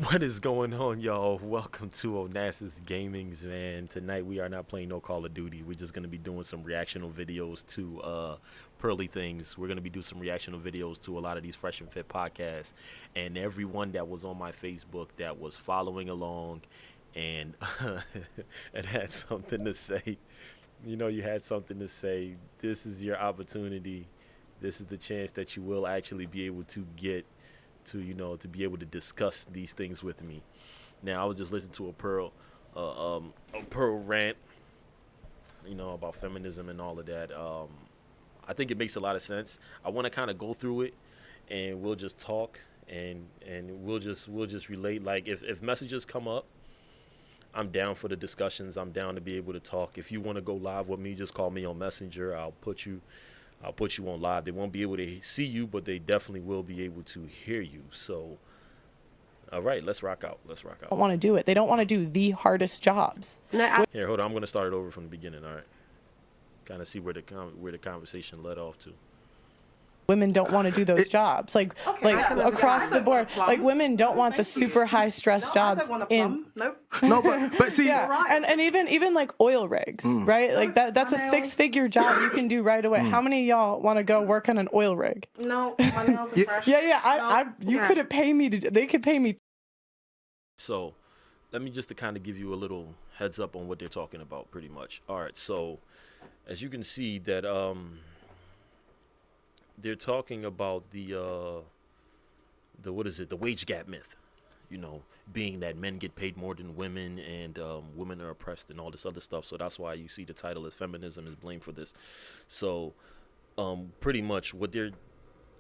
What is going on, y'all? Welcome to Onassis Gaming's, man. Tonight we are not playing no Call of Duty. We're just gonna be doing some reactional videos to Pearly Things. We're gonna be doing some reactional videos to a lot of these Fresh and Fit podcasts, and everyone that was on my Facebook that was following along and and had something to say. You had something to say. This is your opportunity. This is the chance that you will actually be able to get to be able to discuss these things with me. Now, I was just listening to a Pearl rant, about feminism and all of that. I think it makes a lot of sense. I want to kind of go through it, and we'll just talk, and we'll just relate. Like if messages come up, I'm down for the discussions. I'm down to be able to talk. If you want to go live with me, just call me on Messenger. I'll put you on live. They won't be able to see you, but they definitely will be able to hear you. So, all right, let's rock out. Don't want to do it. They don't want to do the hardest jobs. Here, hold on. I'm going to start it over from the beginning. All right. Kind of see where the conversation led off to. Women don't want to do those jobs, like across the board. Like women don't want the super high stress jobs. No, but see, yeah, and even like oil rigs, right? Like that's a six-figure job you can do right away. How many of y'all want to go work on an oil rig? No, my nails are fresh. You couldn't pay me to. They could pay me. So, let me just to kind of give you a little heads up on what they're talking about, pretty much. All right, so as you can see that they're talking about the wage gap myth, being that men get paid more than women and women are oppressed and all this other stuff. So that's why you see the title is Feminism is Blamed for This. So pretty much what they're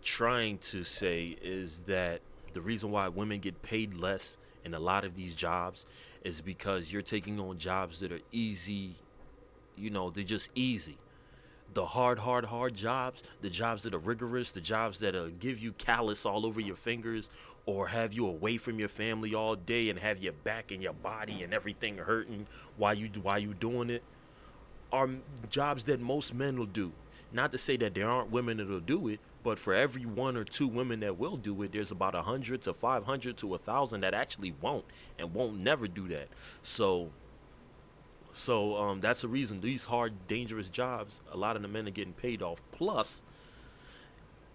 trying to say is that the reason why women get paid less in a lot of these jobs is because you're taking on jobs that are easy, they're just easy. The hard jobs, the jobs that are rigorous, the jobs that give you callus all over your fingers or have you away from your family all day and have your back and your body and everything hurting while you doing it, are jobs that most men will do. Not to say that there aren't women that'll do it, but for every one or two women that will do it, there's about 100 to 500 to 1,000 that actually won't and won't never do that. So that's the reason these hard, dangerous jobs, a lot of the men are getting paid off. Plus,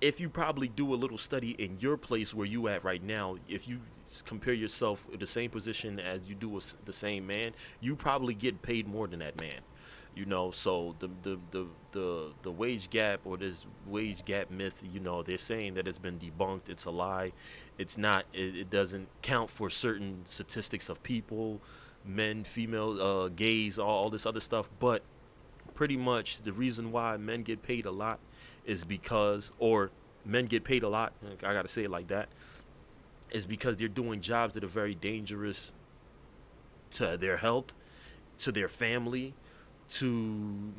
if you probably do a little study in your place where you at right now, if you compare yourself with the same position as you do with the same man, you probably get paid more than that man. So the wage gap or this wage gap myth, they're saying that it's been debunked. It's a lie. It's not. It doesn't count for certain statistics of people. Men, female, gays, all this other stuff. But pretty much the reason why men get paid a lot is because, or men get paid a lot, I got to say it like that, is because they're doing jobs that are very dangerous to their health, to their family, to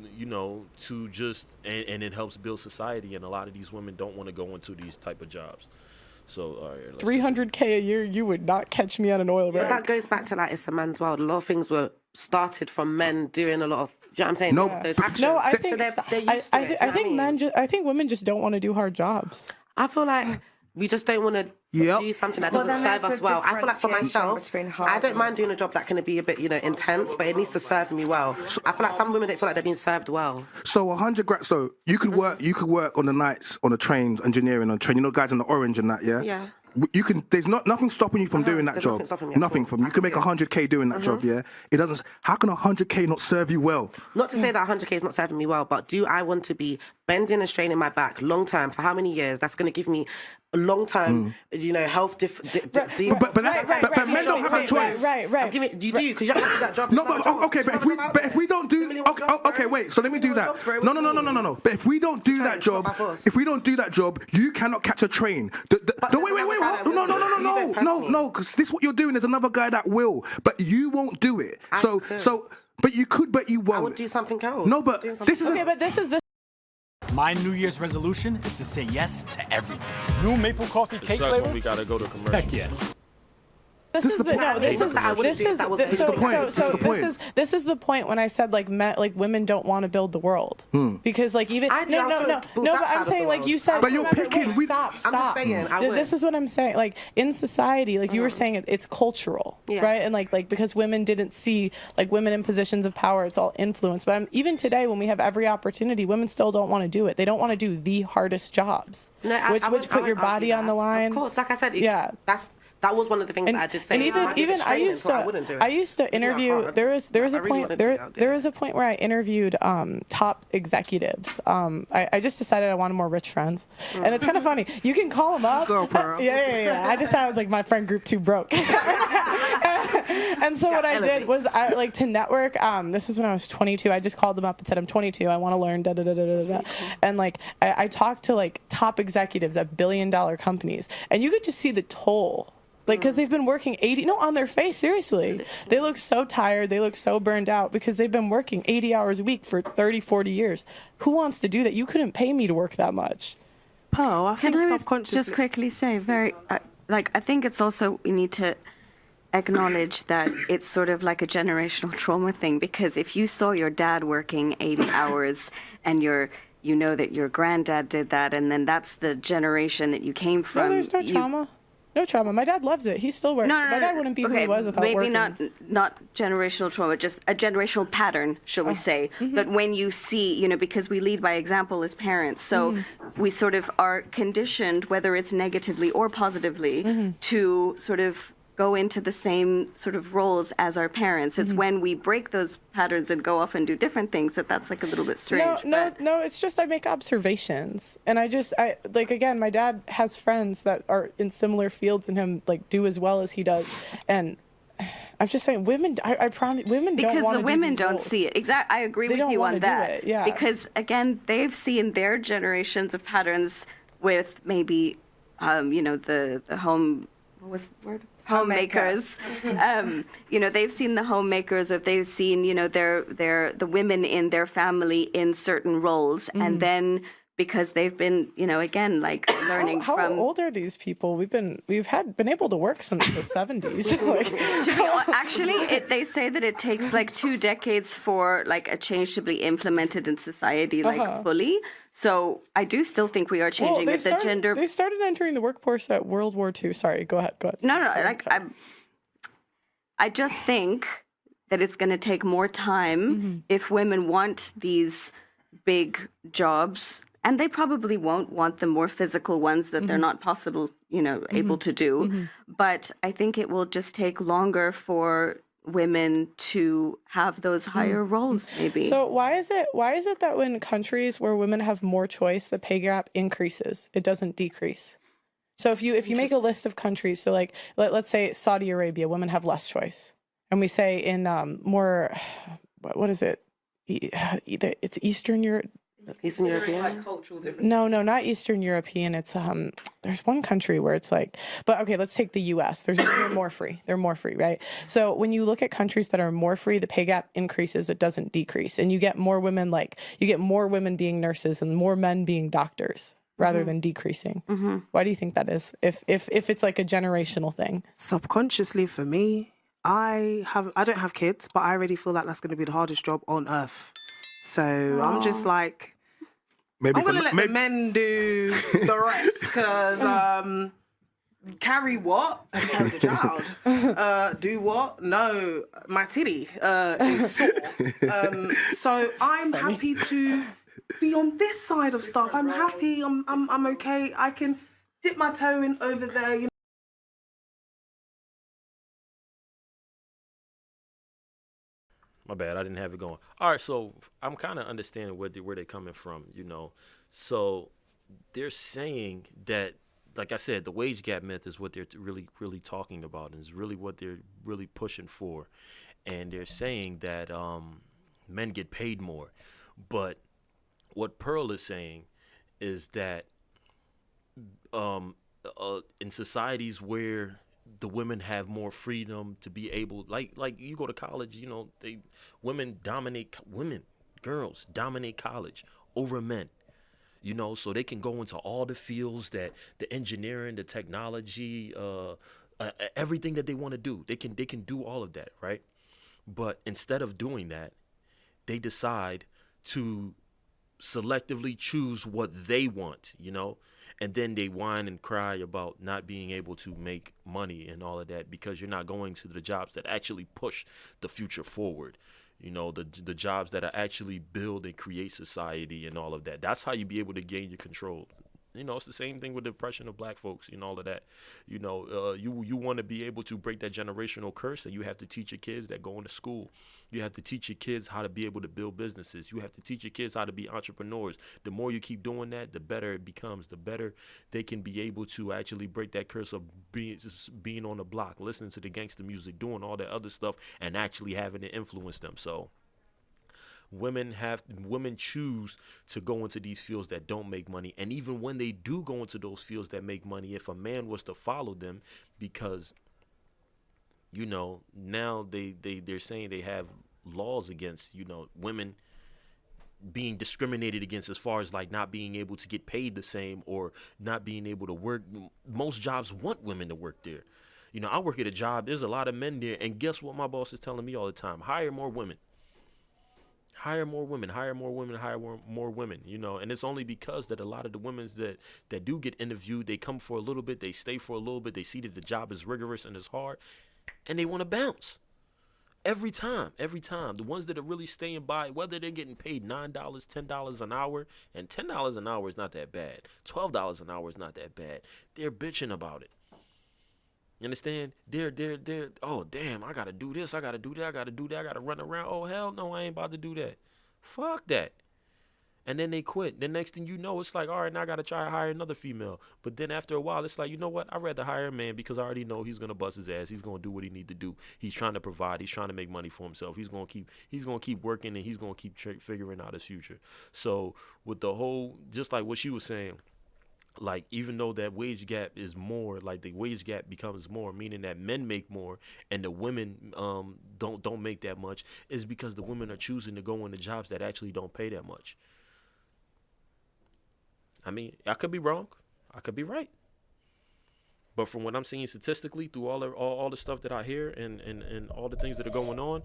just, and it helps build society. And a lot of these women don't want to go into these type of jobs. So, all right, 300K a year, you would not catch me on an oil rig. That goes back to it's a man's world. A lot of things were started from men doing a lot of. Do you know what I'm saying? No, those actions. No, I think I think women just don't want to do hard jobs. I feel like we just don't want to do something that doesn't serve us well. I feel like for myself, I don't mind doing a job that can be a bit, intense, but it needs to serve me well. I feel like some women don't feel like they're being served well. So 100 grand. So you could work on the nights on the trains, engineering on train. Guys in the orange and that, yeah. Yeah. You can. There's nothing stopping you from doing that job. Nothing from you can make 100K doing that job. Yeah. It doesn't. How can 100K not serve you well? Not to say that 100K is not serving me well, but do I want to be bending and straining my back long term for how many years? That's going to give me long term, health. But men don't have a choice. Right. You do because you don't have to do that job. No, but if we don't do okay, wait. So let me do that. No. But if we don't do that job, you cannot catch a train. Wait. No. Because this what you're doing. There's another guy that will, but you won't do it. But you could, but you won't. I would do something else. No, but this is okay. But this is the. My New Year's resolution is to say yes to everything. New maple coffee cake sucks flavor? when we gotta go to commercial. Heck yes. This is the point when I said like women don't want to build the world because like even but I'm saying like you said but you're picking stop I'm just saying, this is what I'm saying, like in society, like you were saying, it's cultural, right? And like because women didn't see like women in positions of power, it's all influence. But even today when we have every opportunity, women still don't want to do it. They don't want to do the hardest jobs, which put your body on the line. Of course, like I said, that was one of the things that I did say. And even I used to interview. There was a point where I interviewed top executives. I just decided I wanted more rich friends, and it's kind of funny. You can call them up. Girl, pearl. Yeah. I decided I was like my friend group too broke. And so what I did was I like to network. This was when I was 22. I just called them up and said, I'm 22. I want to learn And like I talked to like top executives at billion-dollar companies, and you could just see the toll. Like, because they've been working on their face, seriously. They look so tired. They look so burned out because they've been working 80 hours a week for 30, 40 years. Who wants to do that? You couldn't pay me to work that much. Pearl, I think Can I subconsciously... just quickly say, I think it's also, we need to acknowledge that it's sort of like a generational trauma thing, because if you saw your dad working 80 hours and you know that your granddad did that, and then that's the generation that you came from. No, there's no trauma. No trauma. My dad loves it. He still works. My dad wouldn't be who he was without working. Maybe not generational trauma, just a generational pattern, shall we say, that when you see, because we lead by example as parents, so we sort of are conditioned, whether it's negatively or positively, to sort of go into the same sort of roles as our parents. It's when we break those patterns and go off and do different things that's like a little bit strange. No, it's just I make observations, and I like, again, my dad has friends that are in similar fields and him like do as well as he does, and I'm just saying women. I promise women don't want to do because the women don't roles. see it. Exactly, I agree with you on that. Yeah. Because again, they've seen their generations of patterns with maybe, the home. What was the word? Homemakers. They've seen the homemakers, or they've seen, the women in their family in certain roles, and then because they've been, again, like learning how from. How old are these people? We've been able to work since the 70s. To be honest, actually, they say that it takes like 2 decades for like a change to be implemented in society, like fully. So I do still think we are changing They started entering the workforce at World War II. Sorry, go ahead. No, I just think that it's going to take more time if women want these big jobs, and they probably won't want the more physical ones that they're not able to do. But I think it will just take longer for women to have those higher roles, maybe. So why is it that when countries where women have more choice, the pay gap increases, it doesn't decrease? So if you make a list of countries, so like let's say Saudi Arabia, women have less choice, and we say in more, what is it? It's Eastern Europe. Eastern European? Like cultural differences. No, not Eastern European. It's there's one country where it's like, but okay, let's take the U.S. They're more free. They're more free, right? So when you look at countries that are more free, the pay gap increases. It doesn't decrease, and you get more women being nurses and more men being doctors rather than decreasing. Why do you think that is? If it's like a generational thing. Subconsciously, for me, I don't have kids, but I already feel like that's going to be the hardest job on earth. So I'm just like, I'm going to let the men do the rest, because carry what? Carry the child. Do what? No, my titty is sore. So I'm happy to be on this side of stuff. I'm happy. I'm okay. I can dip my toe in over there. My bad, I didn't have it going. All right, so I'm kind of understanding where they're coming from, So they're saying that, like I said, the wage gap myth is what they're really, really talking about, and is really what they're really pushing for. And they're saying that men get paid more. But what Pearl is saying is that in societies where the women have more freedom to be able, like you go to college, girls dominate college over men, so they can go into all the fields that the engineering, the technology, everything that they want to do. They can do all of that, right? But instead of doing that, they decide to selectively choose what they want, and then they whine and cry about not being able to make money and all of that because you're not going to the jobs that actually push the future forward. The jobs that are actually build and create society and all of that. That's how you be able to gain your control. It's the same thing with the oppression of black folks and all of that. You want to be able to break that generational curse, and you have to teach your kids that going to school. You have to teach your kids how to be able to build businesses. You have to teach your kids how to be entrepreneurs. The more you keep doing that, the better it becomes. The better they can be able to actually break that curse of being on the block, listening to the gangster music, doing all that other stuff, and actually having it influence them. So women choose to go into these fields that don't make money, and even when they do go into those fields that make money, if a man was to follow them, because now they're saying they have laws against women being discriminated against as far as like not being able to get paid the same or not being able to work. Most jobs want women to work there. I work at a job, there's a lot of men there, and guess what my boss is telling me all the time? Hire more women. Hire more women, hire more women, hire more women, and it's only because that a lot of the women that do get interviewed, they come for a little bit, they stay for a little bit, they see that the job is rigorous and it's hard, and they want to bounce. Every time. The ones that are really staying by, whether they're getting paid $9, $10 an hour, and $10 an hour is not that bad. $12 an hour is not that bad. They're bitching about it. You understand? They're, oh, damn, I got to do this, I got to do that, I got to run around. Oh, hell no, I ain't about to do that. Fuck that. And then they quit. The next thing you know, it's like, all right, now I got to try to hire another female. But then after a while, it's like, you know what? I'd rather hire a man because I already know he's going to bust his ass. He's going to do what he need to do. He's trying to provide. He's trying to make money for himself. He's going to keep working, and he's going to keep figuring out his future. So with the whole, just like what she was saying, like, even though that wage gap is more, like the wage gap becomes more, meaning that men make more and the women don't make that much, is because the women are choosing to go into jobs that actually don't pay that much. I mean, I could be wrong, I could be right, but from what I'm seeing statistically through all the stuff that I hear and all the things that are going on,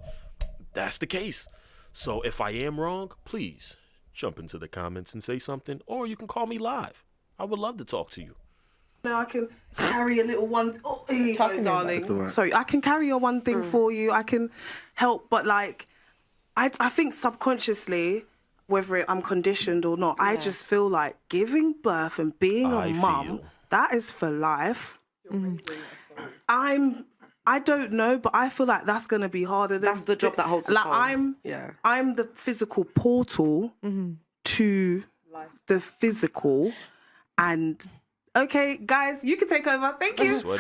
that's the case. So if I am wrong, please jump into the comments and say something, or you can call me live. I would love to talk to you. Now I can carry a little one. Oh, here you go, darling. So I can carry your one thing for you. I can help, but like, I think subconsciously, whether I'm conditioned or not, I just feel like giving birth and being a mum, that is for life. I don't know, but I feel like that's gonna be harder. That's the job that holds us home. I'm the physical portal to the physical. And okay, guys, you can take over. Thank you. Well,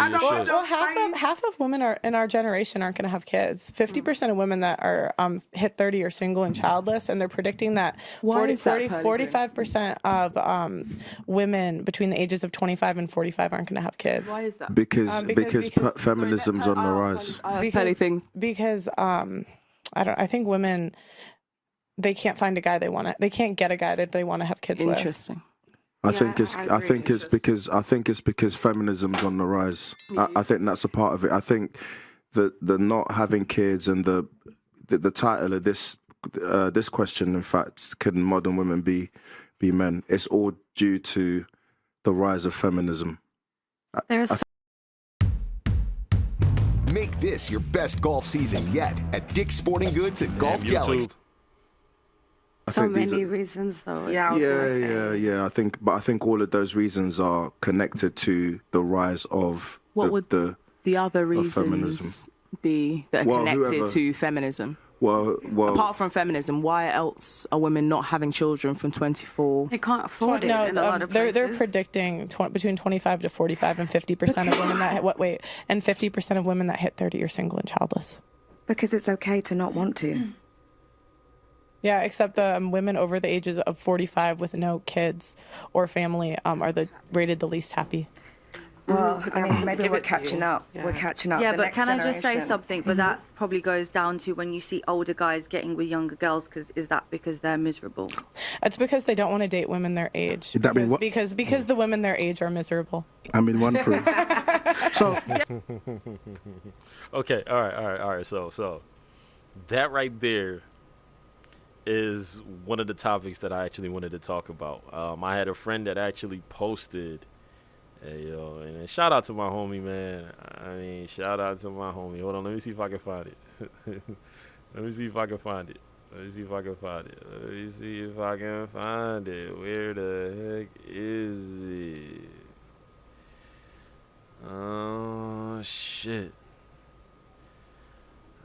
half of women in our generation aren't going to have kids. 50% of women that are hit 30 are single and childless, and they're predicting that 45% of women between the ages of 25 and 45 aren't going to have kids. Why is that? Because feminism's on the rise. Because I think women, they can't find a guy they can't get a guy that they want to have kids with. Interesting. I think it's because feminism's on the rise. I think that's a part of it. I think the not having kids and the title of this question, in fact, can modern women be men? It's all due to the rise of feminism. Make this your best golf season yet at Dick's Sporting Goods at Golf Galaxy. So many reasons, though. Yeah. I think all of those reasons are connected to the rise of the other reasons feminism be that are connected to feminism? Well, apart from feminism, why else are women not having children from 24? They can't afford it in a lot of places. They're predicting between 25 to 45 and 50% of women that 50% of women that hit 30 are single and childless. Because it's okay to not want to. Yeah, except the women over the ages of 45 with no kids or family are rated the least happy. Well, I mean, maybe we're catching up. Yeah. We're catching up. Yeah, but can I just say something? But that probably goes down to when you see older guys getting with younger girls, is that because they're miserable? It's because they don't want to date women their age. That mean what? Because the women their age are miserable. I mean, one through. So Okay, all right. So that right there is one of the topics that I actually wanted to talk about. I had a friend that actually posted, hey, yo, and shout out to my homie, man. I mean, shout out to my homie. Hold on, let me see if I can find it. Let me see if I can find it. Let me see if I can find it. Let me see if I can find it. Where the heck is it? Oh, shit.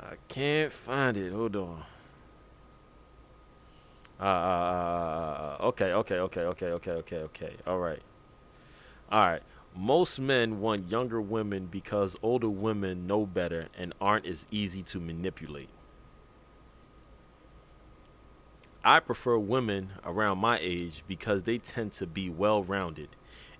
I can't find it. Hold on. Okay. All right. Most men want younger women because older women know better and aren't as easy to manipulate. I prefer women around my age because they tend to be well-rounded.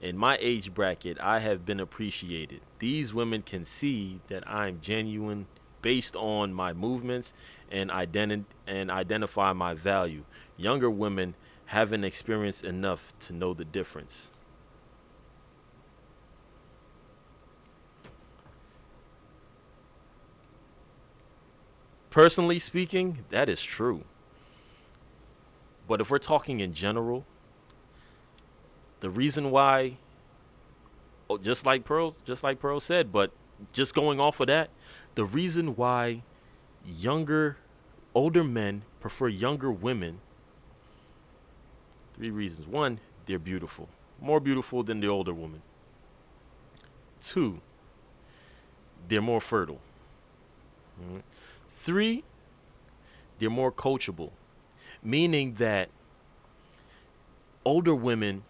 In my age bracket, I have been appreciated. These women can see that I'm genuine based on my movements and identify my value. Younger women haven't experienced enough to know the difference. Personally speaking, that is true. But if we're talking in general, the reason why, just like Pearl said, but just going off of that, the reason why older men prefer younger women, 3 reasons. 1, they're beautiful. More beautiful than the older woman. 2, they're more fertile. 3, they're more coachable. Meaning that older women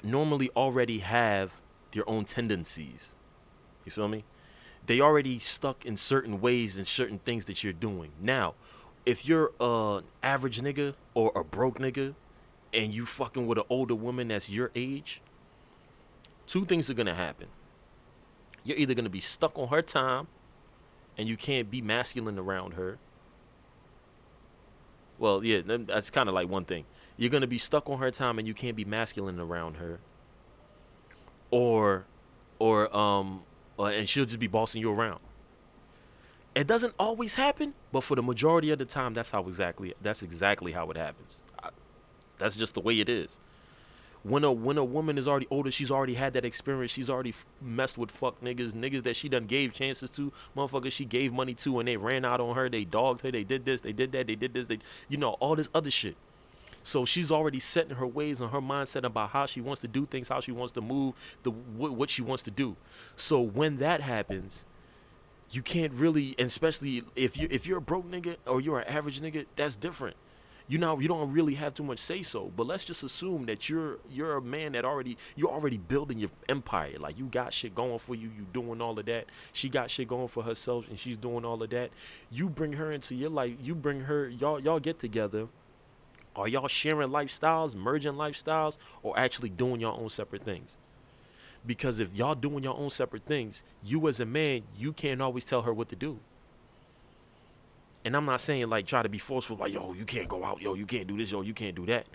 normally already have their own tendencies. You feel me? They already stuck in certain ways and certain things that you're doing. Now, if you're an average nigga or a broke nigga and you fucking with an older woman that's your age, 2 things are going to happen. You're either going to be stuck on her time and you can't be masculine around her. Well, yeah, that's kind of like one thing. You're going to be stuck on her time and you can't be masculine around her. And she'll just be bossing you around. It doesn't always happen, but for the majority of the time, that's exactly how it happens. That's just the way it is. When a woman is already older, she's already had that experience. She's already messed with fuck niggas that she done gave chances to, motherfuckers she gave money to, and they ran out on her. They dogged her. They did this. They did that. They did this. All this other shit. So she's already setting her ways and her mindset about how she wants to do things, how she wants to move, what she wants to do. So when that happens, you can't really, and especially if you're a broke nigga or you're an average nigga, that's different. You don't really have too much say so. But let's just assume that you're a man that you're already building your empire. Like, you got shit going for you, you doing all of that. She got shit going for herself and she's doing all of that. You bring her into your life, you bring her, y'all get together. Are y'all sharing lifestyles, merging lifestyles, or actually doing your own separate things? Because if y'all doing your own separate things, you as a man, you can't always tell her what to do. And I'm not saying like try to be forceful, like, yo, you can't go out, yo, you can't do this, yo, you can't do that.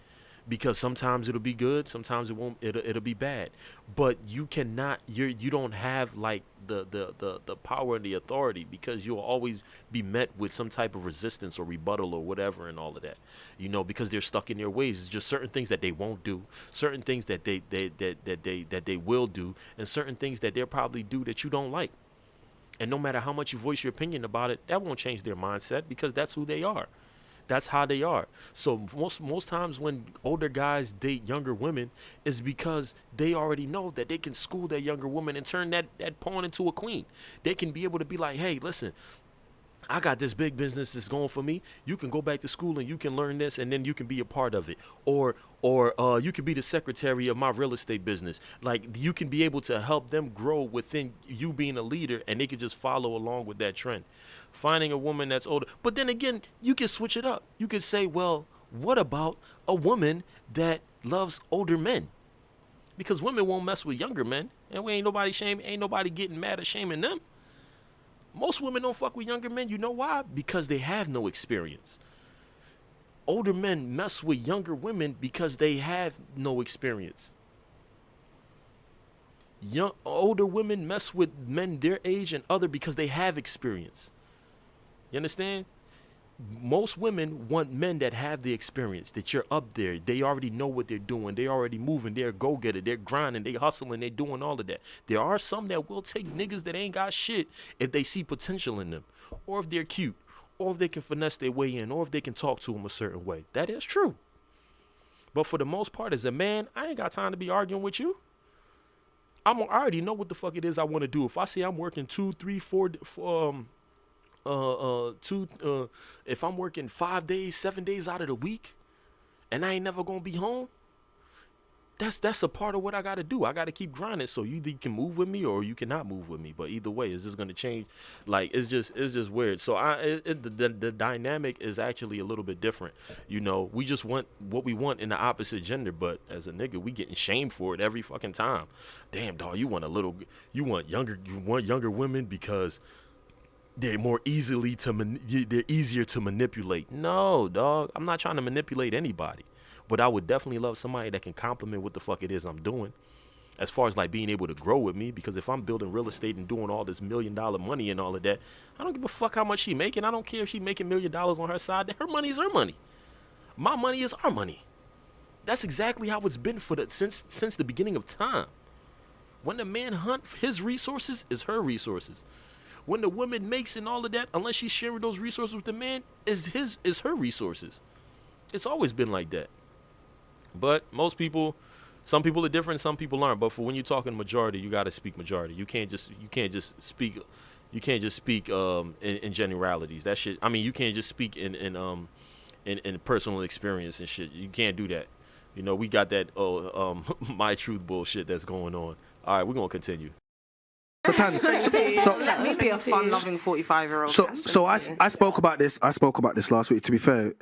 Because sometimes it'll be good, sometimes it won't, it'll be bad. But you cannot, you don't have like the power and the authority, because you'll always be met with some type of resistance or rebuttal or whatever and all of that. Because they're stuck in their ways. It's just certain things that they won't do, certain things that they will do, and certain things that they'll probably do that you don't like. And no matter how much you voice your opinion about it, that won't change their mindset, because that's who they are. That's how they are. So most times when older guys date younger women is because they already know that they can school that younger woman and turn that pawn into a queen. They can be able to be like, hey, listen, I got this big business that's going for me. You can go back to school and you can learn this, and then you can be a part of it. Or you can be the secretary of my real estate business. Like, you can be able to help them grow within you being a leader, and they can just follow along with that trend. Finding a woman that's older. But then again, you can switch it up. You can say, well, what about a woman that loves older men? Because women won't mess with younger men, and ain't nobody getting mad or shaming them. Most women don't fuck with younger men. You know why? Because they have no experience. Older men mess with younger women because they have no experience. older women mess with men their age and other because they have experience. You understand? Most women want men that have the experience, that you're up there. They already know what they're doing. They already moving. They're a go-getter. They're grinding. They hustling. They're doing all of that. There are some that will take niggas that ain't got shit if they see potential in them, or if they're cute, or if they can finesse their way in, or if they can talk to them a certain way. That is true. But for the most part, as a man, I ain't got time to be arguing with you. I already know what the fuck it is I want to do. If I say I'm working 2, 3, 4, if I'm working 5 days, 7 days out of the week, and I ain't never gonna be home, that's a part of what I gotta do. I gotta keep grinding. So you either can move with me or you cannot move with me. But either way, it's just gonna change. Like it's just weird. So the dynamic is actually a little bit different. You know, we just want what we want in the opposite gender. But as a nigga, we getting shamed for it every fucking time. Damn, dog, you want younger women because they're more easily they're easier to manipulate. No, dog, I'm not trying to manipulate anybody. But I would definitely love somebody that can compliment what the fuck it is I'm doing, as far as like being able to grow with me. Because if I'm building real estate and doing all this $1 million money and all of that, I don't give a fuck how much she making. I don't care if she making $1 million on her side. Her money is her money. My money is our money. That's exactly how it's been since the beginning of time. When the man hunt, his resources is her resources. When the woman makes and all of that, unless she's sharing those resources with the man, is her resources. It's always been like that. But most people, some people are different, some people aren't. But for when you're talking majority, you got to speak majority. You can't just speak in generalities. That shit. I mean, you can't just speak in personal experience and shit. You can't do that. You know, we got that my truth bullshit that's going on. All right, we're gonna continue. So let me be a fun-loving 45-year-old. So I spoke about this. I spoke about this last week. To be fair,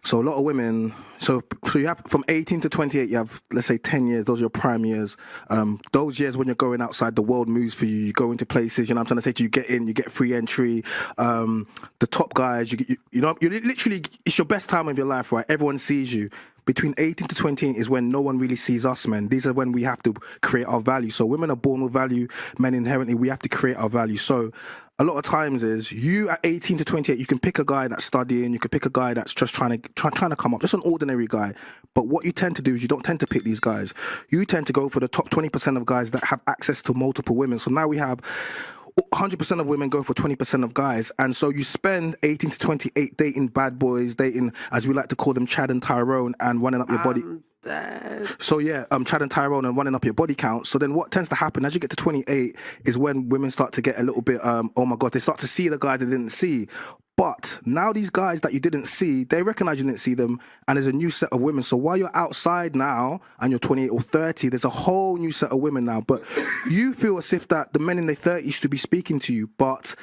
So a lot of women, so you have from 18 to 28, you have, let's say 10 years, those are your prime years. Those years when you're going outside, the world moves for you, you go into places, you know what I'm trying to say to you, get in, you get free entry. The top guys, you know, you literally, it's your best time of your life, right? Everyone sees you. Between 18 to 28 is when no one really sees us, man. These are when we have to create our value. So women are born with value, men inherently, we have to create our value. So a lot of times is you at 18 to 28, you can pick a guy that's studying, you can pick a guy that's just trying to come up, just an ordinary guy. But what you tend to do is you don't tend to pick these guys. You tend to go for the top 20% of guys that have access to multiple women. So now we have 100% of women go for 20% of guys. And so you spend 18 to 28 dating bad boys, dating, as we like to call them, Chad and Tyrone, and running up your body. So yeah, Chad and Tyrone and running up your body count. So then what tends to happen as you get to 28 is when women start to get a little bit, oh my God, they start to see the guys they didn't see. But now these guys that you didn't see, they recognize you didn't see them, and there's a new set of women. So while you're outside now and you're 28 or 30, there's a whole new set of women now. But you feel as if that the men in their 30s should be speaking to you, but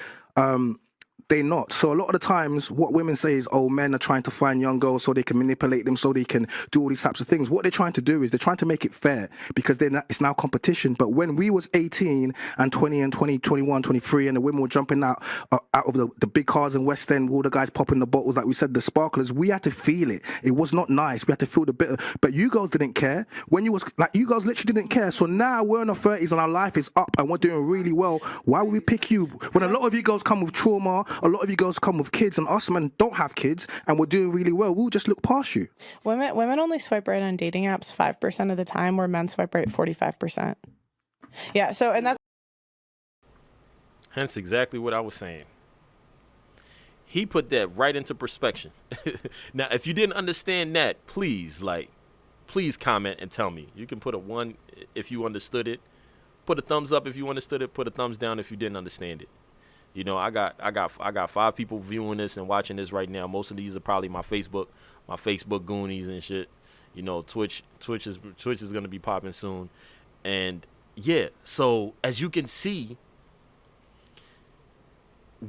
they're not. So a lot of the times what women say is, oh, men are trying to find young girls so they can manipulate them, so they can do all these types of things. What they're trying to do is they're trying to make it fair, because it's now competition. But when we was 18 and 20 and 20, 21, 23, and the women were jumping out of the big cars in West End, all the guys popping the bottles, like we said, the sparklers, we had to feel it. It was not nice. We had to feel the bitter. But you girls didn't care. When you girls literally didn't care. So now we're in our 30s and our life is up and we're doing really well. Why would we pick you? When a lot of you girls come with trauma, a lot of you girls come with kids, and us men don't have kids, and we're doing really well, we'll just look past you. Women only swipe right on dating apps 5% of the time, where men swipe right 45%. Yeah, so, and that's... Hence exactly what I was saying. He put that right into perspective. Now, if you didn't understand that, please comment and tell me. You can put a 1 if you understood it. Put a thumbs up if you understood it. Put a thumbs down if you didn't understand it. You know, I got 5 people viewing this and watching this right now. Most of these are probably my Facebook goonies and shit. You know, Twitch is gonna be popping soon, and yeah. So as you can see,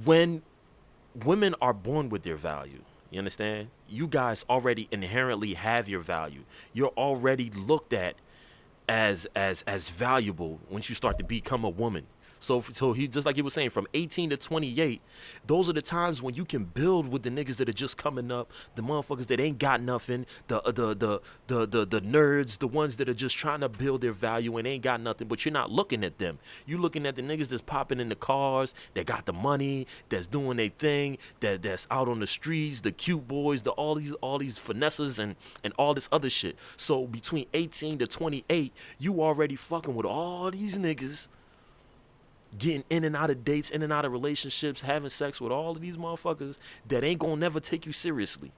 when women are born with their value, you understand? You guys already inherently have your value. You're already looked at as valuable once you start to become a woman. So he, just like he was saying, from 18 to 28, those are the times when you can build with the niggas that are just coming up, the motherfuckers that ain't got nothing, the nerds, the ones that are just trying to build their value and ain't got nothing, but you're not looking at them. You looking at the niggas that's popping in the cars, that got the money, that's doing their thing, that's out on the streets, the cute boys, all these finesses and all this other shit. So between 18 to 28, you already fucking with all these niggas, getting in and out of dates, in and out of relationships, having sex with all of these motherfuckers that ain't gonna never take you seriously.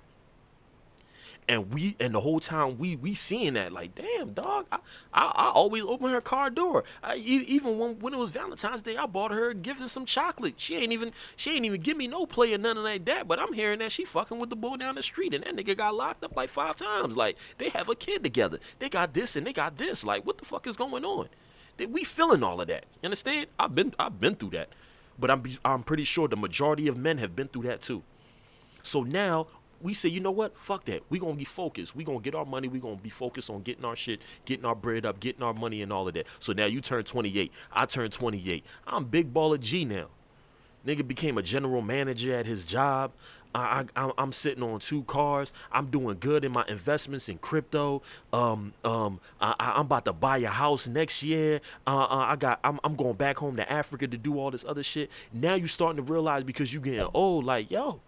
And the whole time we seeing that, like, damn, dog, I always open her car door. Even when it was Valentine's Day, I bought her gifts and some chocolate. She ain't even give me no play or nothing like that. But I'm hearing that she fucking with the boy down the street, and that nigga got locked up like 5 times. Like, they have a kid together. They got this and they got this. Like, what the fuck is going on? We feeling all of that. You understand? I've been through that, but I'm pretty sure the majority of men have been through that too. So now we say, you know what? Fuck that. We gonna be focused. We gonna get our money. We gonna be focused on getting our shit, getting our bread up, getting our money and all of that. So now you turn 28. I turn 28. I'm big baller G now. Nigga became a general manager at his job. I'm sitting on 2 cars. I'm doing good in my investments in crypto. I'm about to buy a house next year. I'm going back home to Africa to do all this other shit. Now you starting to realize, because you getting old, like, yo,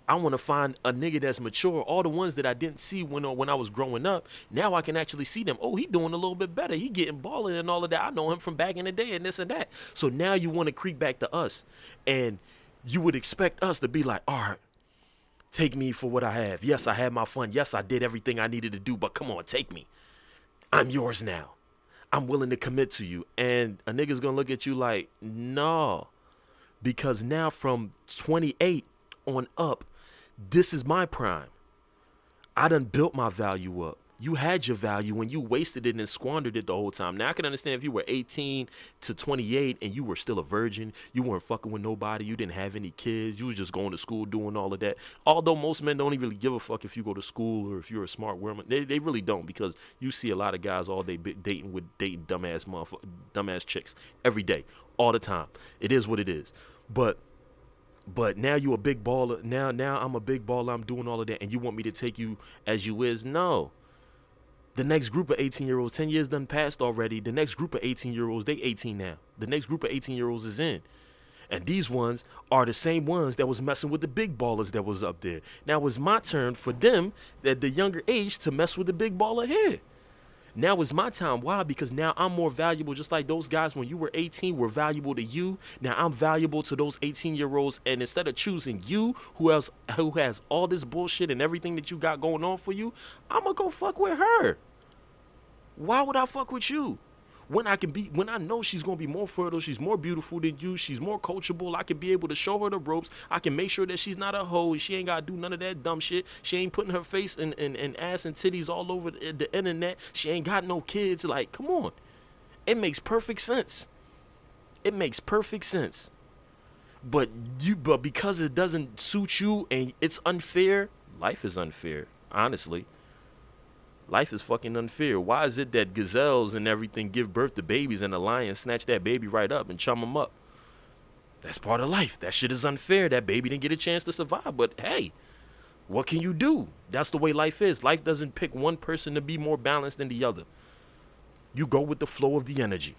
I want to find a nigga that's mature. All the ones that I didn't see when I was growing up, now I can actually see them. Oh, he doing a little bit better. He getting balling and all of that. I know him from back in the day and this and that. So now you want to creep back to us, and you would expect us to be like, all right, take me for what I have. Yes, I had my fun. Yes, I did everything I needed to do, but come on, take me. I'm yours now. I'm willing to commit to you. And a nigga's going to look at you like, no, because now from 28 on up, this is my prime. I done built my value up. You had your value and you wasted it and squandered it the whole time. Now I can understand if you were 18 to 28 and you were still a virgin, you weren't fucking with nobody, you didn't have any kids, you was just going to school doing all of that. Although most men don't even really give a fuck if you go to school or if you're a smart woman. They really don't, because you see a lot of guys all day dating dumbass chicks every day, all the time. It is what it is. But now you a big baller. Now I'm a big baller. I'm doing all of that, and you want me to take you as you is? No. The next group of 18-year-olds, 10 years done passed already. The next group of 18-year-olds, they 18 now. The next group of 18-year-olds is in. And these ones are the same ones that was messing with the big ballers that was up there. Now it's my turn for them, at the younger age, to mess with the big baller here. Now is my time. Why? Because now I'm more valuable, just like those guys when you were 18 were valuable to you. Now I'm valuable to those 18-year-olds, and instead of choosing you, who has all this bullshit and everything that you got going on for you, I'm gonna go fuck with her. Why would I fuck with you? When I know she's gonna be more fertile, she's more beautiful than you, she's more coachable, I can be able to show her the ropes, I can make sure that she's not a hoe, she ain't gotta do none of that dumb shit, she ain't putting her face and ass and titties all over the internet, she ain't got no kids. Like, come on. It makes perfect sense. It makes perfect sense. But because it doesn't suit you and it's unfair, life is unfair, honestly. Life is fucking unfair. Why is it that gazelles and everything give birth to babies and the lions snatch that baby right up and chum them up? That's part of life. That shit is unfair. That baby didn't get a chance to survive. But hey, what can you do? That's the way life is. Life doesn't pick one person to be more balanced than the other. You go with the flow of the energy.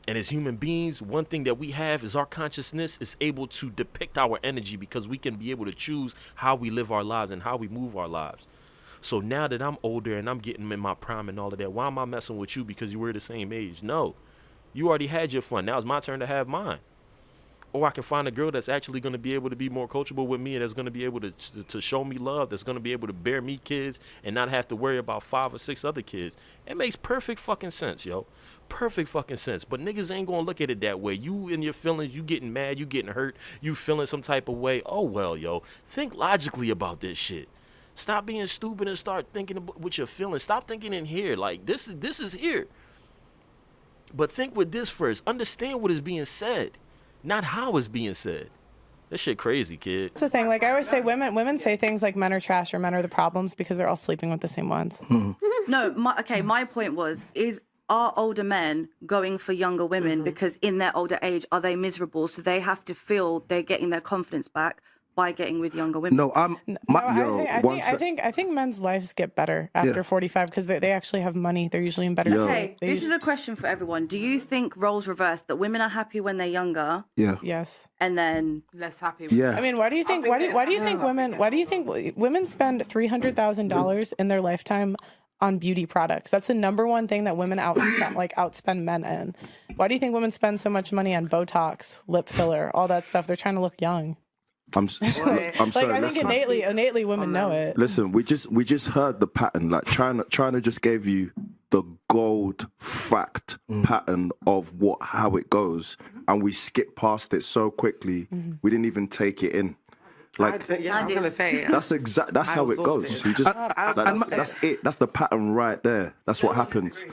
And as human beings, one thing that we have is our consciousness is able to depict our energy, because we can be able to choose how we live our lives and how we move our lives. So now that I'm older and I'm getting in my prime and all of that, why am I messing with you because you were the same age? No. You already had your fun. Now it's my turn to have mine. Or I can find a girl that's actually going to be able to be more coachable with me and that's going to be able to show me love, that's going to be able to bear me kids and not have to worry about 5 or 6 other kids. It makes perfect fucking sense, yo. Perfect fucking sense. But niggas ain't going to look at it that way. You in your feelings, you getting mad, you getting hurt, you feeling some type of way. Oh, well, yo. Think logically about this shit. Stop being stupid and start thinking about what you're feeling. Stop thinking in here. Like, this is here. But think with this first. Understand what is being said, not how it's being said. This shit crazy, kid. That's the thing. Like I always say, women say things like men are trash or men are the problems because they're all sleeping with the same ones. No, my point was, are older men going for younger women because in their older age, are they miserable? So they have to feel they're getting their confidence back by getting with younger women. No, I think men's lives get better after 45 because they actually have money. They're usually in better shape. Okay, this is a question for everyone. Do you think roles reverse, that women are happy when they're younger? Yeah. Yes. And then less happy. Yeah. I mean, why do you think women spend $300,000 in their lifetime on beauty products? That's the number one thing that women outspend men in. Why do you think women spend so much money on Botox, lip filler, all that stuff? They're trying to look young. I'm sorry. I think innately women know it. Listen, we just heard the pattern. Like China just gave you the gold fact pattern of how it goes, and we skipped past it so quickly. We didn't even take it in. Like I was gonna say that's how it goes. You just that's it. That's the pattern right there. That's what happens.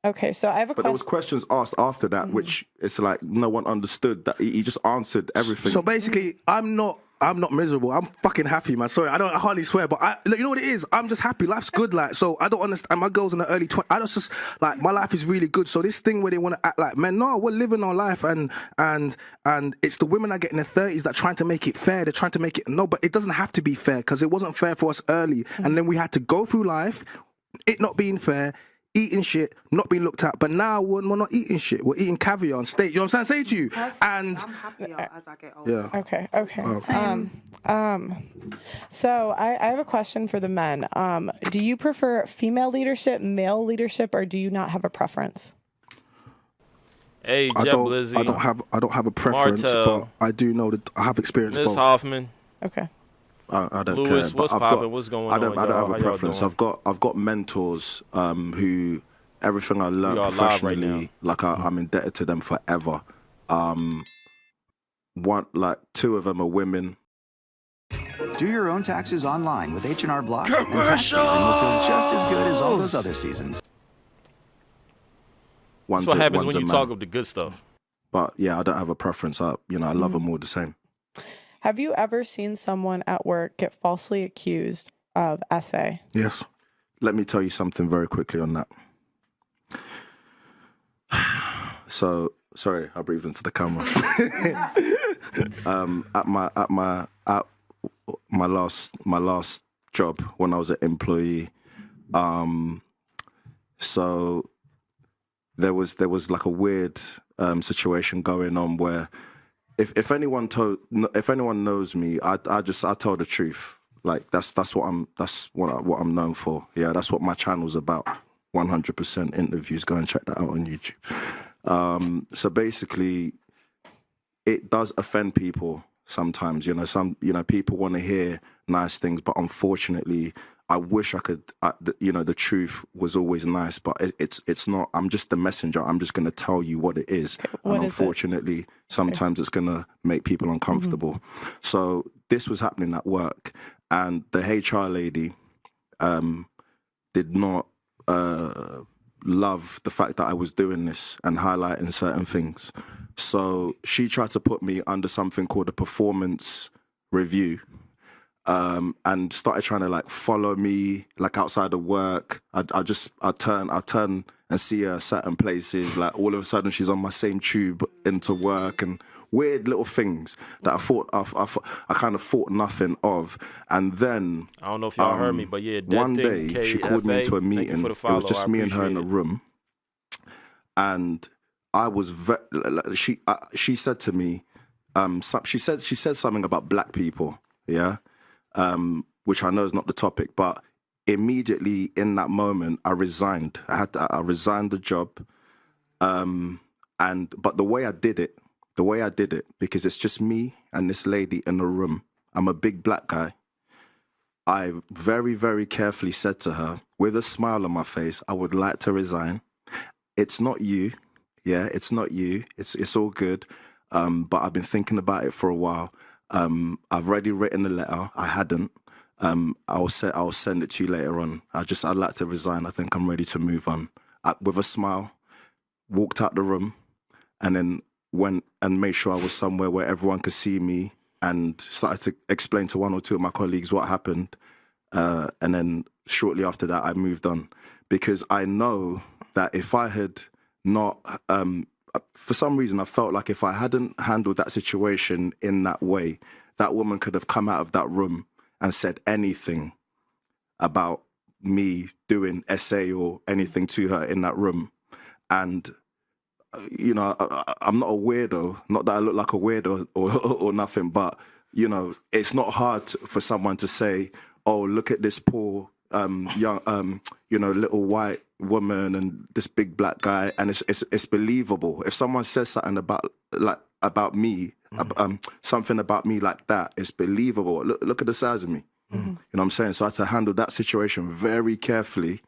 Okay, so I have a question. But there was questions asked after that, which it's like no one understood. That he just answered everything. So basically, I'm not miserable. I'm fucking happy, man. Sorry, I hardly swear, but you know what it is? I'm just happy. Life's good, like. So I don't understand. My girl's in the early 20s. I just like my life is really good. So this thing where they want to act like men, no, we're living our life, and it's the women that get in their 30s that trying to make it fair. They're trying to make it but it doesn't have to be fair because it wasn't fair for us early, and then we had to go through life, it not being fair. Eating shit, not being looked at, but now we're not eating shit. We're eating caviar and steak. You know what I'm saying? Say to you, and I'm happier as I get older. Yeah. Okay. So I have a question for the men. Do you prefer female leadership, male leadership, or do you not have a preference? Hey, I don't have a preference, Martel, but I do know that I have experience. Miss both. Hoffman. Okay. I don't Lewis, care. what's poppin'? What's going on? I don't have a preference. Doing? I've got mentors who everything I learned professionally, I'm indebted to them forever. Two of them are women. Do your own taxes online with H&R Block, and tax season will feel just as good as all those other seasons. That's what happens when you talk of the good stuff. But yeah, I don't have a preference. I love them all the same. Have you ever seen someone at work get falsely accused of SA? Yes. Let me tell you something very quickly on that. So, sorry, I breathed into the camera. At my last job when I was an employee, so there was like a weird situation going on where if anyone knows me, I tell the truth. Like that's what I'm known for. Yeah, that's what my channel's about. 100% interviews. Go and check that out on YouTube. So basically, it does offend people sometimes. People want to hear nice things, but unfortunately, I wish I could. The truth was always nice, but it's not. I'm just the messenger. I'm just going to tell you what it is, and unfortunately, sometimes it's going to make people uncomfortable. So this was happening at work, and the HR lady did not love the fact that I was doing this and highlighting certain things. So she tried to put me under something called a performance review. And started trying to follow me outside of work. I turn and see her certain places. All of a sudden she's on my same tube into work and weird little things that I kind of thought nothing of. And then I don't know if y'all heard me, but yeah, one day she called me into a meeting. It was just me and her in a room, and I was she said to me, she said something about black people, yeah. Which I know is not the topic, but immediately in that moment, I resigned. I resigned the job, but the way I did it, because it's just me and this lady in the room. I'm a big black guy. I very, very carefully said to her, with a smile on my face, I would like to resign. It's not you, yeah, it's not you. It's all good, but I've been thinking about it for a while. I've already written a letter. I hadn't. I'll send it to you later on. I'd like to resign. I think I'm ready to move on. With a smile, walked out the room, and then went and made sure I was somewhere where everyone could see me, and started to explain to one or two of my colleagues what happened. And then shortly after that, I moved on, because I know that if I had not, for some reason, I felt like if I hadn't handled that situation in that way, that woman could have come out of that room and said anything about me doing SA or anything to her in that room. And, you know, I'm not a weirdo, not that I look like a weirdo or nothing, but, you know, it's not hard for someone to say, oh, look at this poor young, you know, little white woman and this big black guy, and it's believable. If someone says something about me, something about me like that, it's believable. Look at the size of me. You know what I'm saying? So I had to handle that situation very carefully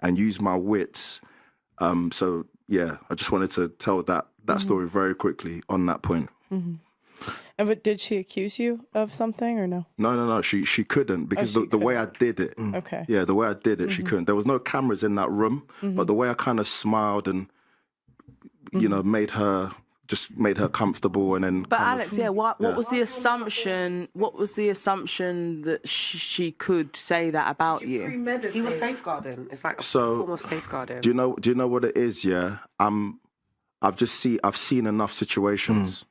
and use my wits. So yeah, I just wanted to tell that story very quickly on that point. And but did she accuse you of something or no? No. She couldn't, because the way I did it. Okay. Yeah, the way I did it, she couldn't. There was no cameras in that room, but the way I kind of smiled and, you know, made her comfortable, and then. But Alex, what was the assumption? What was the assumption that she could say that about you? He was safeguarding. It's like a form of safeguarding. Do you know what it is? Yeah, I've seen enough situations.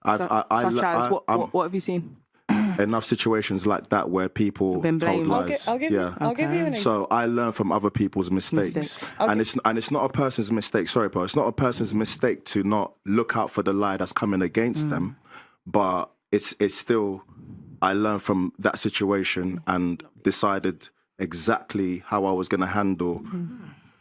Such as what have you seen? Enough situations like that where people told lies. I'll give you an example. So I learn from other people's mistakes. And it's not a person's mistake. Sorry, Paul. It's not a person's mistake to not look out for the lie that's coming against them. But it's still, I learned from that situation and decided exactly how I was going to handle,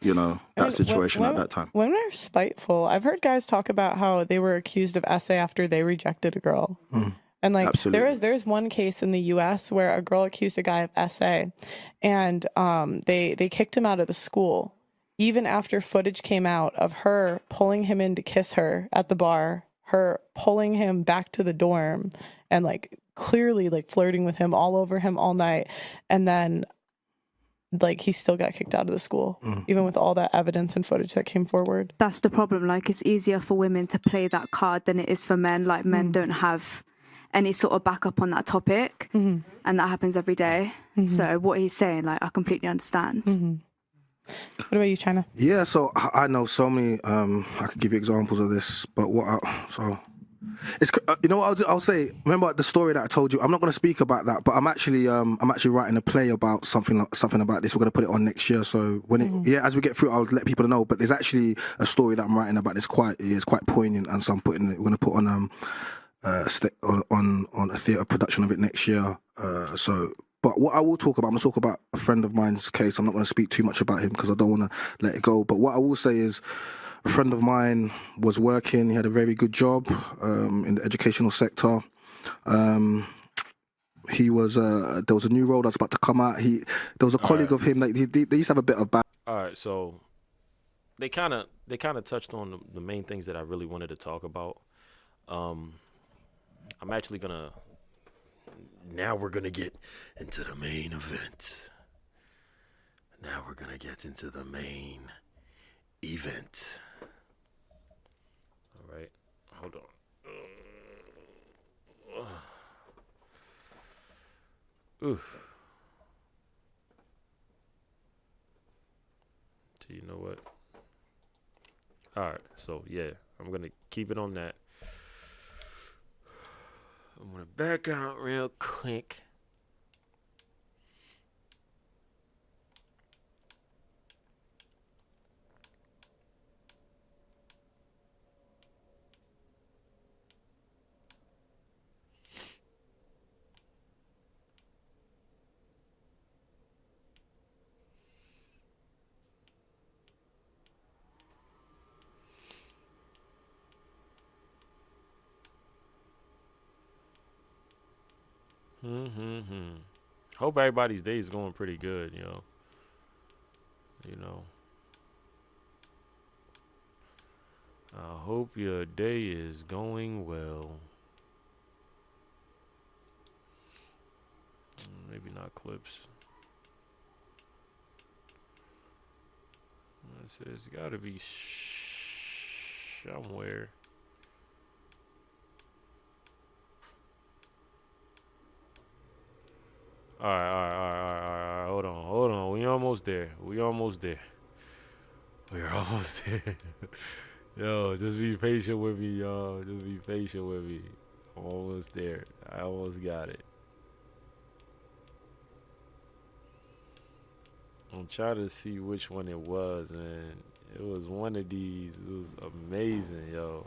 you know, that situation at that time. Women are spiteful. I've heard guys talk about how they were accused of SA after they rejected a girl. And like there's one case in the US where a girl accused a guy of SA, and they kicked him out of the school even after footage came out of her pulling him in to kiss her at the bar, her pulling him back to the dorm and like clearly like flirting with him, all over him all night. And then like he still got kicked out of the school, even with all that evidence and footage that came forward. That's the problem. Like, it's easier for women to play that card than it is for men. Like, men don't have any sort of backup on that topic, and that happens every day. So what he's saying, like, I completely understand. What about you, China? Yeah, so I know so many. I could give you examples of this, but it's you know what I'll say. Remember the story that I told you? I'm not going to speak about that, but I'm actually writing a play about something about this. We're going to put it on next year. So when as we get through, I'll let people know. But there's actually a story that I'm writing about. It's quite poignant, and so I'm putting it. We're going to put on on a theatre production of it next year. But what I will talk about, I'm going to talk about a friend of mine's case. I'm not going to speak too much about him because I don't want to let it go. But what I will say is, a friend of mine was working. He had a very good job in the educational sector. He was there was a new role that's about to come out. There was a colleague of him. Like they used to have a bit of bad. All right, so they kind of touched on the main things that I really wanted to talk about. I'm actually gonna. Now we're gonna get into the main event. Now we're gonna get into the main event. All right, hold on. Oof. So you know what? All right, so yeah, I'm gonna keep it on that. I'm gonna back out real quick. Hope everybody's day is going pretty good, you know. I hope your day is going well. Maybe not clips. It's gotta be somewhere. All right. Hold on. We almost there. We're almost there. Yo, just be patient with me, y'all. Just be patient with me. I'm almost there. I almost got it. I'm trying to see which one it was, man. It was one of these. It was amazing, yo.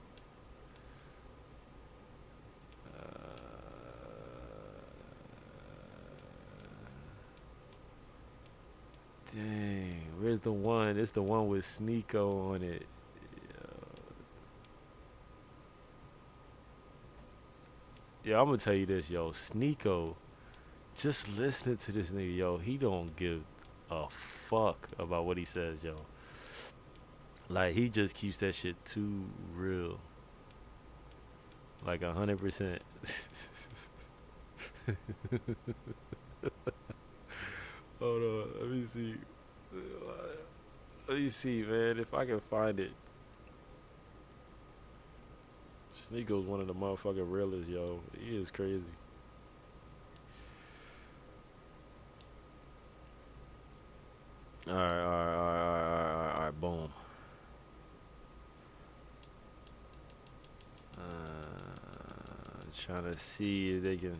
Dang, where's the one? It's the one with Sneeko on it. Yeah, I'm gonna tell you this, yo. Sneeko, just listening to this nigga, yo, he don't give a fuck about what he says, yo. Like, he just keeps that shit too real. Like 100%. Hold on, let me see. Let me see, man, if I can find it. Sneako's one of the motherfucking realest, yo. He is crazy. Alright, boom. Trying to see if they can.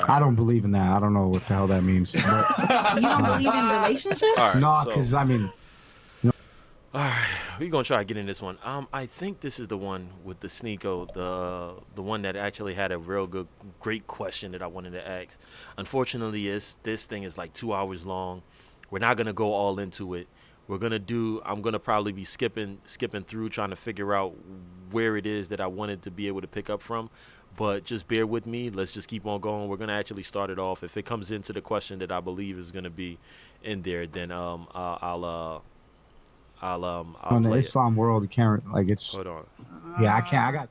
I don't believe in that. I don't know what the hell that means. But, You don't believe in relationships? Alright, no, so- because I mean, Alright, we're gonna try to get in this one. I think this is the one with the Sneeko, the one that actually had a real great question that I wanted to ask. Unfortunately, this thing is like 2 hours long. We're not gonna go all into it. I'm gonna probably be skipping through trying to figure out where it is that I wanted to be able to pick up from. But just bear with me. Let's just keep on going. We're gonna actually start it off. If it comes into the question that I believe is gonna be in there, then I'll in the play Islam world, you can't like it's. Hold on. Yeah, I can't. I got.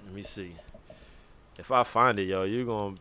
Let me see. If I find it, yo, you're gonna.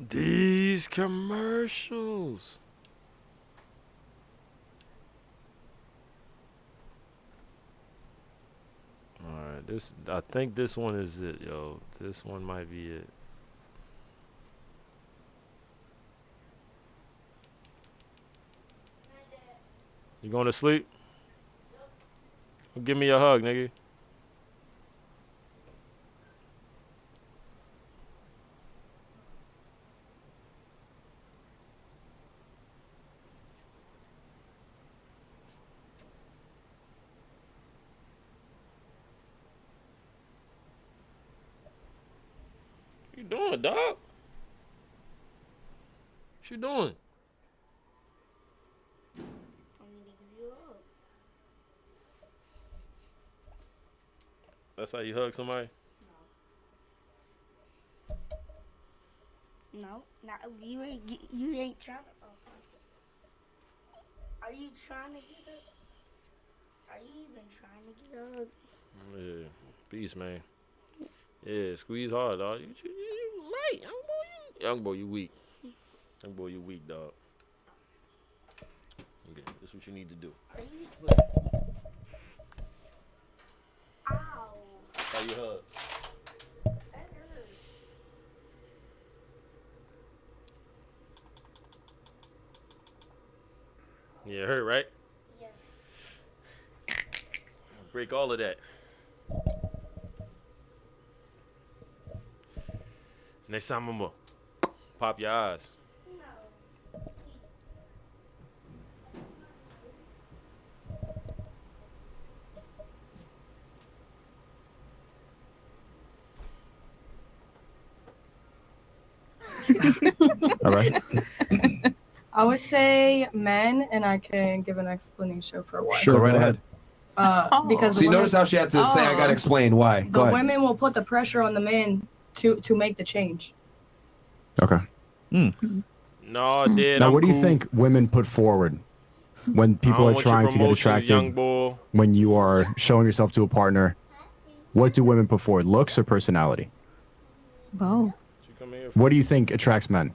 These commercials. Alright, I think this one is it, yo. This one might be it. You going to sleep? Give me a hug, nigga. What you doing, dog? What you doing? That's how you hug somebody? No, not you ain't trying to. Are you trying to get it? Are you even trying to get a hug? Yeah, peace, man. Yeah, squeeze hard, dog. You light, young boy, you weak. Young boy, you weak, dog. Okay, this is what you need to do. Are you? Ow. How you hug? That hurt. Yeah, it hurt, right? Yes. Break all of that. Next time I'm gonna pop your eyes. All right. I would say men, and I can give an explanation for why. Sure, go right ahead. Because So you notice how she had to say, I gotta explain why. Go the ahead. women will put the pressure on the men to make the change. Okay. No, dude. Now, I'm what do you cool. think women put forward when people I are don't want your trying to get promotions, attracted? young boy. When you are showing yourself to a partner, what do women put forward? Looks or personality? Wow. What do you think attracts men?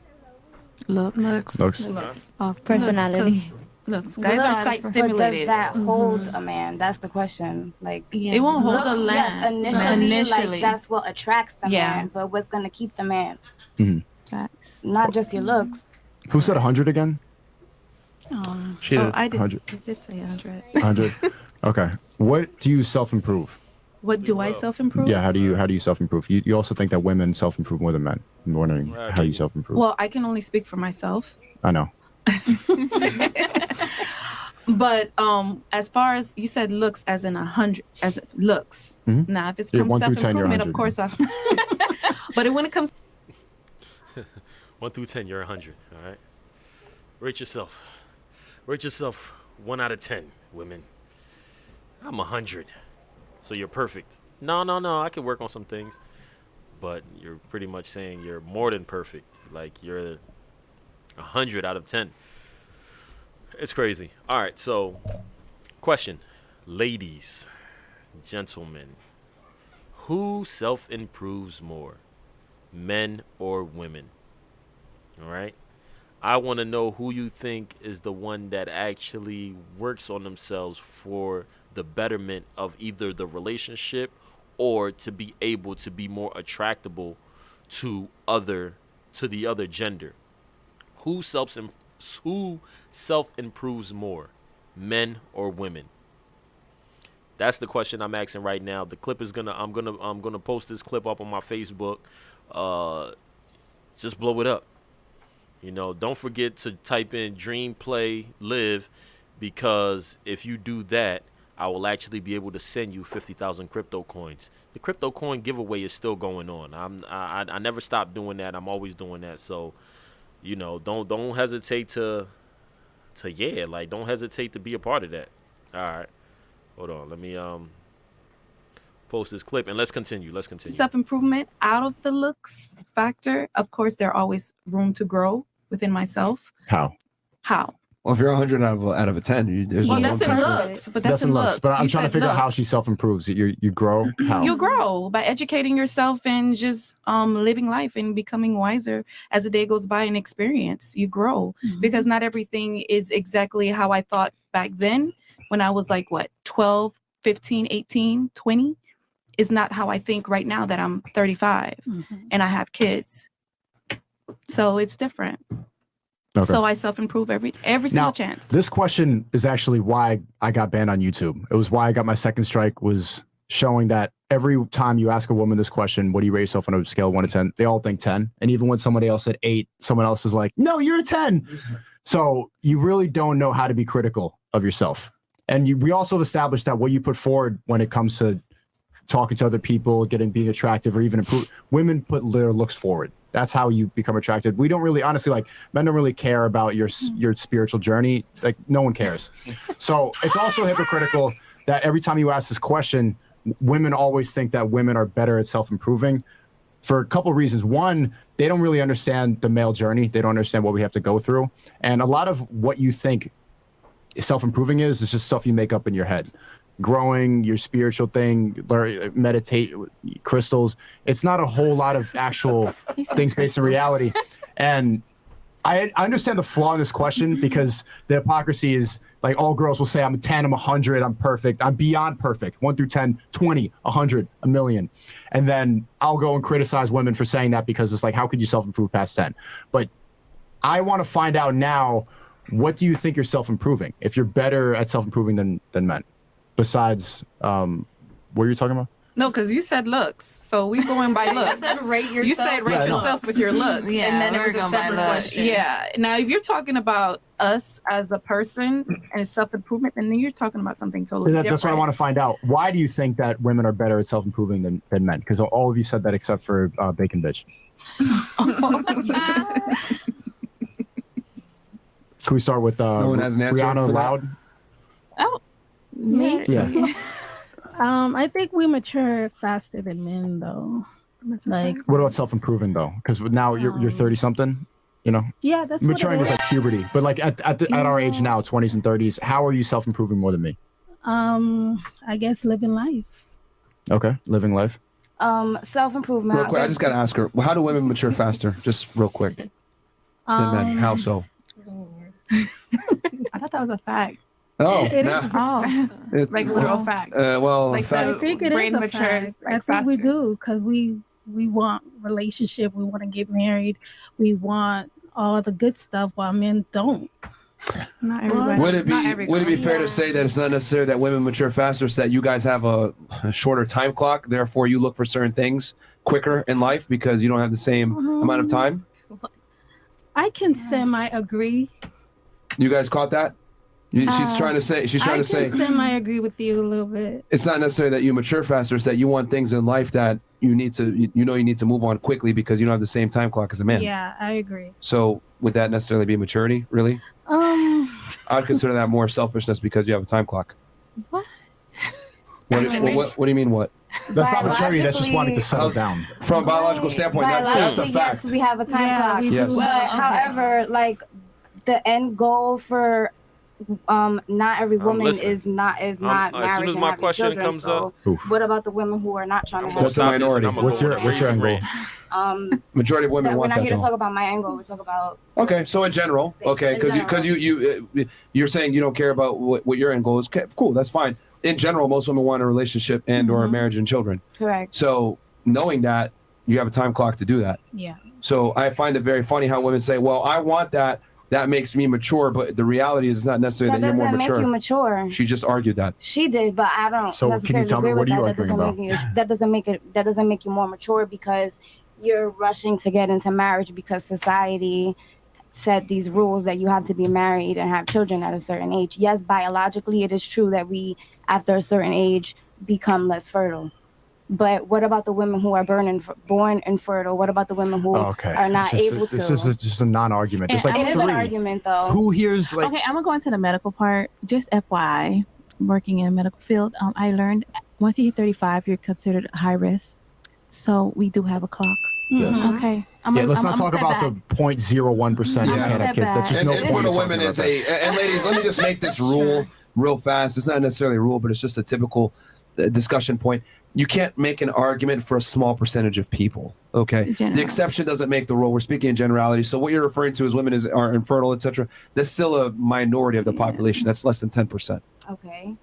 Looks. Looks. Personality. Looks. Guys are sight stimulated. Does that hold a man? That's the question. Like, It won't hold a looks, man. Yes, initially, like that's what attracts the Yeah. man. But what's gonna keep the man? Mhm. Facts. Not just your looks. Who said 100 again? She did. I did. 100. I did say 100. 100. Okay. What do you self-improve? What do I self-improve? Yeah. How do you self-improve? You also think that women self-improve more than men. I'm wondering how you self-improve. Well, I can only speak for myself. I know. But as far as you said, looks as in 100, as looks. Mhm. Now, if it's Yeah, from 1 through 10, you're self-improvement, of 100. course, but when it comes 1 through 10, you're 100. All right. Rate yourself. Rate yourself 1 out of 10, women. I'm 100. So you're perfect. No. I can work on some things. But you're pretty much saying you're more than perfect. Like you're 100 out of 10. It's crazy. All right. So, question, ladies, gentlemen, who self-improves more, men or women? All right. I want to know who you think is the one that actually works on themselves for the betterment of either the relationship or to be able to be more attractable to the other gender. Who self-improves more, men or women? That's the question I'm asking right now. The clip is I'm gonna post this clip up on my Facebook. Just blow it up. You know, don't forget to type in Dream Play Live, because if you do that, I will actually be able to send you 50,000 crypto coins. The crypto coin giveaway is still going on. I never stopped doing that. I'm always doing that. So, you know, don't hesitate to don't hesitate to be a part of that. All right. Hold on. Let me post this clip and let's continue. self-improvement out of the looks factor, of course, there always room to grow within myself. How? Well, if you're 100 out of a 10, there's Well, no that's in looks, but that's in looks. But I'm You trying to said figure out how looks. she self-improves. You grow? How? You grow by educating yourself and just living life and becoming wiser as the day goes by and experience. You grow because not everything is exactly how I thought back then when I was like, 12, 15, 18, 20 is not how I think right now that I'm 35 and I have kids. So it's different. Okay. So I self-improve every single chance. This question is actually why I got banned on YouTube. It was why I got my second strike, was showing that every time you ask a woman this question, what do you rate yourself on a scale of 1 to 10? They all think 10. And even when somebody else said 8, someone else is like, no, you're a 10. So you really don't know how to be critical of yourself. And we also established that what you put forward when it comes to talking to other people, being attractive, or even improve, women put their looks forward. That's how you become attracted. We don't really, honestly, like, men don't really care about your spiritual journey. Like, no one cares. So it's also hypocritical that every time you ask this question, women always think that women are better at self-improving for a couple of reasons. One, they don't really understand the male journey. They don't understand what we have to go through. And a lot of what you think self-improving is just stuff you make up in your head. Growing, your spiritual thing, meditate, crystals. It's not a whole lot of actual things based in reality. And I understand the flaw in this question because the hypocrisy is like, all girls will say, I'm a 10, I'm 100, I'm perfect, I'm beyond perfect. 1 through 10, 20, 100, a million. And then I'll go and criticize women for saying that because it's like, how could you self-improve past 10? But I want to find out now, what do you think you're self-improving? If you're better at self-improving than men? Besides, what were you talking about? No, because you said looks, so we going by looks. You said rate yourself. You said rate yourself with your looks. Yeah, and then we there was were a going by separate looks. question. Yeah. Now, if you're talking about us as a person and self-improvement, then you're talking about something totally different. That's what I want to find out. Why do you think that women are better at self-improving than men? Because all of you said that except for Bacon Bitch. Can we start with No one has an answer Rihanna for that? Loud? Oh, me? Yeah. I think we mature faster than men, though. Like, What about self-improving though? Because now you're 30-something. You know. yeah, that's Maturing what is it is. like puberty, but like at our age now, 20s and 30s, how are you self-improving more than me? I guess living life. Okay, living life. Self-improvement. Real quick, I just got to ask her, how do women mature faster? Just real quick. Than men. How so? I thought that was a fact. Oh, It is. nah. It's- Like literal fact. Well, Like fact- I think it brain is a matures, fact. like, I think we faster. do because we want relationship. We want to get married. We want all the good stuff while men don't. Not everybody. Would it be fair to say that it's not necessary that women mature faster, it's that you guys have a shorter time clock, therefore you look for certain things quicker in life because you don't have the same amount of time? I can semi-agree. You guys caught that? She's trying to say. She's trying to say. I can semi-agree with you a little bit. It's not necessarily that you mature faster. It's that you want things in life that you need to. You need to move on quickly because you don't have the same time clock as a man. Yeah, I agree. So would that necessarily be maturity? Really? I would consider that more selfishness because you have a time clock. What? What do you mean? What? That's not maturity. That's just wanting to settle Biologically- down. From a biological standpoint, that's a Biologically, fact. yes, we have a time Yeah, clock. we Yes. do. But however, like the end goal for not every woman listening. is not as marriage soon as and my having question children. comes So up- Oof. what about the women who are not trying to have What's the children? minority? What's your end goal? Majority of women We're want not that here to though. talk about my angle. We talk about Okay, so in general, okay, In because you're saying you don't care about what your end goal is. Okay, cool, that's fine. In general, most women want a relationship and or a marriage and children. correct. So knowing that, you have a time clock to do that. Yeah. So I find it very funny how women say, "Well, I want that. That makes me mature," but the reality is it's not necessarily That that, you're more doesn't make mature. you mature. She just argued that. She did, but I don't So can you necessarily tell me, agree what with are you that. arguing about? That doesn't make you more mature because you're rushing to get into marriage because society set these rules that you have to be married and have children at a certain age. Yes, biologically it is true that we after a certain age become less fertile. But what about the women who are born infertile? What about the women who are not able to? This is just a non-argument. There's like It is three. an argument, though. Who here's like? Okay, I'm gonna go into the medical part. Just FYI, working in a medical field, I learned once you hit 35, you're considered high risk. So we do have a clock. Yes. Okay. Let's not talk step about back. the 0.01% who can't have kids. That's just no and point. for in the talking women about is that. and ladies, let me just make this rule real fast. It's not necessarily a rule, but it's just a typical discussion point. You can't make an argument for a small percentage of people. Okay, the exception doesn't make the rule. We're speaking in generality. So what you're referring to as women are infertile, etc. That's still a minority of the population. That's less than 10%. Okay.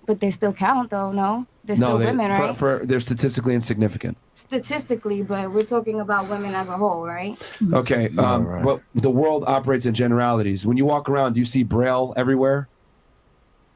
But they still count, though, no? They're still women, right? They're statistically insignificant. Statistically, but we're talking about women as a whole, right? Okay, but the world operates in generalities. When you walk around, do you see Braille everywhere?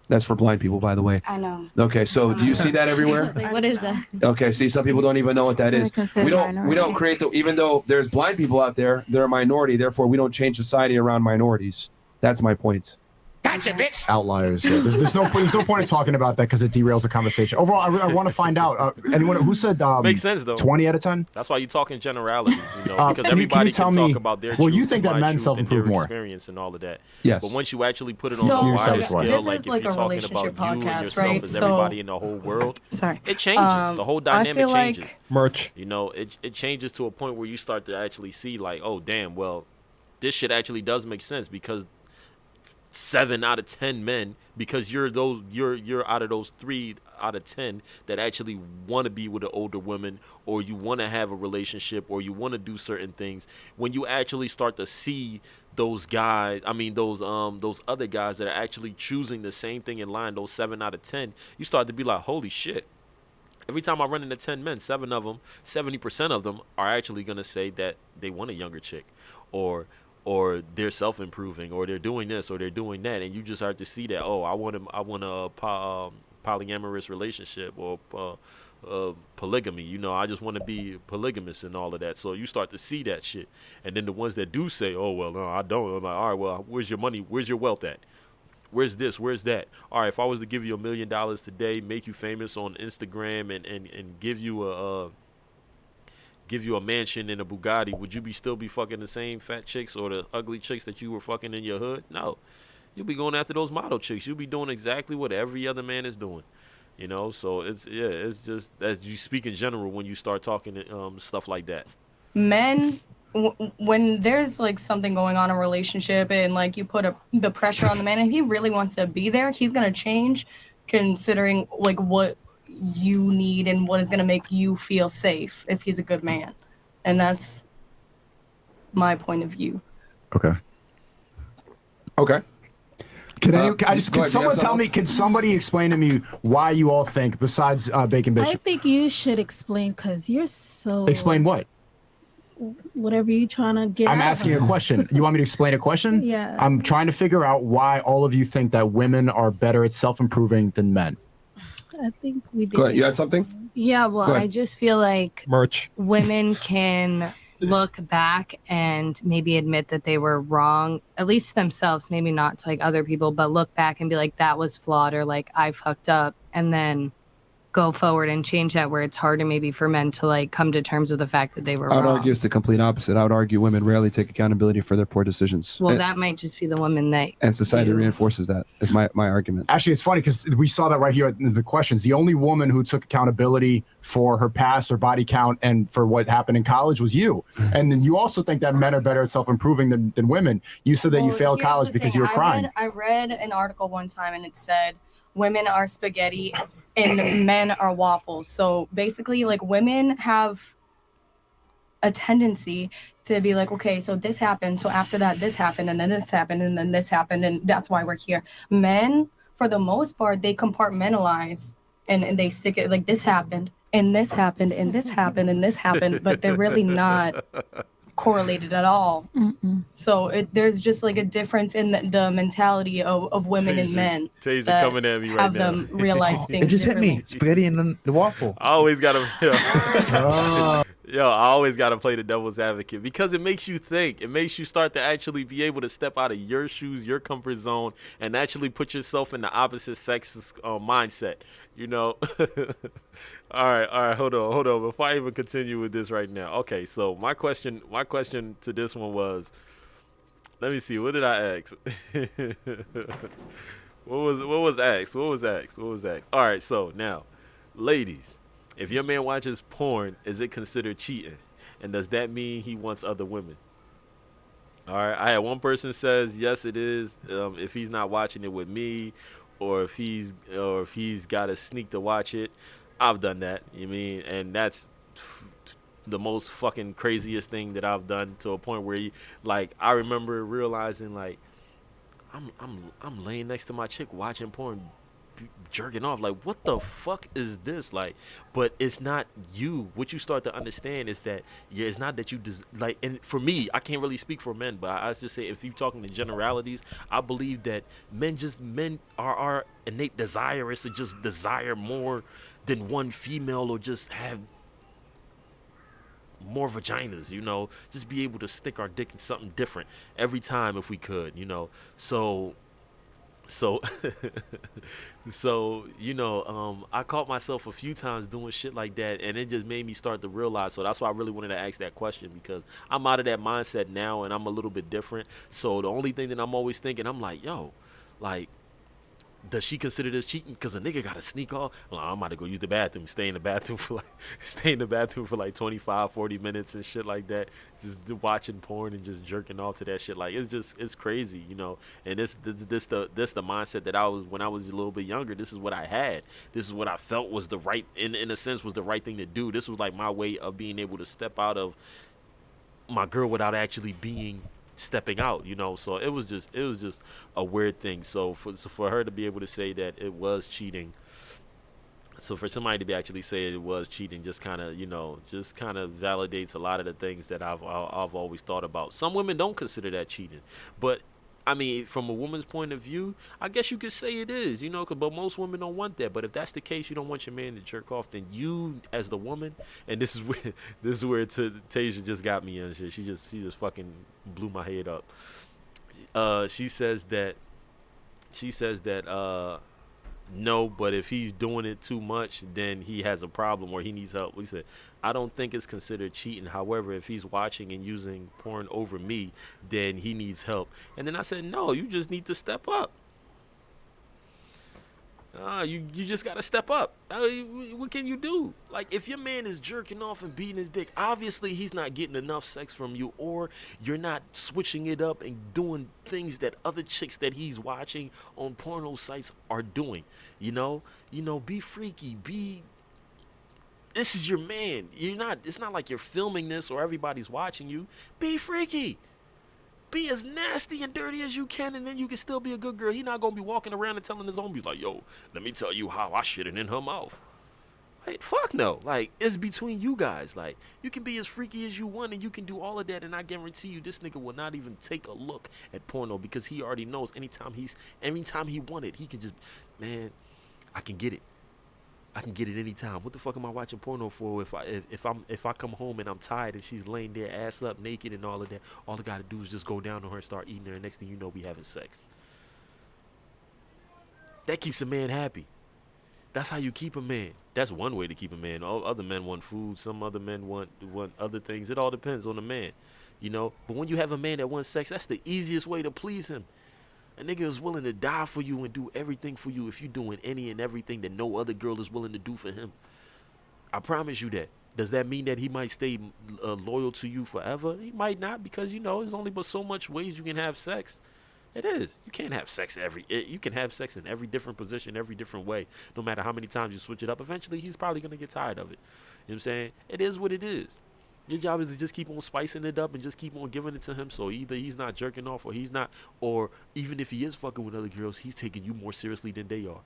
That's for blind people, by the way. I know. Okay, so do you see that everywhere? Like, what is that? Okay, see, some people don't even know what that is. We don't create even though there's blind people out there, they're a minority. Therefore, we don't change society around minorities. That's my point. Gotcha, bitch. Outliers. Yeah. There's no point in talking about that because it derails the conversation. Overall, I want to find out. Anyone who said makes sense though. 20 out of 10. That's why you talk in generalities, you know, because can everybody you tell can me, talk about their well, you truth think and that my men truth self-improve and their more. experience and all of that. Yes. But once you actually put it on So, a wider scale, this like is if like you're a talking relationship about you and podcast, yourself right? as So- everybody in the whole world, Sorry. it changes. The whole I dynamic feel like- changes. Merch. You know, it changes to a point where you start to actually see like, oh damn, well, this shit actually does make sense because 7 out of 10 men, because you're out of those 3 out of 10 that actually want to be with an older woman, or you want to have a relationship, or you want to do certain things. When you actually start to see those guys, those other guys that are actually choosing the same thing in line, those 7 out of 10, you start to be like, holy shit. Every time I run into 10 men, 7 of them, 70% of them are actually gonna say that they want a younger chick, or they're self-improving, or they're doing this, or they're doing that, and you just start to see that. Oh, I want a polyamorous relationship, or polygamy. You know, I just want to be polygamous and all of that. So you start to see that shit, and then the ones that do say, "Oh well, no, I don't." I'm like, all right, well, where's your money? Where's your wealth at? Where's this? Where's that? All right, if I was to give you $1 million today, make you famous on Instagram, and give you a mansion and a Bugatti, would you still be fucking the same fat chicks or the ugly chicks that you were fucking in your hood? No. You'll be going after those model chicks. You'll be doing exactly what every other man is doing. You know, so it's just as you speak in general when you start talking stuff like that. Men, when there's like something going on in a relationship and like you put the pressure on the man and he really wants to be there, he's gonna change considering like what you need and what is going to make you feel safe if he's a good man. And that's my point of view. Okay. Can someone tell me, can somebody explain to me why you all think, besides Bacon I Bishop? think you should explain because you're so. Explain what? Whatever you're trying to get. I'm out asking of. a question. You want me to explain a question? Yeah. I'm trying to figure out why all of you think that women are better at self-improving than men. I think we did. Go ahead. You had something? Yeah, well, Go ahead. I just feel like Merch. women can look back and maybe admit that they were wrong, at least to themselves, maybe not to like other people, but look back and be like, that was flawed, or like I fucked up, and then go forward and change that, where it's harder maybe for men to like come to terms with the fact that they were I would wrong. argue it's the complete opposite. I would argue women rarely take accountability for their poor decisions. Well, that might just be the women that And society reinforces that, is my argument. Actually, it's funny because we saw that right here in the questions. The only woman who took accountability for her past, her body count, and for what happened in college was you. And then you also think that men are better at self-improving than women. You said that you failed Here's college the because thing. you were crying. I read an article one time and it said women are spaghetti and men are waffles. So basically, like, women have a tendency to be like, okay, so this happened, so after that this happened, and then this happened, and then this happened, and that's why we're here. Men, for the most part, they compartmentalize and they stick it like this happened and this happened and this happened and this happened, but they're really not correlated at all. So there's just like a difference in the mentality of women and men. Taser that coming at me right have now. them realize things. It just hit differently. me. Spaghetti and the waffle. I always gotta, I always gotta play the devil's advocate because it makes you think. It makes you start to actually be able to step out of your shoes, your comfort zone, and actually put yourself in the opposite sex's mindset. You know. All right. Hold on. Before I even continue with this right now, okay. So my question to this one was, let me see. What did I ask? What was asked? All right. So now, ladies, If your man watches porn, is it considered cheating? And does that mean he wants other women? All right, I had one person says yes, it is. If he's not watching it with me, or if he's got to sneak to watch it, I've done that. You mean, and that's the most fucking craziest thing that I've done, to a point where, like, I remember realizing, like, I'm laying next to my chick watching porn, jerking off, like, what the fuck is this? Like, but it's not you. What you start to understand is that, yeah, it's not that you like, and for me, I can't really speak for men, but I just say, if you're talking in generalities, I believe that men are our innate desire is to just desire more than one female, or just have more vaginas, you know, just be able to stick our dick in something different every time if we could, you know. So so you know, I caught myself a few times doing shit like that, and it just made me start to realize. So that's why I really wanted to ask that question, because I'm out of that mindset now, and I'm a little bit different. So the only thing that I'm always thinking, I'm like, yo, like, does she consider this cheating? Because a nigga gotta sneak off. Well, I'm about to go use the bathroom. Stay in the bathroom for like 25, 40 minutes and shit like that. Just watching porn and just jerking off to that shit. Like, it's crazy, you know. And this the mindset that I was, when I was a little bit younger. This is what I had. This is what I felt was the right, in a sense, was the right thing to do. This was like my way of being able to step out of my girl without actually stepping out, you know. So it was just a weird thing. So for her to be able to say that it was cheating, so for somebody to be actually say it was cheating, just kind of, you know, just kind of validates a lot of the things that I've always thought about. Some women don't consider that cheating, but I mean, from a woman's point of view, I guess you could say it is, you know, but most women don't want that. But if that's the case, you don't want your man to jerk off, then you, as the woman, and this is where Tasia just got me and shit. She just fucking blew my head up. She says that no, but if he's doing it too much, then he has a problem or he needs help. We said, I don't think it's considered cheating. However, if he's watching and using porn over me, then he needs help. And then I said, no, you just need to step up. You just gotta step up. What can you do? Like, if your man is jerking off and beating his dick, obviously he's not getting enough sex from you, or you're not switching it up and doing things that other chicks that he's watching on porno sites are doing. You know, be freaky. This is your man. It's not like you're filming this or everybody's watching you. Be freaky. Be as nasty and dirty as you can, and then you can still be a good girl. He's not going to be walking around and telling his zombies, like, yo, let me tell you how I shit it in her mouth. Like, fuck no. Like, it's between you guys. Like, you can be as freaky as you want, and you can do all of that, and I guarantee you this nigga will not even take a look at porno, because he already knows anytime he wanted, he can just, man, I can get it. I can get it anytime. What the fuck am I watching porno for if I come home and I'm tired and she's laying there ass up naked and all of that? All I gotta do is just go down on her and start eating her, and next thing you know, we having sex. That keeps a man happy. That's how you keep a man. That's one way to keep a man. All other men want food. Some other men want other things. It all depends on the man, you know. But when you have a man that wants sex, that's the easiest way to please him. A nigga is willing to die for you and do everything for you if you're doing any and everything that no other girl is willing to do for him. I promise you that. Does that mean that he might stay loyal to you forever? He might not, because, you know, there's only but so much ways you can have sex. It is. You can't have sex you can have sex in every different position, every different way. No matter how many times you switch it up, eventually he's probably going to get tired of it. You know what I'm saying? It is what it is. Your job is to just keep on spicing it up and just keep on giving it to him. So either he's not jerking off, or he's not, or even if he is fucking with other girls, he's taking you more seriously than they are.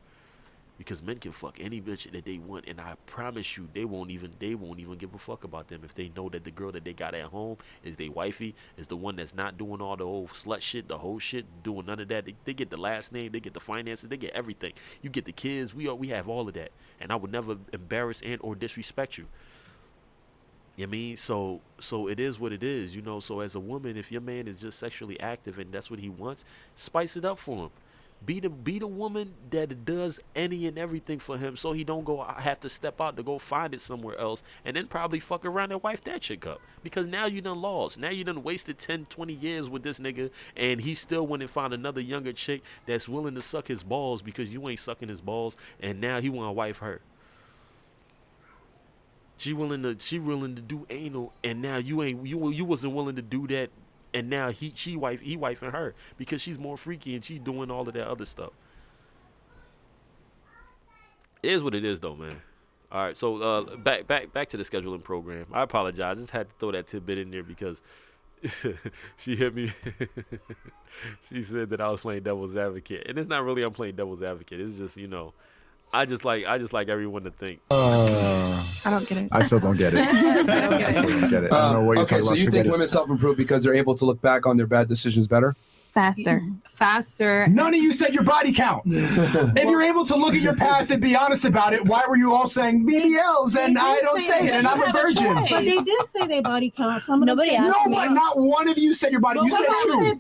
Because men can fuck any bitch that they want, and I promise you, they won't even give a fuck about them if they know that the girl that they got at home is their wifey, is the one that's not doing all the old slut shit, the whole shit, doing none of that. They get the last name, they get the finances, they get everything. You get the kids, we have all of that, and I would never embarrass and or disrespect you. You know what I mean? So it is what it is, you know. So as a woman, if your man is just sexually active and that's what he wants, spice it up for him. Be the woman that does any and everything for him, so he don't have to step out to go find it somewhere else and then probably fuck around and wife that chick up. Because now you done lost. Now you done wasted 10, 20 years with this nigga, and he still went and found another younger chick that's willing to suck his balls because you ain't sucking his balls, and now he want to wife her. she willing to do anal, and now you wasn't willing to do that, and now he wifing her because she's more freaky and she's doing all of that other stuff. It is what it is, though, man. All right, so back to the scheduling program. I apologize. I just had to throw that tidbit in there because she hit me. She said that I was playing devil's advocate, and it's not really I'm playing devil's advocate. It's just, you know, I just like everyone to think. I don't get it. I still don't get it. I still don't get it. I don't know what you're Okay, talking so about. you think women self-improve because they're able to look back on their bad decisions better? Faster. None of you said your body count. If you're able to look at your past and be honest about it, why were you all saying BBLs and I don't say it and I'm a virgin? But they did say their body count. Somebody said Not one of you said your body. You said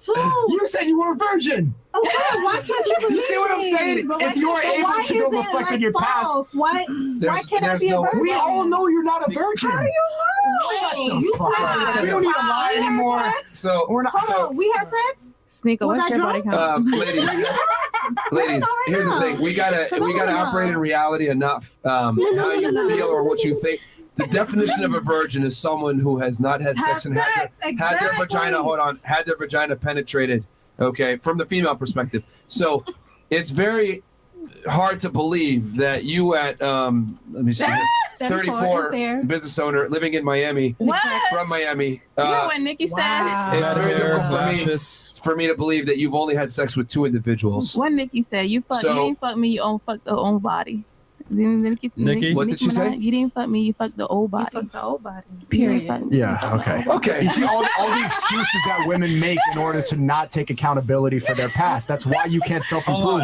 two. You said you were a virgin. Okay, why can't you believe? You see what I'm saying? If you are able to go reflect on your past, why can't I be a virgin? We all know you're not a virgin. How do you know? Shut the fuck up. We don't need to lie anymore. So we're not. Hold on, we had sex. Sneaker, what's your body count? Ladies, here's the thing: we gotta operate in reality and not how you feel or what you think. The definition of a virgin is someone who has not had sex and had their vagina penetrated. Okay, from the female perspective. So it's very hard to believe that you at let me see, 34, business owner living in Miami, from Miami. You know what Nikki said? It's very difficult for me to believe that you've only had sex with 2 individuals. What Nikki said, you didn't fuck me, you fucked the own body. Nikki, what did she say? You didn't fuck me, you fucked the old body. You fucked the old body. Period. Yeah, okay. Okay. You see all the excuses that women make in order to not take accountability for their past. That's why you can't self-improve.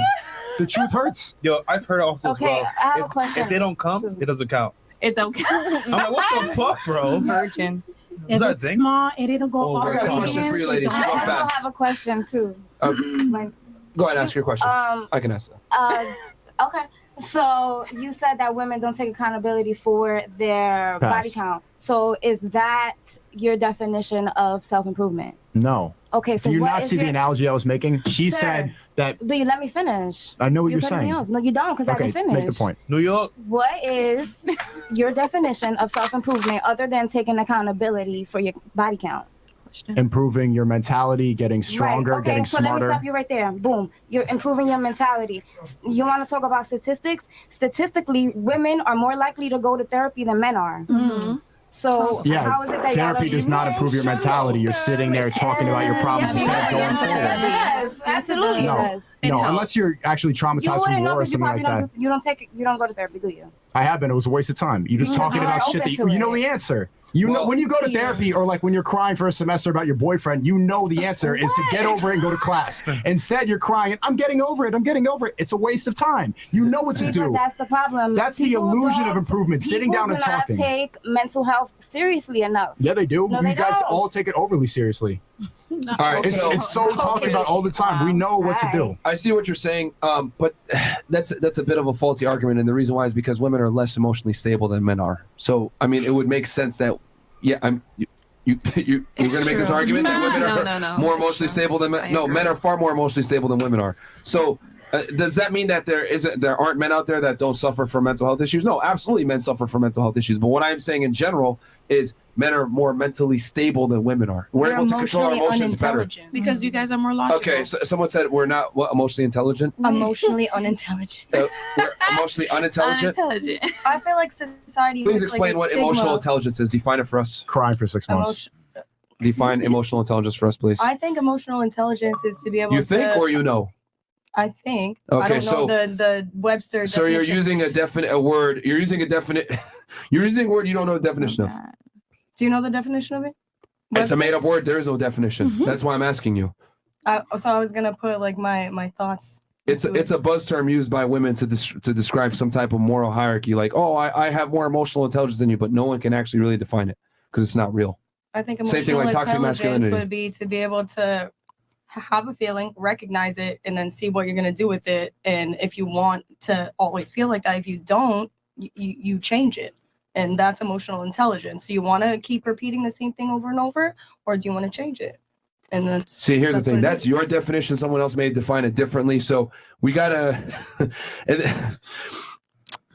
The truth hurts. Yo, I've heard also as well. I have a question. If they don't come, it doesn't count. It don't count. I'm like, what the fuck, bro? Virgin. If it's small, it didn't go all I got a question for you, ladies. Go I also fast. have a question too. Go ahead and ask your question. I can ask that. Okay. So you said that women don't take accountability for their body count. So is that your definition of self-improvement? No. Okay, so do you what not is see the your- analogy I was making? She said that. But you let me finish. I know what you're cutting me saying. off. No, you don't, because I Okay, didn't finish. make the point. New York. What is your definition of self-improvement other than taking accountability for your body count? Improving your mentality, getting stronger, right. Okay, getting so smarter. let me stop you right there. Boom. You're improving your mentality. You want to talk about statistics? Statistically, women are more likely to go to therapy than men are. Mm-hmm. So how is it that therapy does not improve your mentality. You're sitting there talking about your problems instead of going forward. Yes, absolutely. No, unless you're actually traumatized from war or something like that. You don't go to therapy, do you? I have been. It was a waste of time. You're just talking about shit that you know the answer. You know when you go to therapy, or like when you're crying for a semester about your boyfriend, you know the answer is to get over it and go to class. Instead, you're crying, I'm getting over it. I'm getting over it. It's a waste of time. You know what to do. That's the problem. That's the illusion of improvement. Sitting down and talking. People do not take mental health seriously enough. Yeah, they do. No, You they guys don't. all take it overly seriously. All right, It's so talked about all the time. We know what to do. I see what you're saying, but that's a bit of a faulty argument, and the reason why is because women are less emotionally stable than men are. So, I mean, it would make sense that, you're going to make this argument that women are more emotionally stable than men. No, men are far more emotionally stable than women are. So, does that mean that there aren't men out there that don't suffer from mental health issues? No, absolutely, men suffer from mental health issues. But what I'm saying in general is men are more mentally stable than women are. We're able to control our emotions better. Because you guys are more logical. Okay, so someone said we're not emotionally intelligent. Emotionally unintelligent. We're emotionally unintelligent. I feel like society. Please puts, explain like, what a stigma. emotional intelligence is. Define it for us. Crying for 6 months. Define emotional intelligence for us, please. I think emotional intelligence is to be able to. You think or you know? I think. Okay, I don't so- know the Webster. So you're definition. using a word. You're using You're using a word you don't know the definition of. Do you know the definition of it? It's a made-up word. There is no definition. That's why I'm asking you. So I was gonna put like my thoughts. It's a buzz term used by women to describe some type of moral hierarchy. Like, oh, I have more emotional intelligence than you, but no one can actually really define it because it's not real. I think Same thing emotional like toxic intelligence masculinity. would be to be able to have a feeling, recognize it, and then see what you're gonna do with it. And if you want to always feel like that, if you don't, you change it. And that's emotional intelligence. So you want to keep repeating the same thing over and over, or do you want to change it? And that's See, here's the thing. what it That's is. your definition. Someone else may define it differently. So we gotta.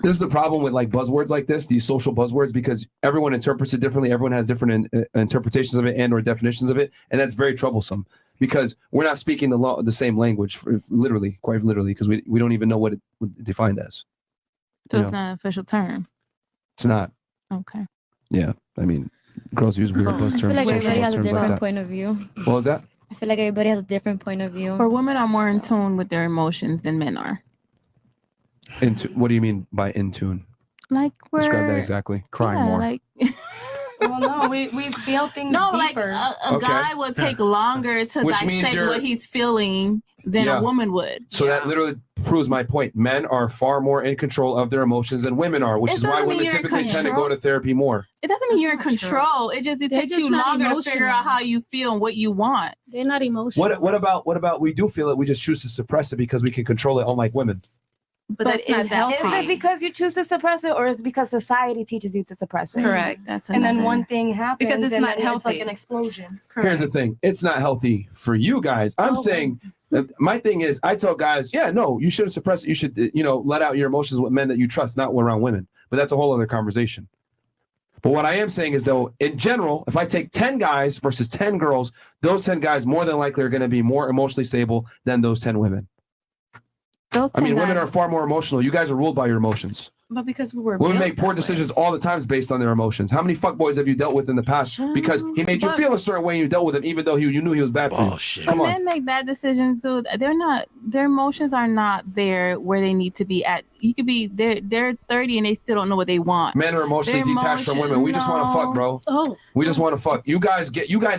This is the problem with like buzzwords like this, these social buzzwords, because everyone interprets it differently. Everyone has different interpretations of it and or definitions of it, and that's very troublesome because we're not speaking the same language, literally, quite literally, because we don't even know what it would defined as. So it's not an official term. It's not. Okay. Yeah, I mean, girls use weird buzz I terms. feel like social everybody has a terms like different that. point of view. What was that? I feel like everybody has a different point of view. Or women are more in tune with their emotions than men are. What do you mean by in tune? Like we're Describe that exactly. Crying yeah, more. like Well, no, we feel things no, deeper. like a Okay. guy would take longer to Which means dissect you're- what he's feeling than Yeah. a woman would. So that literally proves my point. Men are far more in control of their emotions than women are, which It is why doesn't mean women you're in typically tend to control. go to therapy more. It doesn't mean you're in control. It just They're takes just you not longer to figure out emotional. how you feel and what you want. They're not emotional. What about we do feel it, we just choose to suppress it because we can control it, unlike women. But that's not healthy. Is it because you choose to suppress it, or is it because society teaches you to suppress it? Correct. That's and then another- one thing happens Because it's and not then it's like healthy. an explosion. Here's the thing. It's not healthy for you guys. I'm saying my thing is I tell guys, yeah, no, you shouldn't suppress it. You should, let out your emotions with men that you trust, not around women. But that's a whole other conversation. But what I am saying is, though, in general, if I take 10 guys versus 10 girls, those 10 guys more than likely are going to be more emotionally stable than those 10 women. I mean, women are far more emotional. You guys are ruled by your emotions. But because we were Women built make poor that way. decisions all the time based on their emotions. How many fuckboys have you dealt with in the past because he made you But- feel a certain way and you dealt with him even though you knew he was bad for you? Come But on. men make bad decisions, so their emotions are not there where they need to be at. You could be they're 30 and they still don't know what they want. Men are emotionally Their detached from women. We just want to fuck, bro. Oh. We just want to fuck. You guys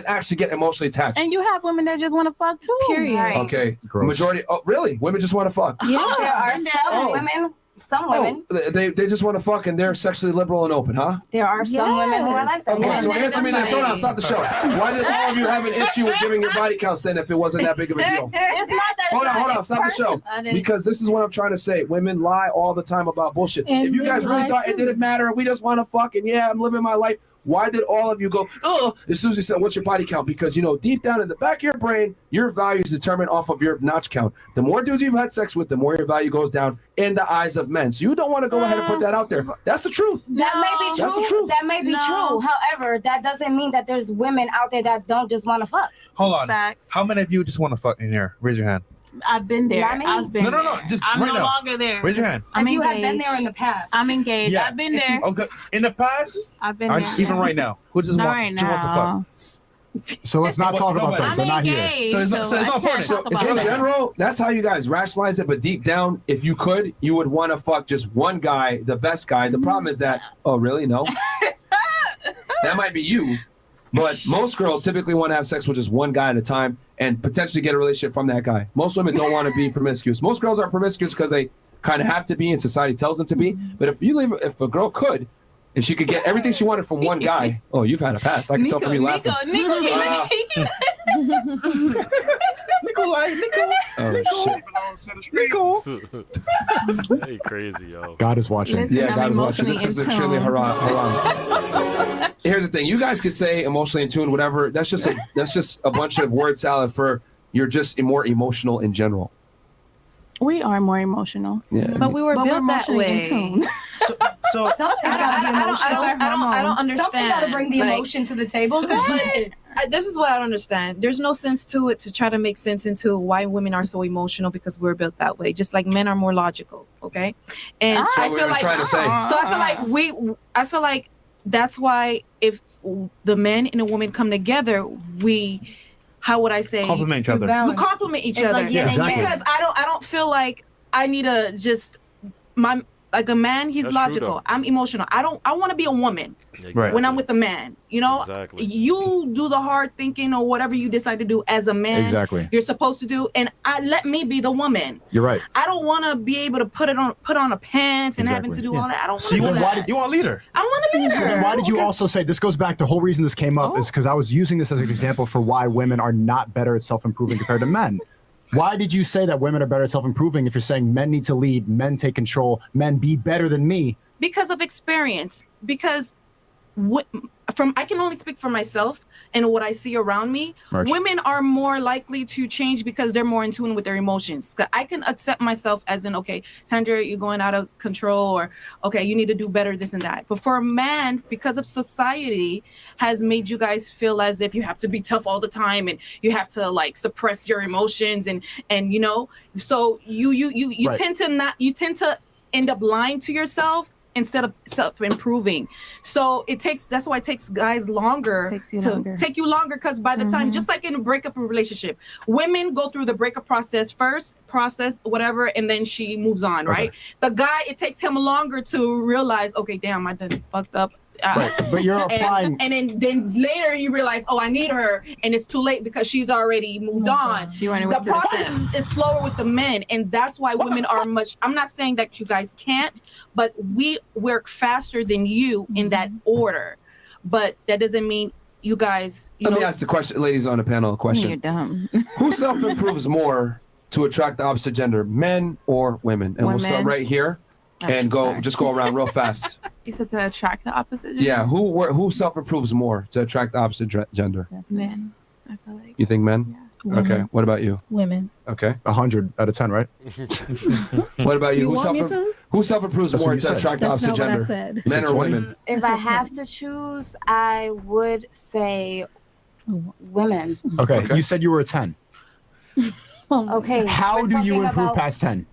actually get emotionally attached. And you have women that just want to fuck too. Period. Okay. Majority. Oh, really? Women just want to fuck. Yeah, there are been there. some women. Some women. Oh, they just want to fuck and they're sexually liberal and open, huh? There are some women who are like that. Okay, Yes. so answer me this. Hold on, stop the show. Why did all of you have an issue with giving your body counts then if it wasn't that big of a deal? It's not that. Hold on, stop the show. Because this is what I'm trying to say. Women lie all the time about bullshit. And If you guys men really lie thought it too. didn't matter, we just want to fuck and yeah, I'm living my life. Why did all of you go, oh, as soon as you said, what's your body count? Because, deep down in the back of your brain, your value is determined off of your notch count. The more dudes you've had sex with, the more your value goes down in the eyes of men. So you don't want to go ahead and put that out there. That's the truth. That may be true. That's the truth. That may be true. However, that doesn't mean that there's women out there that don't just want to fuck. Hold on. Facts. How many of you just want to fuck in here? Raise your hand. I've been there. Not me. I've been No, there. just I'm right no now. longer there. Raise your hand. I'm if you had been engaged. there in the past. I'm engaged. Yeah. I've been there. Okay. In the past? I've been Or there. even right now? Who just Not want, right who wants to now. fuck? So let's not talk about that. They're not here. engaged, So it's not I can't important. talk about In that. general, that's how you guys rationalize it. But deep down, if you could, you would want to fuck just one guy, the best guy. The problem is that, oh, really? No. That might be you. But most girls typically want to have sex with just one guy at a time and potentially get a relationship from that guy. Most women don't want to be promiscuous. Most girls are promiscuous because they kind of have to be and society tells them to be. But if a girl could, and she could get everything she wanted from one guy, oh, you've had a pass. I can tell from you laughing. Nikolai. Oh, shit. Nico. Hey, crazy, yo. God is watching. Listen, Yeah, I'm God is watching. This is emotionally extremely in tune. haram. Here's the thing: you guys could say emotionally in tune, whatever. That's just a bunch of word salad for you're just more emotional in general. We are more emotional. Yeah. But we were But built we're that emotionally in way. tune. So Somebody's got to be emotional. I don't understand. Somebody got to bring the Like, emotion to the table. 'Cause this is what I don't understand. There's no sense to it to try to make sense into why women are so emotional because we're built that way. Just like men are more logical, okay? And That's I what we feel were like trying to say. so I feel like that's why if the man and a woman come together, how would I say? compliment each other. We compliment each It's other. like yin and Exactly. yang. Because I don't feel like I need to just like a man, he's That's true, logical. though. I'm emotional. I want to be a woman Right. when I'm with a man. Exactly. You do the hard thinking or whatever you decide to do as a man. Exactly. You're supposed to do, and let me be the woman. You're right. I don't want to be able to put on a pants and having to Exactly. do all that. I don't want So to you do want, that. you want a leader? I want to be So then why did you also say, this goes back, the whole reason this came up is because I was using this as an example for why women are not better at self-improving compared to men. Why did you say that women are better at self-improving if you're saying men need to lead, men take control, men be better than me? Because of experience. Because I can only speak for myself and what I see around me. Merch. Women are more likely to change because they're more in tune with their emotions. 'Cause I can accept myself as in, okay, Sandra, you're going out of control, or okay, you need to do better, this and that. But for a man, because of society has made you guys feel as if you have to be tough all the time and you have to like suppress your emotions and you know, so you Right. tend to end up lying to yourself instead of self-improving. So that's why it takes guys longer take you longer, because by the time, just like in a breakup relationship, women go through the breakup process whatever, and then she moves on, right? The guy, it takes him longer to realize, okay, damn, I done fucked up. Right, but you're applying. And then later you realize, oh, I need her, and it's too late because she's already moved on. The process is slower with the men, and that's why women are much. I'm not saying that you guys can't, but we work faster than you in that order. But that doesn't mean you guys. Let me ask the question, ladies on the panel. A question. You're dumb. Who self-improves more to attract the opposite gender, men or women? And we'll start Women. right here and just go around real fast. You said to attract the opposite gender? Yeah, who self-improves more to attract the opposite gender? Men. I feel like. You think men? Yeah. Okay. Women. What about you? Women. Okay. 100 out of 10, right? What about you? You want me to? Who self-improves That's what more you to said. attract the That's opposite not what I gender? said. Men You or said 20? women? If I have to choose, I would say women. Okay. You said you were a 10. Okay. How we're do you talking improve about- past 10?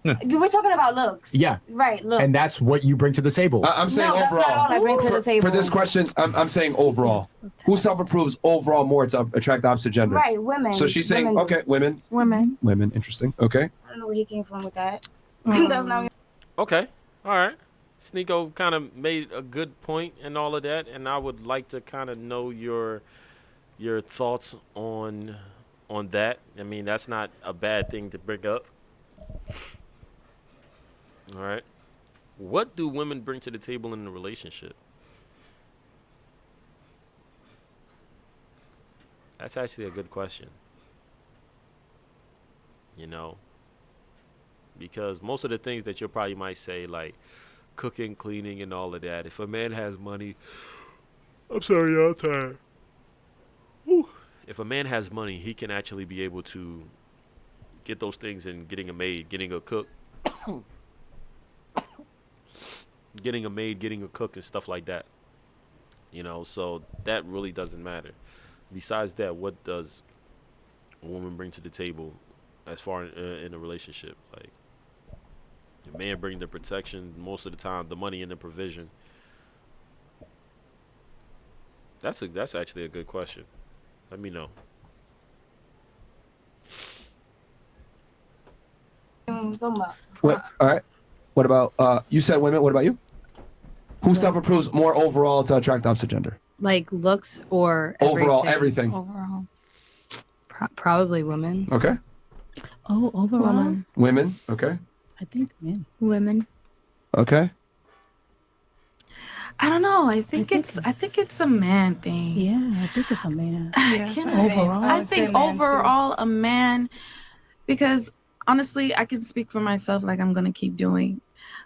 We're talking about looks. Yeah. Right, look. And that's what you bring to the table. I'm saying No, that's overall. not all I bring to the table. For this question, I'm saying overall. Who self-improves overall more to attract the opposite gender? Right, women. So she's saying, Women. okay, women. Women. Women, interesting. Okay. I don't know where he came from with that. That's not Okay, all right. Sneeko kind of made a good point and all of that, and I would like to kind of know your thoughts on that. I mean, that's not a bad thing to bring up. All right. What do women bring to the table in a relationship? That's actually a good question. You know, because most of the things that you probably might say, like cooking, cleaning, and all of that, if a man has money, I'm sorry, y'all, I'm tired. Whew. If a man has money, he can actually be able to get those things, and getting a maid, getting a cook, getting a maid, getting a cook, and stuff like that. You know, so that really doesn't matter. Besides that, what does a woman bring to the table as far in a relationship? Like, the man bring the protection, most of the time, the money and the provision. That's actually a good question. Let me know. What? All right. What about you said women? What about you? Who self-improves more overall to attract the opposite gender? Like looks or Overall, everything. Overall. Probably women. Okay. Oh, overall. Women. Okay. I think men. Women. Okay. I don't know. I think it's a man thing. Yeah, I think it's a man. I can't say. Overall. I think overall a man, because honestly, I can speak for myself. Like I'm gonna keep doing.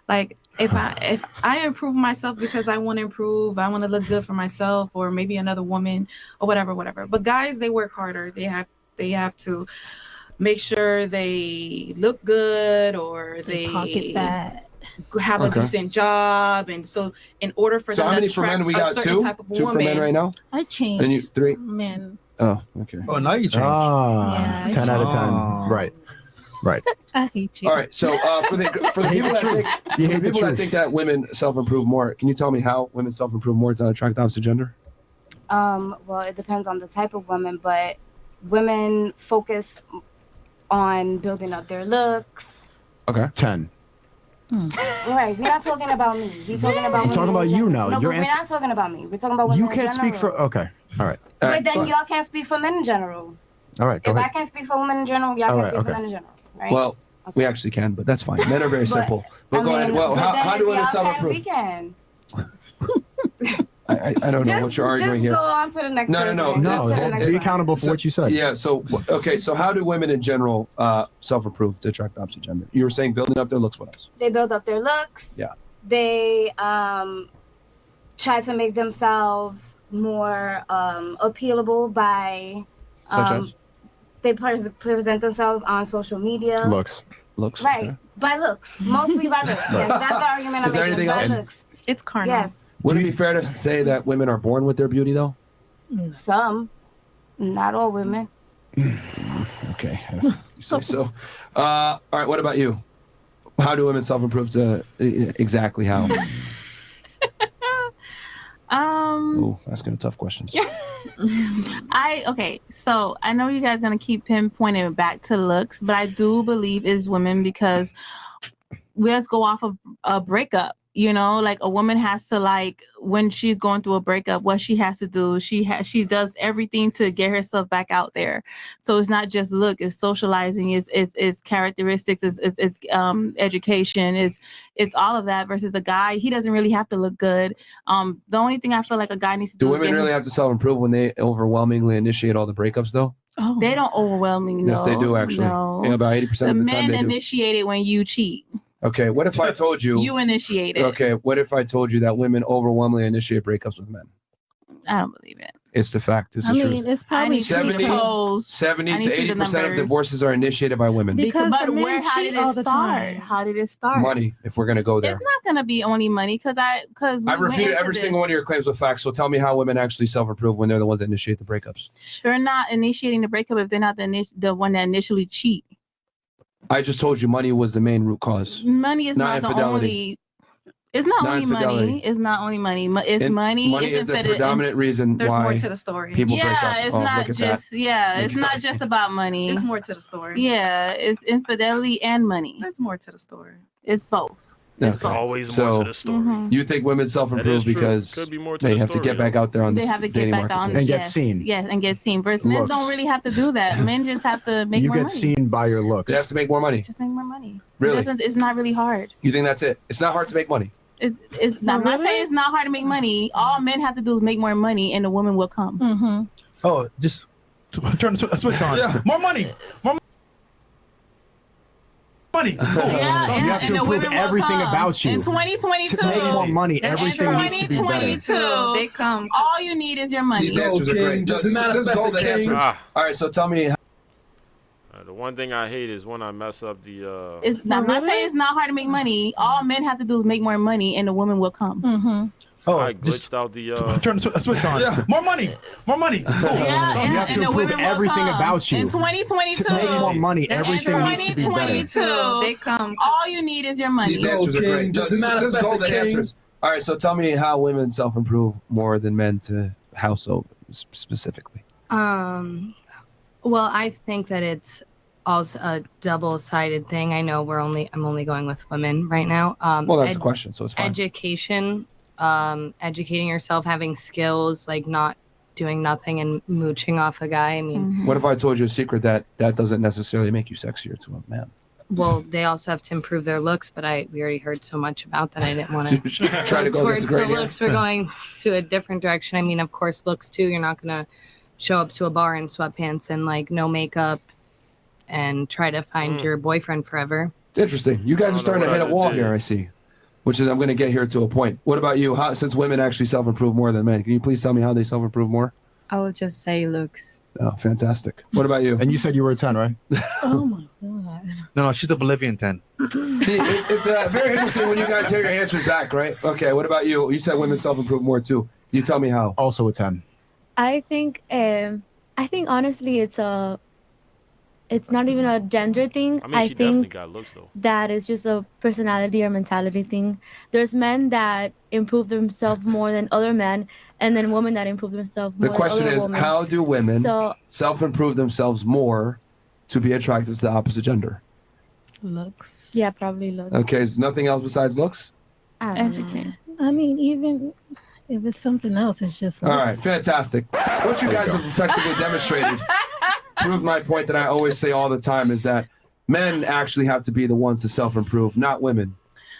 Like if I improve myself because I want to improve, I want to look good for myself, or maybe another woman, or whatever. But guys, they work harder. They have to make sure they look good, or they pocket fat. have a decent job, and so in order for So them how many to for men attract we a got? certain Two? type of Two for men woman, right now? I changed. And you 3? Men. Oh, okay. Oh, now you changed. Ah, Yeah, 10 out of 10. Oh. Right. Right. I hate you. All right. So for the people that think that women self-improve more, can you tell me how women self-improve more to attract the opposite gender? Well, it depends on the type of woman, but women focus on building up their looks. Okay. 10. Right, we're not talking about me. We're talking about We're talking about you now. No, Your but we're answer- not talking about me. We're talking about women You can't in speak for. general. Okay. All right. But then y'all can't speak for men in general. All right. Go If I ahead. can't speak for women in general, y'all All can't right, speak for okay. men in general, right? Well, we actually can, but that's fine. Men are very But, simple. But I go ahead. mean, Well, but then how if do women y'all can, we self-improve? can. I don't know what you're arguing here. Just go on to the next person. No. Go to the next Be one. accountable for what you said. Yeah. So okay. So how do women in general self-improve to attract the opposite gender? You were saying building up their looks. What else? They build up their looks. Yeah. They try to make themselves more appealable by Such as? they present themselves on social media. Looks. Right. Okay. By looks. Mostly by looks. Yes, that's the argument Is I'm there making. anything By else? looks. It's carnal. Yes. Would it be fair to say that women are born with their beauty, though? Some. Not all women. Okay. You say so. All right, what about you? How do women self-improve exactly how? Oh, asking tough questions. Okay, so I know you guys gonna keep pinpointing it back to looks, but I do believe it's women because let's go off of a breakup. You know, like a woman has to, like, when she's going through a breakup, what she has to do, she does everything to get herself back out there. So it's not just look, it's socializing, it's characteristics, it's education, it's all of that. Versus a guy, he doesn't really have to look good. The only thing I feel like a guy needs to do Do is women really have to self-improve when they overwhelmingly initiate all the breakups, though? They don't overwhelmingly. Yes, they do, actually. No. Yeah, about 80% of the time men they do. initiate it when you cheat. Okay, what if I told you... You initiate it. Okay, what if I told you that women overwhelmingly initiate breakups with men? I don't believe it. It's the fact. It's the I truth. mean, it's probably 70 to 80% of divorces are initiated by women. Because but the men where? How cheat did all it the start? time. How did it start? Money, if we're going to go there. It's not gonna be only money because I refuted every single one of your claims with facts, so tell me how women actually self-improve when they're the ones that initiate the breakups. They're not initiating the breakup if they're not the one that initially cheat. I just told you money was the main root cause. Money is not the infidelity. only. It's not only Non-infidelity. money. It's not only money. It's And money. Money it's is the predominant reason There's why more to the story. people break up. Yeah, it's Oh, not look at just. that. Yeah, it's not just about money. There's more to the story. Yeah, it's infidelity and money. There's more to the story. It's both. Okay. Always So, more to the story. You think women self-improve That is true. because Could be more to they the have to story, get back out there on They this have to get dating back on marketplace. And get seen. Yes, and get seen. Versus men Looks. don't really have to do that. Men just have to make You more get money. seen by your looks. They have to make more money. Just make more money. Really? It's not really hard. You think that's it? It's not hard to make money. It's I'm not saying it's not hard to make money. All men have to do is make more money, and the woman will come. Mm-hmm. Oh, just turn the switch on. Yeah. More money. More money. Yeah, You have to and the improve women will everything come. about you. In 2022, To make more money, everything needs to be better. 2022, They come. all you need is your money. These answers are great. Just This is manifest golden it, King. answers. All right, so tell me. The one thing I hate is when I mess up the. I'm not saying it's not hard to make money. All men have to do is make more money, and the woman will come. Mm-hmm. Oh, I just glitched out the. turn the switch on. Yeah. More money. More money. Yeah, You have to and the improve women will everything come. about you. In 2022, To make more money, in everything needs to be better. 2022, They come. all you need is your money. These answers are King. great. Just This is manifest golden it, King. answers. All right, so tell me how women self-improve more than men to household specifically. Well, I think that it's also a double-sided thing. I know I'm only going with women right now. Well, that's the question, so it's fine. Education, educating yourself, having skills, like not doing nothing and mooching off a guy. I mean, What if I told you a secret that doesn't necessarily make you sexier to a man? well, they also have to improve their looks, but we already heard so much about that. I didn't want to Trying to go towards against the the grain here. looks. We're going to a different direction. I mean, of course, looks too. You're not gonna show up to a bar in sweatpants and like no makeup and try to find your boyfriend forever. It's interesting. You guys are starting to hit a wall did. here, I see. Which is, I'm going to get here to a point. What about you? Since women actually self-improve more than men, can you please tell me how they self-improve more? I will just say looks. Oh, fantastic. What about you? And you said you were a 10, right? Oh my god. No, she's the Bolivian 10. See, it's very interesting when you guys hear your answers back, right? Okay, what about you? You said women self-improve more too. You tell me how. Also a 10. I think honestly it's not even a gender thing. I mean, she definitely got looks though. That is just a personality or mentality thing. There's men that improve themselves more than other men, and then women that improve themselves more The question than other is, women. how do women So- self-improve themselves more to be attracted to the opposite gender? Looks. Yeah, probably looks. Okay, is nothing else besides looks? Educate. I mean, even if it's something else, it's just. All right, looks. fantastic. What you guys have effectively demonstrated proved my point that I always say all the time is that men actually have to be the ones to self-improve, not women.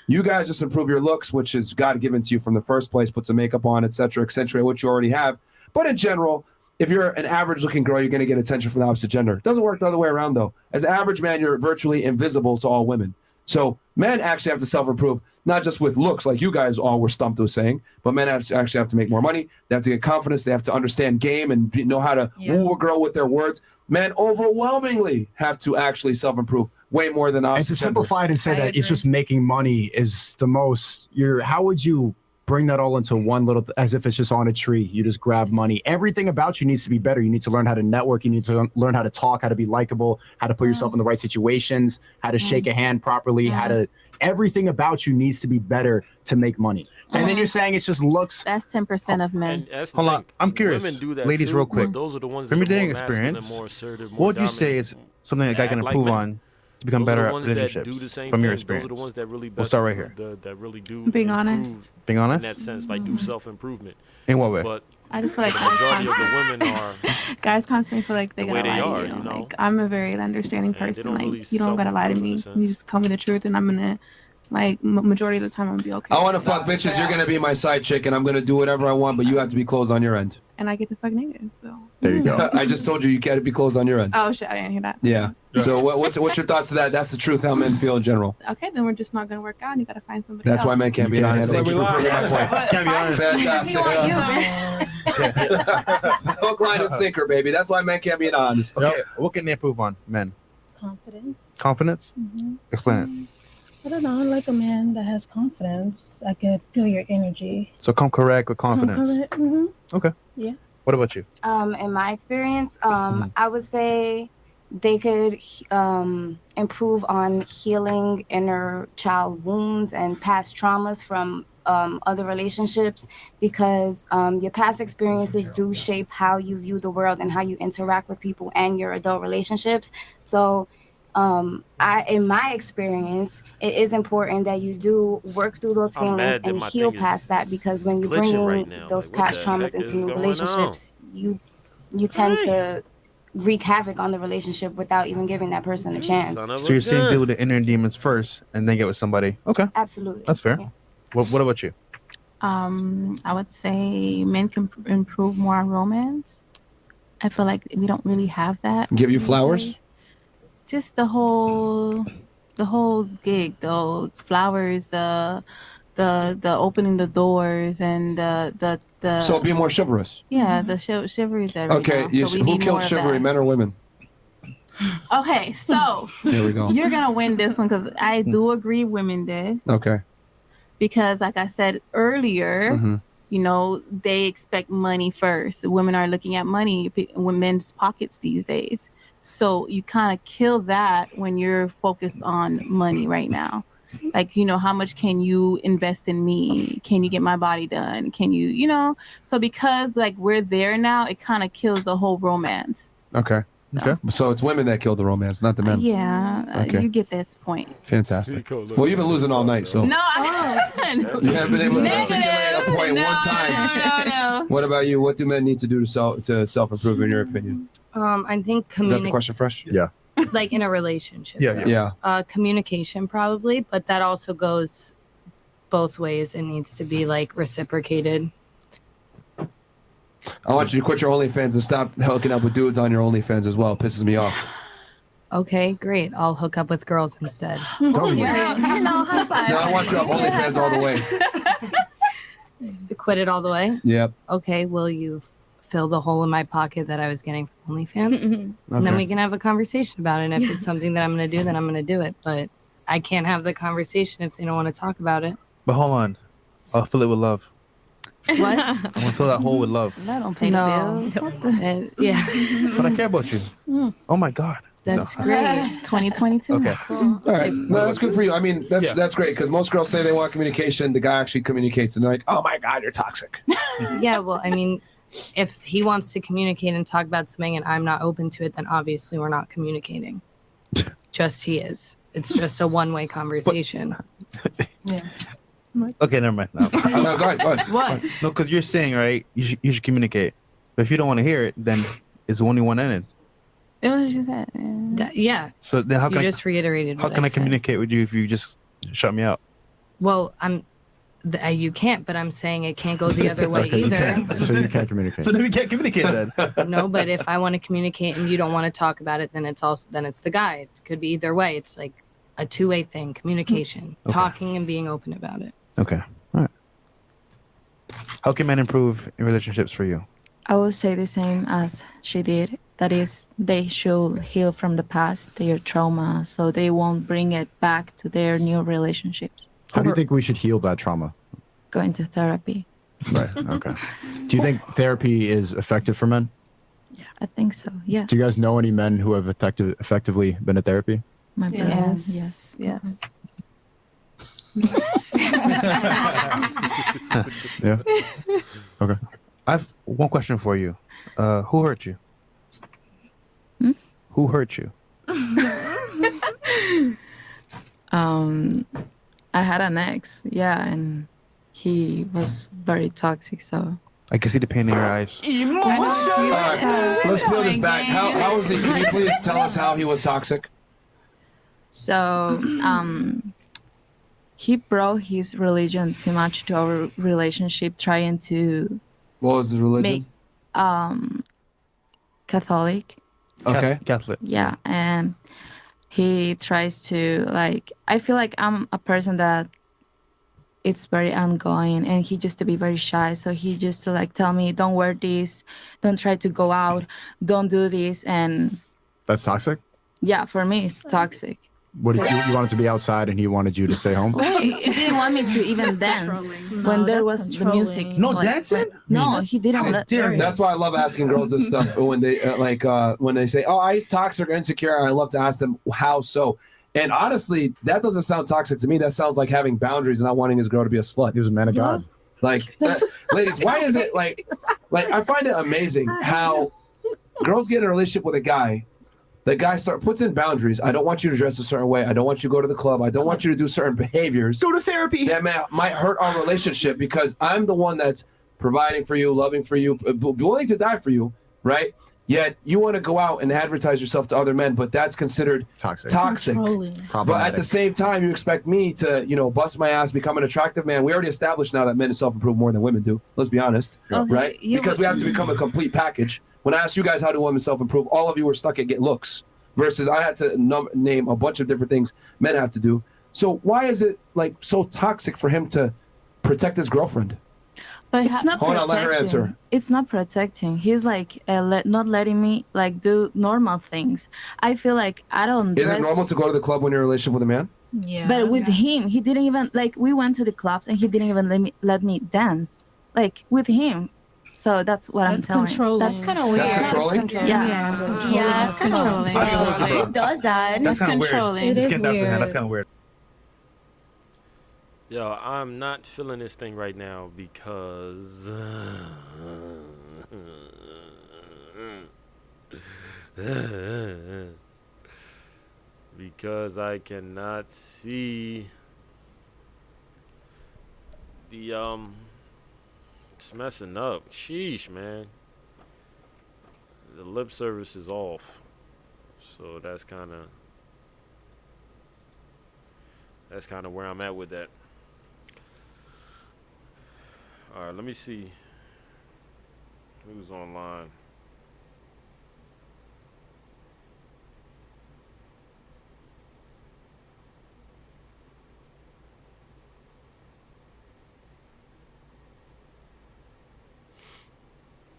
You guys just improve your looks, which is God given to you from the first place, put some makeup on, etc., which you already have. But in general, if you're an average-looking girl, you're going to get attention from the opposite gender. It doesn't work the other way around, though. As an average man, you're virtually invisible to all women. So Men actually have to self-improve, not just with looks like you guys all were stumped with saying, but men actually have to make more money. They have to get confidence. They have to understand game and know how to woo a girl with their words. Men overwhelmingly have to actually self-improve way more than us. And to simplify it and say that it's just making money is the most. How would you bring that all into one little, as if it's just on a tree? You just grab money. Everything about you needs to be better. You need to learn how to network. You need to learn how to talk, how to be likable, how to put yourself in the right situations, how to shake a hand properly, how to. Everything about you needs to be better to make money. And then you're saying it's just looks. That's 10% of men. Hold on, I'm curious, Women do that ladies, too, real but quick. those are the ones From that your are dating more masculine and experience, more assertive, more what would you say dominant, is something a guy can act like improve men. on to become Those are better the at ones that relationships? do the same From your thing. experience, Those are the ones that really we'll best start right here. that really do Being improve honest. Being honest? in that sense, like do self-improvement. In what way? But I just feel like the majority of the women are guys constantly feel like they the way gotta they lie are, to you. you know? Like, I'm a very understanding And they person. don't Like really you don't gotta lie to self-improve in a me. You just tell me the truth, and I'm gonna, like, majority of the time, I'm gonna be okay. I want to fuck bitches. You're gonna be my side chick, and I'm gonna do whatever I want, but you have to be closed on your end. And I get to fuck niggas. So There you go. I just told you gotta be closed on your end. Oh shit, I didn't hear that. Yeah. So what's your thoughts to that? That's the truth. How men feel in general. Okay, then we're just not gonna work out. And you gotta find somebody That's else. why men can't be honest. Thank you for proving my point. Can't be honest. Fantastic. Hook, line, and sinker, baby. That's why men can't be honest. Okay, what can they improve on, men? Confidence. Confidence? Mhm. Explain it. I don't know. I like a man that has confidence. I could feel your energy. So come correct with confidence. Mm-hmm. Okay. Yeah. What about you? In my experience, I would say they could improve on healing inner child wounds and past traumas from other relationships, because your past experiences do shape how you view the world and how you interact with people and your adult relationships. So in my experience, it is important that you do work through those I'm feelings mad that and my heal thing past that, because when you bring glitching in right now. those Like, what past the traumas heck into is new going relationships, you tend to wreak havoc on the relationship without even giving that person a chance. So you're saying deal with the inner demons first and then get with somebody. Okay. Absolutely. That's fair. Yeah. What about you? I would say men can improve more on romance. I feel like we don't really have that. Give you these flowers? days. Just the whole gig, though. Flowers, the opening the doors, and the So be more chivalrous. yeah, the chivalry is there right Okay. now. So we Who need more killed of chivalry, that. men or women? Okay, so There we go. you're gonna win this one because I do agree women did, Okay. because like I said earlier, Mhm. you know, they expect money first. Women are looking at money in men's pockets these days. So you kind of kill that when you're focused on money right now. Like, you know, how much can you invest in me? Can you get my body done? Can you, you know? So because like we're there now, it kind of kills the whole romance. Okay. Okay. So it's women that killed the romance, not the men. Yeah, Okay. you get this point. Fantastic. Well, you've been losing all night, so No, I haven't. you haven't been able to Negative. articulate a point one time. No. What about you? What do men need to do to self-improve, in your opinion? I think Is that the question, Fresh? Yeah. like in a relationship. Yeah, though. yeah. Communication probably, but that also goes both ways. It needs to be like reciprocated. I want you to quit your OnlyFans and stop hooking up with dudes on your OnlyFans as well. It pisses me off. Okay, great. I'll hook up with girls instead. You know, high five. No, I want you off OnlyFans all the way. Quit it all the way? Yep. Okay, will you fill the hole in my pocket that I was getting from OnlyFans? And then Okay. we can have a conversation about it. And if it's something that I'm going to do, then I'm going to do it. But I can't have the conversation if they don't want to talk about it. But hold on. I'll fill it with love. What? I'm gonna fill that hole with love. That don't pay No. the bills. Yeah. But I care about you. Oh my God. That's So- great. 2022. Okay. All right. No, that's good for you. I mean, that's great, because most girls say they want communication. The guy actually communicates, and they're like, "Oh my God, you're toxic." Yeah, well, I mean, if he wants to communicate and talk about something and I'm not open to it, then obviously we're not communicating. Just he is. It's just a one-way conversation. Yeah. Okay, never mind. No, No, go ahead, go ahead. What? No, because you're saying, right, you should communicate. But if you don't want to hear it, then it's only one ended. It was what you said. Yeah. So then how You can just reiterated how what can I said. communicate with you if you just shut me out? Well, you can't, but I'm saying it can't go the other way Okay, you either. can't. So you can't communicate. So then we can't communicate then. No, but if I want to communicate and you don't want to talk about it, then it's the guy. It could be either way. It's like a two-way thing, communication, talking and being open about it. Okay. All right. How can men improve in relationships for you? I would say the same as she did. That is, they should heal from the past, their trauma, so they won't bring it back to their new relationships. How do you think we should heal that trauma? Going to therapy. Right. Okay. Do you think therapy is effective for men? I think so. Yeah. Do you guys know any men who have effectively been at therapy? My brother. Yes. Yes. Yeah. Okay. I've one question for you. Who hurt you? Who hurt you? I had an ex, yeah, and he was very toxic, so. I can see the pain in your eyes. All right, let's peel this back. How was he? Can you please tell us how he was toxic? So, he brought his religion too much to our relationship, trying to What was the religion? make, Catholic. Okay. Catholic. Yeah, and he tries to, like, I feel like I'm a person that it's very ongoing, and he used to be very shy, so he used to like tell me, don't wear this, don't try to go out, don't do this, and That's toxic? yeah, for me it's toxic. What did you wanted to be outside and he wanted you to stay home? He didn't want me to even dance when there was the music. No like, dancing? No, he didn't let. That's why I love asking girls this stuff when they when they say, "Oh, I'm toxic or insecure." I love to ask them how so. And honestly, that doesn't sound toxic to me. That sounds like having boundaries and not wanting his girl to be a slut. He was a man of God. Like, ladies, why is it like I find it amazing how girls get in a relationship with a guy. The guy puts in boundaries. I don't want you to dress a certain way. I don't want you to go to the club. I don't want you to do certain behaviors. Go to therapy. That might hurt our relationship because I'm the one that's providing for you, loving for you, willing to die for you, right? Yet you want to go out and advertise yourself to other men, but that's considered toxic. But at the same time, you expect me to, bust my ass, become an attractive man. We already established now that men self-improve more than women do. Let's be honest, Okay, right? Because we have to become a complete package. When I asked you guys how do women self-improve, all of you were stuck at get looks versus I had to name a bunch of different things men have to do. So why is it like so toxic for him to protect his girlfriend? But it's not Hold on, protecting. let her answer. It's not protecting. He's like not letting me like do normal things. I feel like I don't. Is dress, it normal to go to the club when you're in a relationship with a man? Yeah. But with him, he didn't even like. We went to the clubs and he didn't even let me dance. Like with him. So that's what I'm telling. Controlling. That's kind of weird. That's controlling? Yeah. Yeah, it's controlling. Who does that? That's kind of weird. It is Getting down to weird. that, that's kind of weird. Yo, I'm not feeling this thing right now because because I cannot see the it's messing up. Sheesh, man. The lip service is off. So that's kind of where I'm at with that. All right, let me see who's online.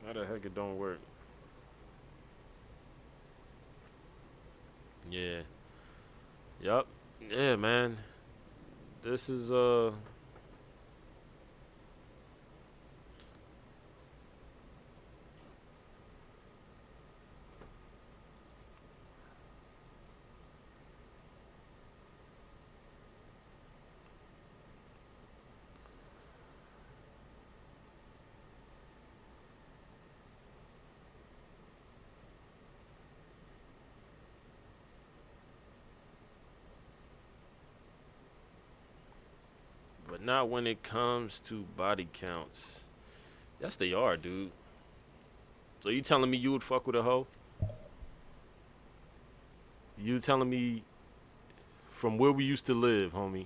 How the heck it don't work? Yeah. Yup. Yeah, man. This is but not when it comes to body counts. Yes, they are, dude. So you telling me you would fuck with a hoe? You telling me from where we used to live, homie?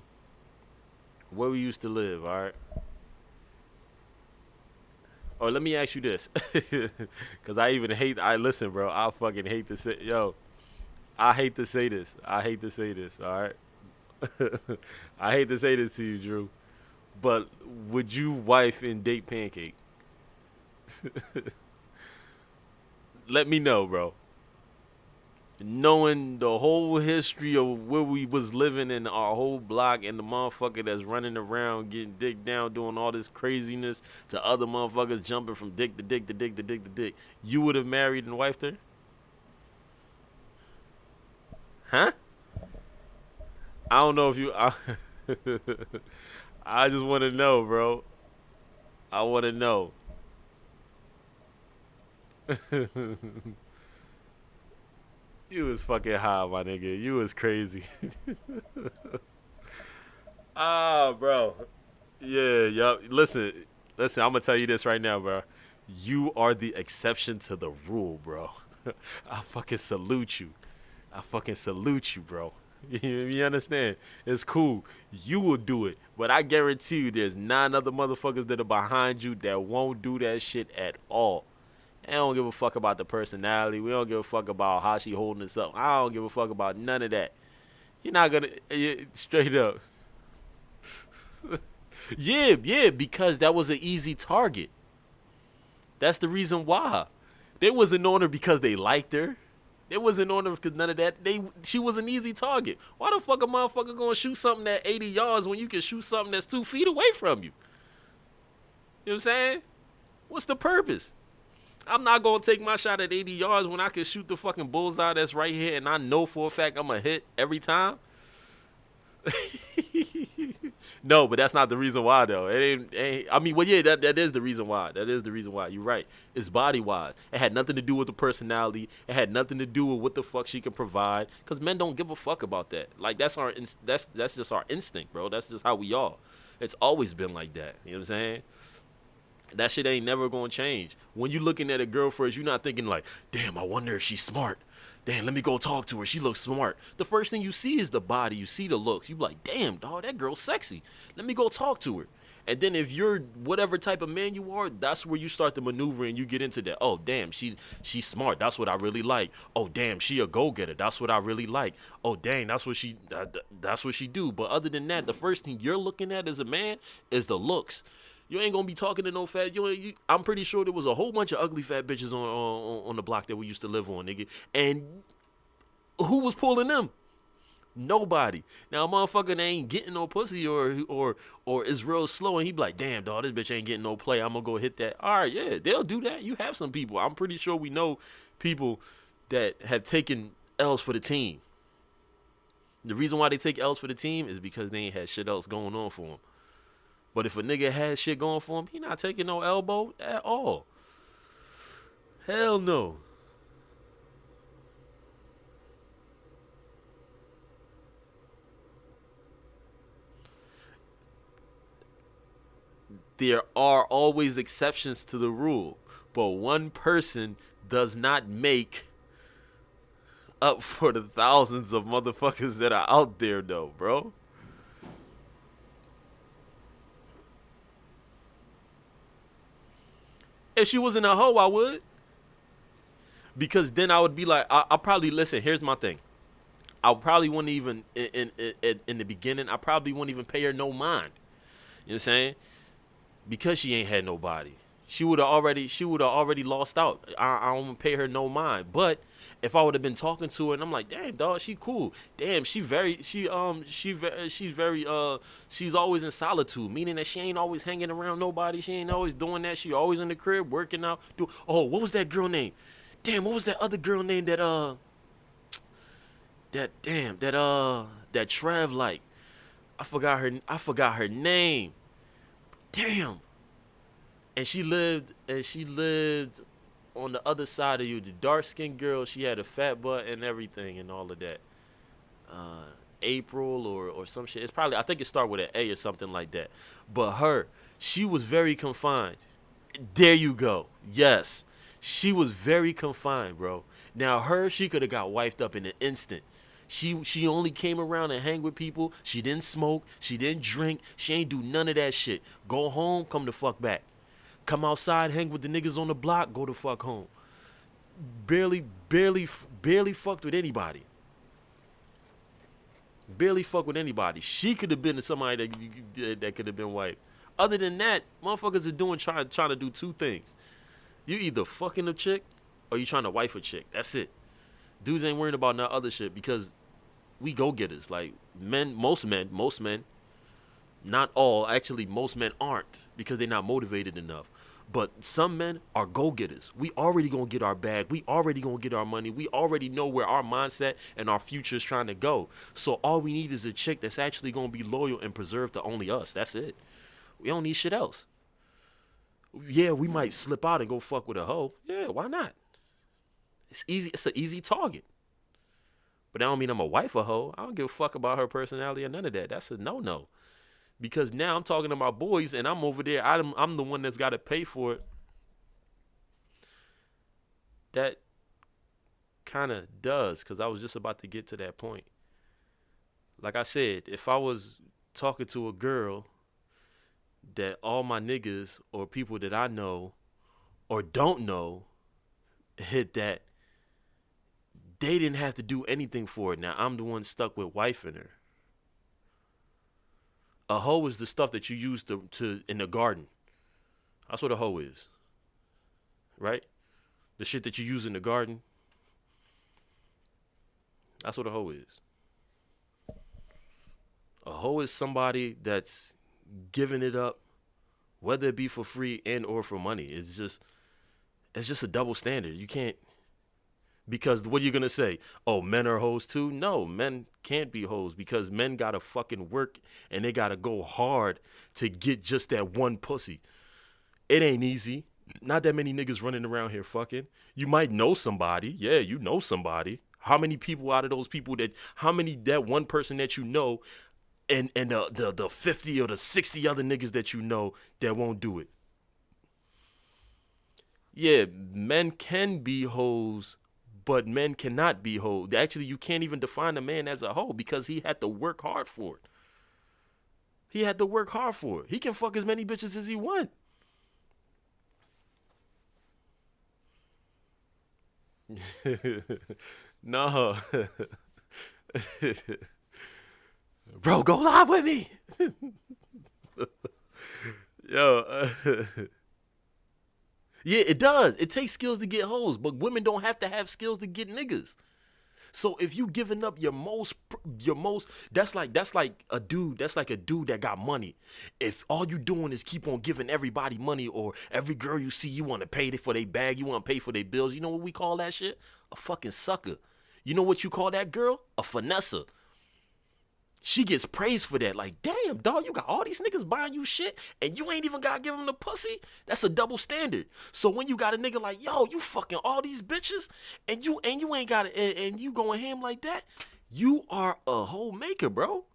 Where we used to live, all right? Oh, let me ask you this. Because listen, bro, I fucking hate to say, I hate to say this. All right? I hate to say this to you, Drew, but would you wife and date Pancake? Let me know, bro. Knowing the whole history of where we was living in our whole block and the motherfucker that's running around getting dick down doing all this craziness to other motherfuckers jumping from dick to dick to dick to dick to dick, you would have married and wifed her? Huh? I don't know if you I just want to know, bro. I want to know. You was fucking high, my nigga. You was crazy. Ah, bro. Yeah, yup. Listen, I'm gonna tell you this right now, bro. You are the exception to the rule, bro. I fucking salute you. I fucking salute you, bro. You understand? It's cool. You will do it. But I guarantee you there's 9 other motherfuckers that are behind you that won't do that shit at all. I don't give a fuck about the personality. We don't give a fuck about how she holding us up. I don't give a fuck about none of that. You're not gonna straight up. Yeah, because that was an easy target. That's the reason why. They wasn't on her because they liked her. They wasn't on her because none of that. She was an easy target. Why the fuck a motherfucker gonna shoot something at 80 yards when you can shoot something that's 2 feet away from you? You know what I'm saying? What's the purpose? I'm not gonna take my shot at 80 yards when I can shoot the fucking bullseye that's right here and I know for a fact I'm gonna hit every time. No, but that's not the reason why though. It ain't I mean, well, yeah, that is the reason why. That is the reason why. You're right. It's body wise. It had nothing to do with the personality. It had nothing to do with what the fuck she can provide. Cause men don't give a fuck about that. Like that's just our instinct, bro. That's just how we are. It's always been like that. You know what I'm saying? That shit ain't never gonna change. When you looking at a girl first, you're not thinking like, damn, I wonder if she's smart. Damn, let me go talk to her. She looks smart. The first thing you see is the body. You see the looks. You be like, damn, dog, that girl's sexy. Let me go talk to her. And then if you're whatever type of man you are, that's where you start to maneuver and you get into that. Oh, damn, she's smart. That's what I really like. Oh, damn, she a go-getter. That's what I really like. Oh, dang, that's what she do. But other than that, the first thing you're looking at as a man is the looks. You ain't gonna be talking to no fat. I'm pretty sure there was a whole bunch of ugly fat bitches on the block that we used to live on, nigga. And who was pulling them? Nobody. Now, a motherfucker ain't getting no pussy or is real slow, and he be like, damn, dog, this bitch ain't getting no play. I'm gonna go hit that. All right, yeah, they'll do that. You have some people. I'm pretty sure we know people that have taken L's for the team. The reason why they take L's for the team is because they ain't had shit else going on for them. But if a nigga has shit going for him, he not taking no elbow at all. Hell no. There are always exceptions to the rule, but one person does not make up for the thousands of motherfuckers that are out there, though, bro. If she wasn't a hoe, I would. Because then I would be like, I'll probably, listen, here's my thing. I probably wouldn't even, in the beginning, I probably wouldn't even pay her no mind. You know what I'm saying? Because she ain't had nobody. She would have already lost out. I don't pay her no mind. But if I would have been talking to her and I'm like, damn, dog, she cool. Damn, she's always in solitude, meaning that she ain't always hanging around nobody. She ain't always doing that. She always in the crib working out. What was that girl name? Damn, what was that other girl name that Trev like? I forgot her name. Damn. And she lived on the other side of you, the dark-skinned girl. She had a fat butt and everything and all of that. April or some shit. It's probably, I think it started with an A or something like that. But she was very confined. There you go. Yes. She was very confined, bro. Now she could have got wifed up in an instant. She only came around and hang with people. She didn't smoke. She didn't drink. She ain't do none of that shit. Go home, come the fuck back. Come outside, hang with the niggas on the block, go the fuck home. Barely fucked with anybody. Barely fuck with anybody. She could have been somebody that could have been white. Other than that, motherfuckers are trying to do two things. You either fucking a chick or you trying to wife a chick. That's it. Dudes ain't worrying about no other shit because we go getters. Like most men, not all. Actually, most men aren't because they're not motivated enough. But some men are go-getters. We already gonna get our bag. We already gonna get our money. We already know where our mindset and our future is trying to go. So all we need is a chick that's actually gonna be loyal and preserved to only us. That's it. We don't need shit else. Yeah, we might slip out and go fuck with a hoe. Yeah, why not? It's easy. It's an easy target. But that don't mean I'm a wife a hoe. I don't give a fuck about her personality or none of that. That's a no-no. Because now I'm talking to my boys and I'm over there. I'm the one that's got to pay for it. That kind of does, because I was just about to get to that point. Like I said, if I was talking to a girl that all my niggas or people that I know or don't know hit that, they didn't have to do anything for it. Now I'm the one stuck with wifing her. A hoe is the stuff that you use to in the garden. That's what a hoe is. Right? The shit that you use in the garden. That's what a hoe is. A hoe is somebody that's giving it up, whether it be for free and or for money. It's just a double standard. You can't, because what are you going to say? Oh, men are hoes too? No, men can't be hoes because men got to fucking work and they got to go hard to get just that one pussy. It ain't easy. Not that many niggas running around here fucking. You might know somebody. Yeah, you know somebody. How many people out of those people that one person that you know and the 50 or the 60 other niggas that you know that won't do it? Yeah, men can be hoes, but men cannot be hoes. Actually, you can't even define a man as a hoe because he had to work hard for it. He had to work hard for it. He can fuck as many bitches as he want. No. Bro, go live with me. Yo. Yeah, it does. It takes skills to get hoes, but women don't have to have skills to get niggas. So if you giving up your most, that's like a dude that got money. If all you doing is keep on giving everybody money, or every girl you see, you want to pay for their bag, you want to pay for their bills, you know what we call that shit? A fucking sucker. You know what you call that girl? A finesser. She gets praised for that. Like, damn, dog, you got all these niggas buying you shit, and you ain't even got to give them the pussy? That's a double standard. So when you got a nigga like, yo, you fucking all these bitches, and you ain't got it, and you going ham like that, you are a hoe maker, bro.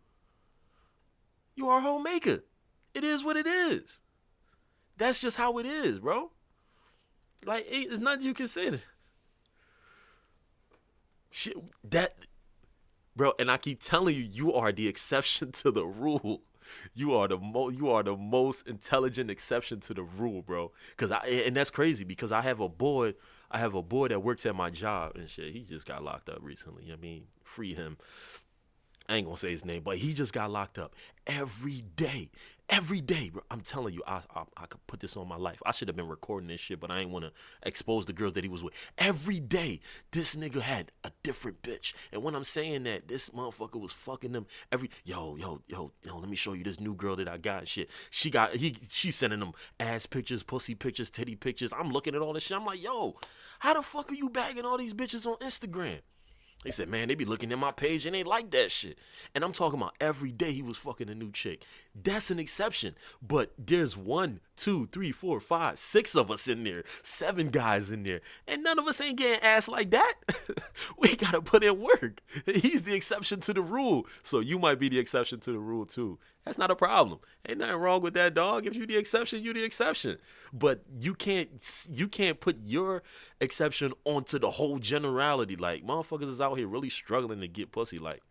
You are a hoe maker. It is what it is. That's just how it is, bro. Like, it's nothing you can say. Shit, bro, and I keep telling you, you are the exception to the rule. You are the most intelligent exception to the rule, bro. And that's crazy because I have a boy that works at my job and shit. He just got locked up recently. I mean, free him. I ain't gonna say his name, but he just got locked up every day, bro. I'm telling you, I could put this on my life. I should have been recording this shit, but I ain't want to expose the girls that he was with. Every day, this nigga had a different bitch. And when I'm saying that, this motherfucker was fucking them yo, let me show you this new girl that I got and shit. She sending them ass pictures, pussy pictures, titty pictures. I'm looking at all this shit. I'm like, yo, how the fuck are you bagging all these bitches on Instagram? He said, man, they be looking at my page and they like that shit. And I'm talking about every day he was fucking a new chick. That's an exception. But there's 1, 2, 3, 4, 5, 6 of us in there. 7 guys in there. And none of us ain't getting ass like that. We got to put in work. He's the exception to the rule. So you might be the exception to the rule too. That's not a problem. Ain't nothing wrong with that, dog. If you the exception, you the exception. But you can't put your exception onto the whole generality. Like, motherfuckers is out here really struggling to get pussy. Like,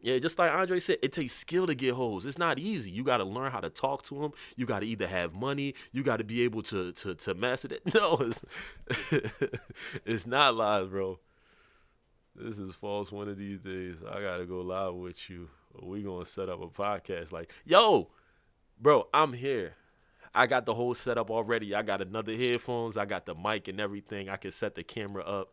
yeah, just like Andre said, it takes skill to get hoes. It's not easy. You got to learn how to talk to them. You got to either have money. You got to be able to master it. No, it's not lies, bro. This is false one of these days. I gotta go live with you. We gonna set up a podcast like, yo, bro, I'm here. I got the whole setup already. I got another headphones. I got the mic and everything. I can set the camera up.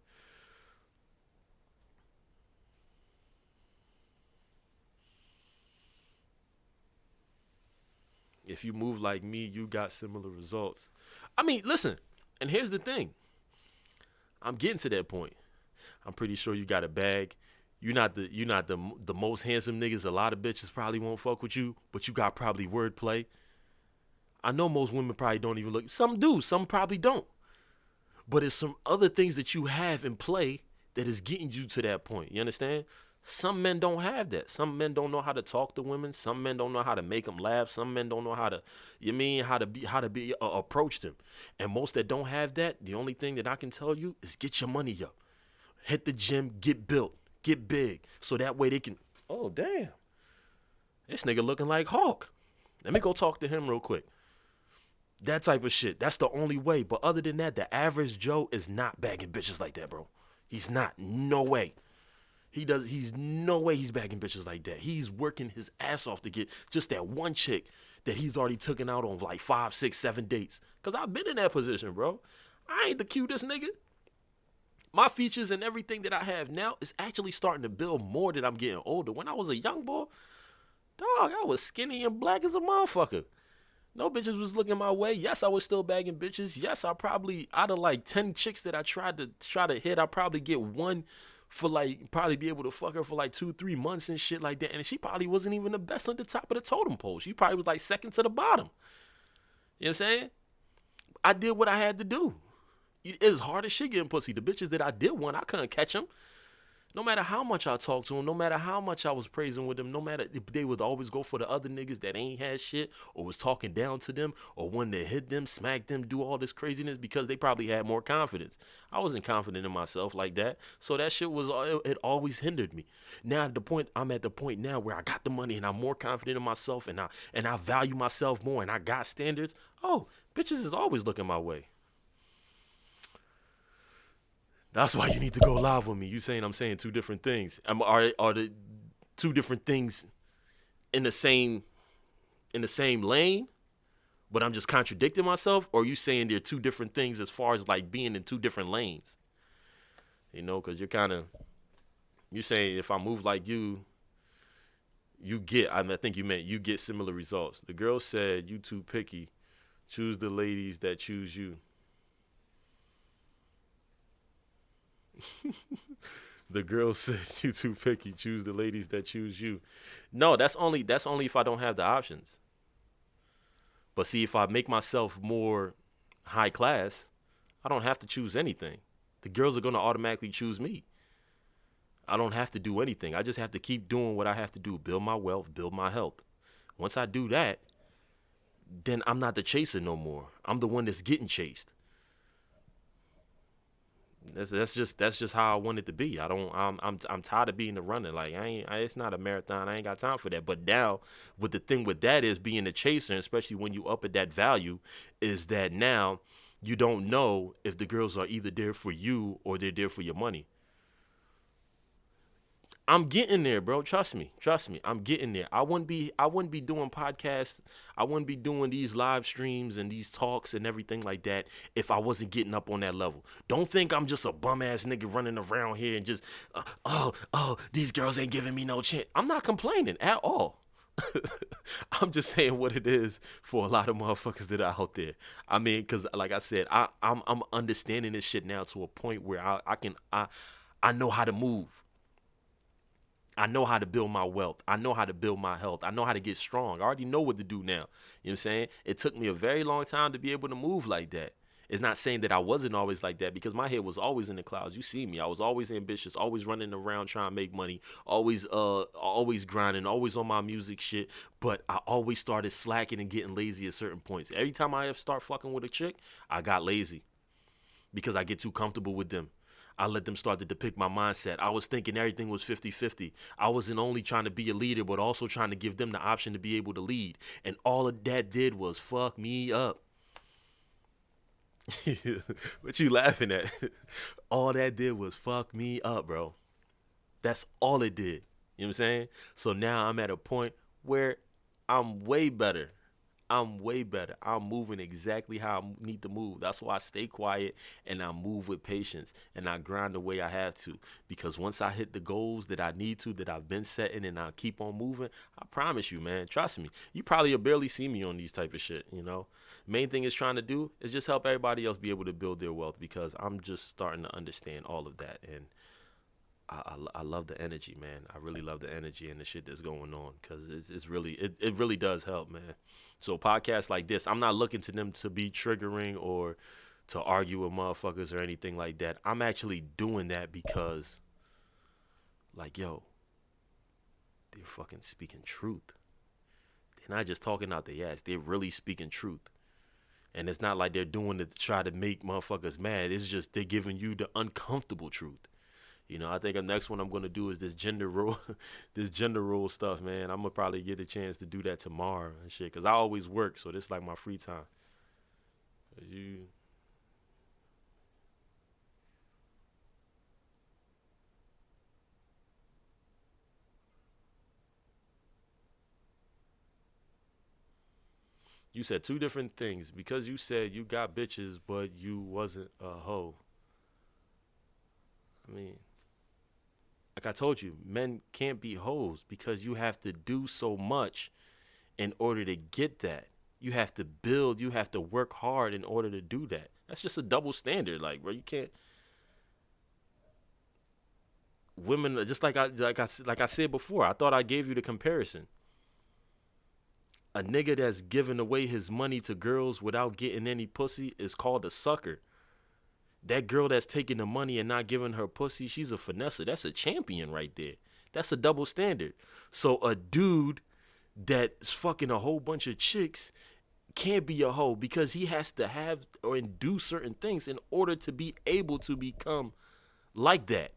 If you move like me, you got similar results. I mean, listen, and here's the thing. I'm getting to that point. I'm pretty sure you got a bag. You're not the most handsome niggas. A lot of bitches probably won't fuck with you, but you got probably wordplay. I know most women probably don't even look. Some do, some probably don't. But it's some other things that you have in play that is getting you to that point. You understand? Some men don't have that. Some men don't know how to talk to women. Some men don't know how to make them laugh. Some men don't know how to, approach them. And most that don't have that, the only thing that I can tell you is get your money up. Hit the gym, get built, get big. So that way they can, oh, damn. This nigga looking like Hulk. Let me go talk to him real quick. That type of shit. That's the only way. But other than that, the average Joe is not bagging bitches like that, bro. He's not. No way. He's no way he's bagging bitches like that. He's working his ass off to get just that one chick that he's already taken out on like 5, 6, 7 dates. Because I've been in that position, bro. I ain't the cutest nigga. My features and everything that I have now is actually starting to build more that I'm getting older. When I was a young boy, dog, I was skinny and black as a motherfucker. No bitches was looking my way. Yes, I was still bagging bitches. Yes, I probably, out of like 10 chicks that I tried to hit, I probably get one for like, probably be able to fuck her for like 2-3 months and shit like that. And she probably wasn't even the best on the top of the totem pole. She probably was like second to the bottom. You know what I'm saying? I did what I had to do. It's hard as shit getting pussy. The bitches that I did want, I couldn't catch them. No matter how much I talked to them, no matter how much I was praising with them, no matter if they would always go for the other niggas that ain't had shit or was talking down to them or one that hit them, smack them, do all this craziness because they probably had more confidence. I wasn't confident in myself like that. So that shit it always hindered me. Now I'm at the point now where I got the money and I'm more confident in myself and I value myself more and I got standards. Oh, bitches is always looking my way. That's why you need to go live with me. You saying I'm saying two different things. Are the two different things in the same lane, but I'm just contradicting myself? Or are you saying they're two different things as far as like being in two different lanes? You know, because you're saying if I move like you get, I think you meant you get similar results. The girl said you too picky. Choose the ladies that choose you. The girl said you too picky. Choose the ladies that choose you. No, that's only if I don't have the options. But see, if I make myself more high class, I don't have to choose anything. The girls are going to automatically choose me. I don't have to do anything. I just have to keep doing what I have to do. Build my wealth, build my health. Once I do that, then I'm not the chaser no more. I'm the one that's getting chased. That's just how I want it to be. I'm tired of being the runner. Like it's not a marathon. I ain't got time for that. But now, with the thing with that is being a chaser, especially when you up at that value, is that now you don't know if the girls are either there for you or they're there for your money. I'm getting there, bro. Trust me. I'm getting there. I wouldn't be doing podcasts. I wouldn't be doing these live streams and these talks and everything like that if I wasn't getting up on that level. Don't think I'm just a bum ass nigga running around here and just, these girls ain't giving me no chance. I'm not complaining at all. I'm just saying what it is for a lot of motherfuckers that are out there. I mean, because like I said, I'm understanding this shit now to a point where I know how to move. I know how to build my wealth. I know how to build my health. I know how to get strong. I already know what to do now. You know what I'm saying? It took me a very long time to be able to move like that. It's not saying that I wasn't always like that because my head was always in the clouds. You see me. I was always ambitious, always running around trying to make money, always grinding, always on my music shit. But I always started slacking and getting lazy at certain points. Every time I start fucking with a chick, I got lazy because I get too comfortable with them. I let them start to depict my mindset. I was thinking everything was 50-50. I wasn't only trying to be a leader, but also trying to give them the option to be able to lead. And all of that did was fuck me up. What you laughing at? All that did was fuck me up, bro. That's all it did. You know what I'm saying? So now I'm at a point where I'm way better. I'm way better. I'm moving exactly how I need to move. That's why I stay quiet and I move with patience and I grind the way I have to. Because once I hit the goals that I need to, that I've been setting, and I keep on moving, I promise you, man, trust me. You probably will barely see me on these type of shit, you know? Main thing is trying to do is just help everybody else be able to build their wealth, because I'm just starting to understand all of that. And I love the energy, man. I really love the energy and the shit that's going on, because it's really, it really does help, man. So podcasts like this, I'm not looking to them to be triggering or to argue with motherfuckers or anything like that. I'm actually doing that because, like, yo, they're fucking speaking truth. They're not just talking out their ass. They're really speaking truth. And it's not like they're doing it to try to make motherfuckers mad. It's just they're giving you the uncomfortable truth. You know, I think the next one I'm gonna do is this gender role, this gender role stuff, man. I'm gonna probably get a chance to do that tomorrow and shit, cause I always work, so this is like my free time. You said two different things, because you said you got bitches, but you wasn't a hoe. I mean, like I told you, men can't be hoes because you have to do so much in order to get that. You have to build, you have to work hard in order to do that. That's just a double standard. Like, bro, you can't. Women, just like I said before, I thought I gave you the comparison. A nigga that's giving away his money to girls without getting any pussy is called a sucker. That girl that's taking the money and not giving her pussy, she's a finesser. That's a champion right there. That's a double standard. So a dude that's fucking a whole bunch of chicks can't be a hoe, because he has to have or do certain things in order to be able to become like that.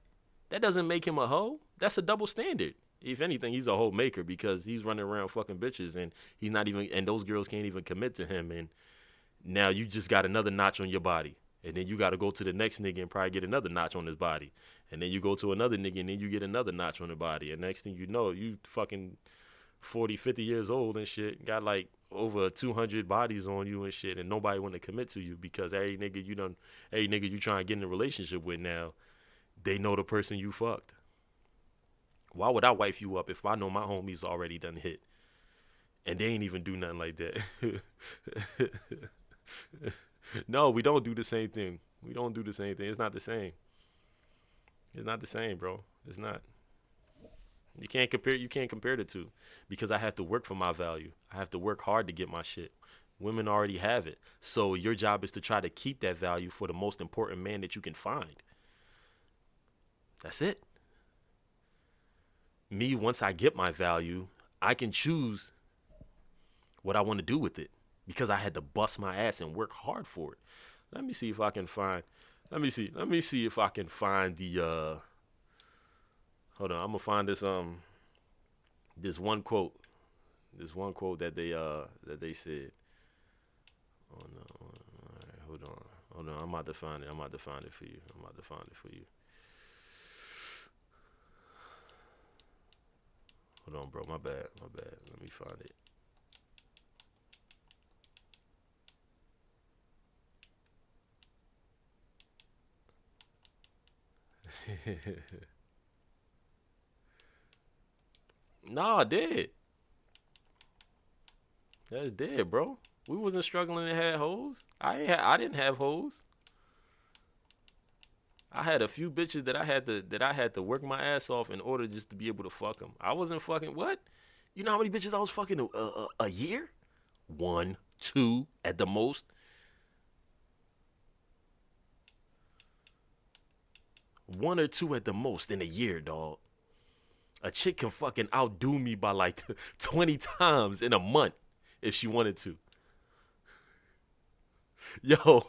That doesn't make him a hoe. That's a double standard. If anything, he's a hoe maker, because he's running around fucking bitches and he's not even, and those girls can't even commit to him. And now you just got another notch on your body. And then you got to go to the next nigga and probably get another notch on his body. And then you go to another nigga and then you get another notch on the body. And next thing you know, you fucking 40, 50 years old and shit, got like over 200 bodies on you and shit, and nobody want to commit to you, because every nigga you trying to get in a relationship with now, they know the person you fucked. Why would I wife you up if I know my homies already done hit? And they ain't even do nothing like that. No, we don't do the same thing. We don't do the same thing. It's not the same. It's not the same, bro. It's not. You can't compare the two, because I have to work for my value. I have to work hard to get my shit. Women already have it. So your job is to try to keep that value for the most important man that you can find. That's it. Me, once I get my value, I can choose what I want to do with it, because I had to bust my ass and work hard for it. Let me see if I can find. Let me see if I can find the. Hold on, I'm gonna find this this one quote that they said. Oh no, all right, hold on. I'm about to find it. For you. Hold on, bro. My bad. Let me find it. Nah, dead. That's dead, bro. We wasn't struggling to have hoes. I didn't have hoes. I had a few bitches that I had to work my ass off in order just to be able to fuck them. I wasn't fucking what? You know how many bitches I was fucking a year? 1, 2 at the most. One or two at the most in a year, dog. A chick can fucking outdo me by like 20 times in a month if she wanted to. Yo,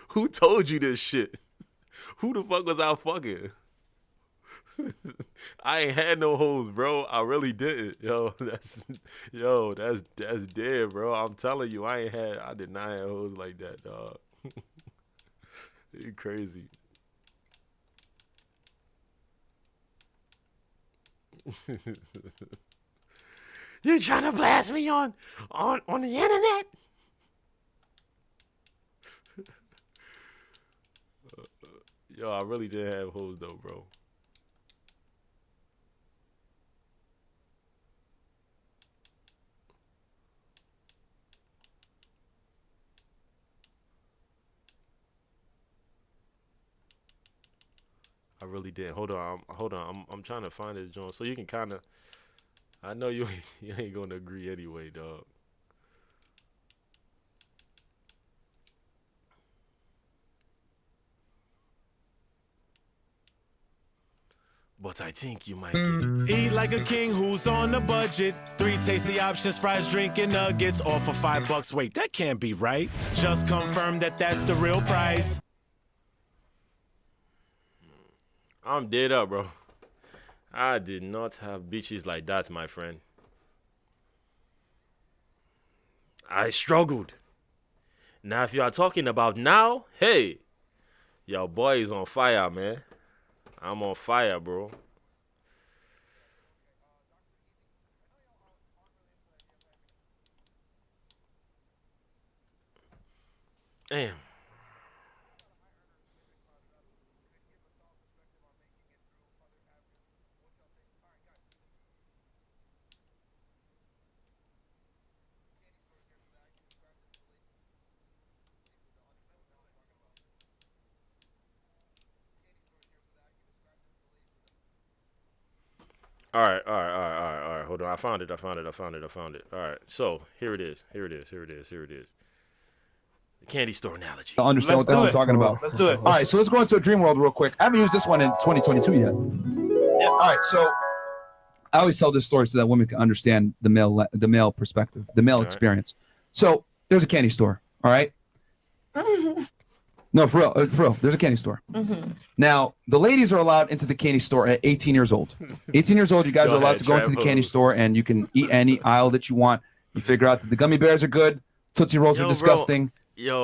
who told you this shit? Who the fuck was out fucking? I ain't had no hoes, bro. I really didn't. That's dead, bro. I'm telling you, I did not have hoes like that, dog. You crazy. You trying to blast me on the internet? Yo, I really did have hoes though, bro. I really did. Hold on, I'm trying to find this joint so you can kind of. I know you you ain't gonna agree anyway, dog. But I think you might get it. Eat like a king who's on a budget. 3 tasty options, fries, drink, and nuggets. All for $5. Wait, that can't be right. Just confirm that that's the real price. I'm dead up, bro. I did not have bitches like that, my friend. I struggled. Now, if you are talking about now, hey, your boy is on fire, man. I'm on fire, bro. Damn. All right. Hold on. I found it. All right. So here it is. Here it is. The candy store analogy. I understand what the hell I'm talking about. Let's do it. All right, so let's go into a dream world real quick. I haven't used this one in 2022 yet. Yeah. All right, so I always tell this story so that women can understand the male perspective, the male experience. So there's a candy store. All right. No, for real. There's a candy store. Now, the ladies are allowed into the candy store at 18 years old. 18 years old, you guys are allowed to go into the candy store and you can eat any aisle that you want. You figure out that the gummy bears are good, Tootsie Rolls are disgusting,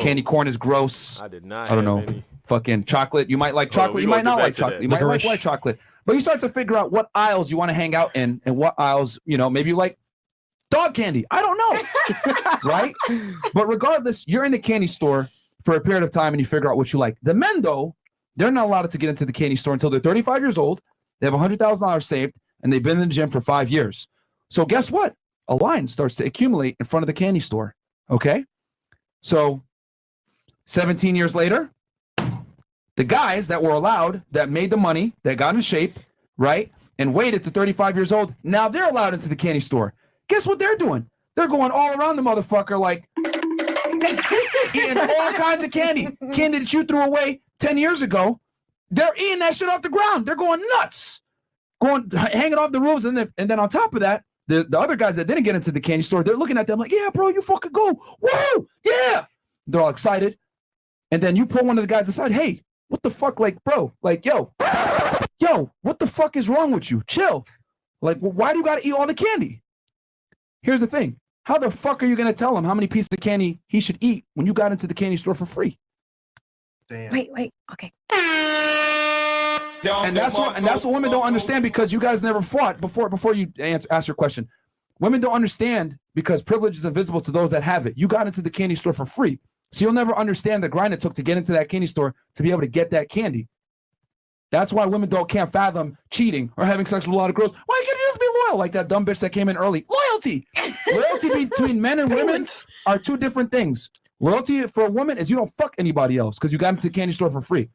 candy corn is gross. I did not. I don't know. have any. Fucking chocolate. You might like chocolate. You might not like chocolate. You might like white chocolate. But you start to figure out what aisles you want to hang out in and what aisles, maybe you like dog candy. I don't know. Right? But regardless, you're in the candy store for a period of time and you figure out what you like. The men, though, they're not allowed to get into the candy store until they're 35 years old. They have $100,000 saved and they've been in the gym for 5 years. So guess what? A line starts to accumulate in front of the candy store. Okay? So 17 years later, the guys that were allowed, that made the money, that got in shape, right, and waited to 35 years old, now they're allowed into the candy store. Guess what they're doing? They're going all around the motherfucker like eating all kinds of candy that you threw away 10 years ago. They're eating that shit off the ground. They're going nuts, hanging off the roofs. And then on top of that, the other guys that didn't get into the candy store, they're looking at them like, yeah, bro, you fucking go. Whoa, yeah. They're all excited. And then you pull one of the guys aside, hey, what the fuck? Like, bro, like, yo, what the fuck is wrong with you? Chill. Like, why do you got to eat all the candy? Here's the thing. How the fuck are you going to tell him how many pieces of candy he should eat when you got into the candy store for free? Damn. Wait, okay. And that's what women don't understand because you guys never fought before you ask your question. Women don't understand because privilege is invisible to those that have it. You got into the candy store for free. So you'll never understand the grind it took to get into that candy store to be able to get that candy. That's why women can't fathom cheating or having sex with a lot of girls. Why can't you just be loyal like that dumb bitch that came in early? Loyalty! Loyalty between men and women are two different things. Loyalty for a woman is you don't fuck anybody else because you got into the candy store for free.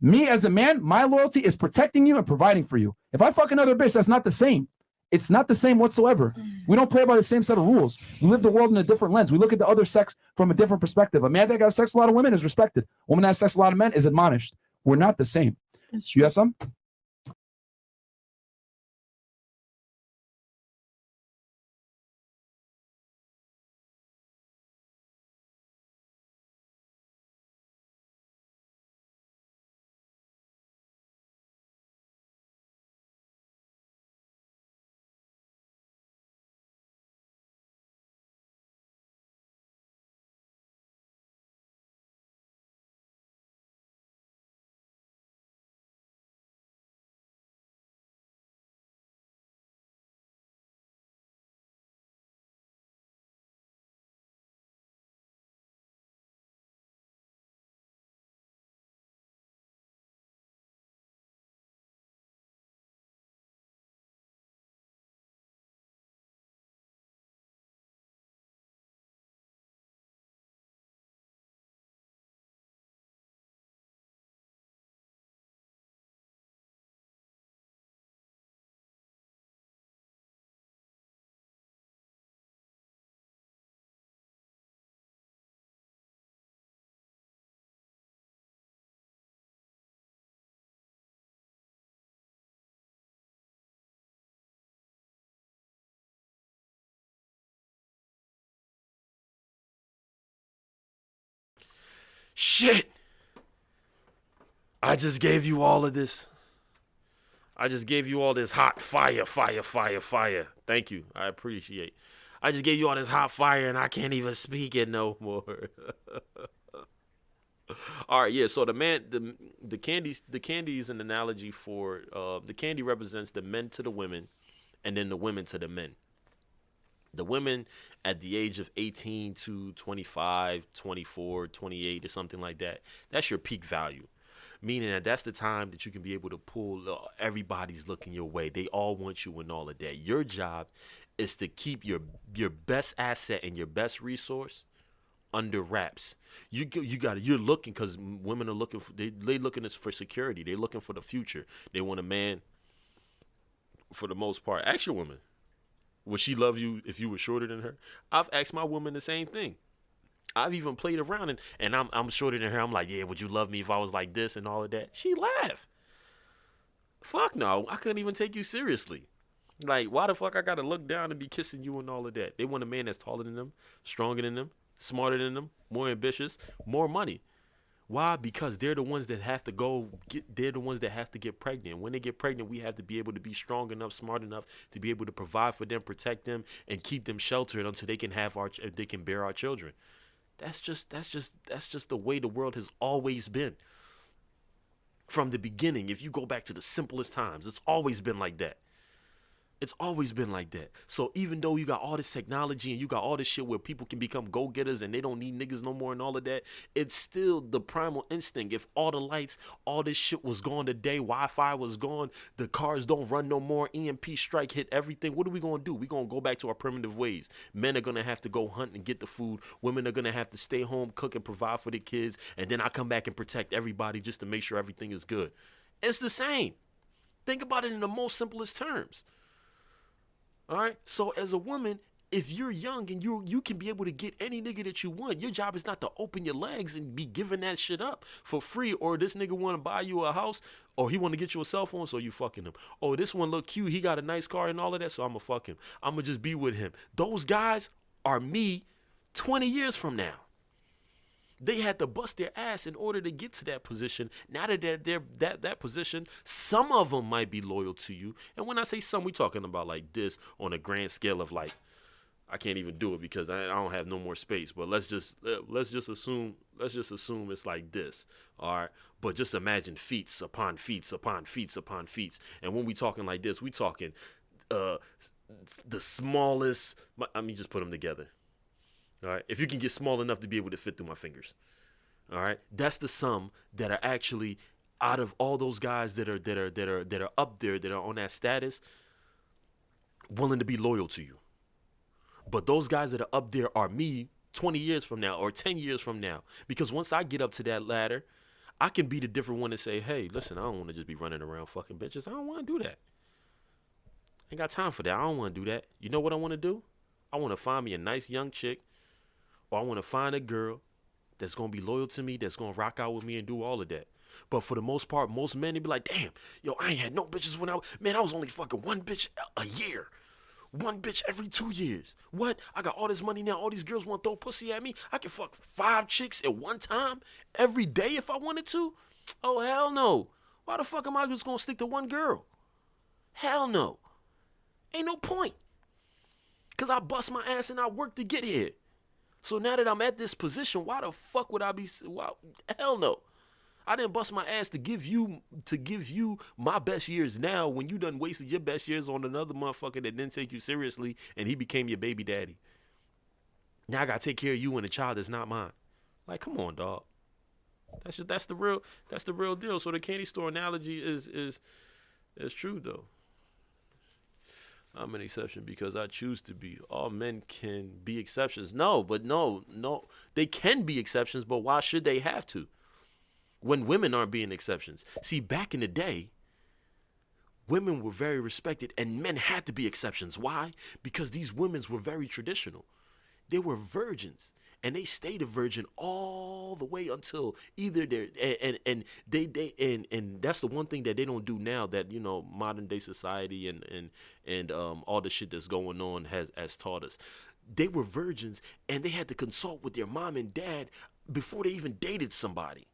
Me as a man, my loyalty is protecting you and providing for you. If I fuck another bitch, that's not the same. It's not the same whatsoever. We don't play by the same set of rules. We live the world in a different lens. We look at the other sex from a different perspective. A man that got sex with a lot of women is respected. A woman that has sex with a lot of men is admonished. We're not the same. You have some? Shit. I just gave you all of this. I just gave you all this hot fire. Thank you. I appreciate. I just gave you all this hot fire and I can't even speak it no more. All right, yeah. So the candy is an analogy for the candy represents the men to the women, and then the women to the men. The women at the age of 18 to 25, 24, 28, or something like that. That's your peak value. Meaning that's the time that you can be able to pull. Everybody's looking your way. They all want you and all of that. Your job is to keep your best asset and your best resource under wraps. You're looking, because women are looking for, they looking for security. They're looking for the future. They want a man, for the most part. Ask your woman, would she love you if you were shorter than her? I've asked my woman the same thing. I've even played around and I'm shorter than her. I'm like, yeah, would you love me if I was like this and all of that? She laughed. Fuck no, I couldn't even take you seriously. Like, why the fuck I gotta look down and be kissing you and all of that? They want a man that's taller than them, stronger than them, smarter than them, more ambitious, more money. Why? Because they're the ones that have to they're the ones that have to get pregnant. When they get pregnant, we have to be able to be strong enough, smart enough to be able to provide for them, protect them, and keep them sheltered until they can they can bear our children. That's just the way the world has always been. From the beginning, if you go back to the simplest times, it's always been like that. It's always been like that. So even though you got all this technology and you got all this shit where people can become go-getters and they don't need niggas no more and all of that, it's still the primal instinct. If all the lights, all this shit was gone today, Wi-Fi was gone, the cars don't run no more, EMP strike hit everything, what are we going to do? We're going to go back to our primitive ways. Men are going to have to go hunt and get the food. Women are going to have to stay home, cook and provide for the kids. And then I come back and protect everybody just to make sure everything is good. It's the same. Think about it in the most simplest terms. All right. So as a woman, if you're young and you can be able to get any nigga that you want, your job is not to open your legs and be giving that shit up for free. Or this nigga want to buy you a house, or he want to get you a cell phone, so you fucking him. Oh, this one look cute, he got a nice car and all of that, so I'm gonna fuck him. I'm gonna just be with him. Those guys are me 20 years from now. They had to bust their ass in order to get to that position. Now that they're that position, some of them might be loyal to you. And when I say some, we talking about like this on a grand scale of like, I can't even do it because I don't have no more space. But let's just assume it's like this. All right. But just imagine feats upon feats upon feats upon feats. And when we talking like this, we talking the smallest. Let me just put them together. All right. If you can get small enough to be able to fit through my fingers. All right. That's the sum that are actually out of all those guys that are up there, that are on that status, willing to be loyal to you. But those guys that are up there are me 20 years from now or 10 years from now. Because once I get up to that ladder, I can be the different one and say, hey, listen, I don't want to just be running around fucking bitches. I don't want to do that. I ain't got time for that. I don't want to do that. You know what I want to do? I want to find me a nice young chick. Or I want to find a girl that's going to be loyal to me, that's going to rock out with me and do all of that. But for the most part, most men, they be like, damn, yo, I ain't had no bitches when I was only fucking one bitch a year. One bitch every 2 years. What? I got all this money now. All these girls want to throw pussy at me. I can fuck 5 chicks at one time every day if I wanted to. Oh, hell no. Why the fuck am I just going to stick to one girl? Hell no. Ain't no point. Because I bust my ass and I work to get here. So now that I'm at this position, why the fuck would I be? Hell no. I didn't bust my ass to give you my best years now when you done wasted your best years on another motherfucker that didn't take you seriously and he became your baby daddy. Now I gotta take care of you and a child that's not mine. Like, come on, dog. That's the real deal. So the candy store analogy is true though. I'm an exception because I choose to be. All men can be exceptions. No, they can be exceptions, but why should they have to? When women aren't being exceptions. See, back in the day, women were very respected and men had to be exceptions. Why? Because these women were very traditional. They were virgins and they stayed a virgin all the way until either they're and that's the one thing that they don't do now that, you know, modern day society and all the shit that's going on has taught us. They were virgins and they had to consult with their mom and dad before they even dated somebody.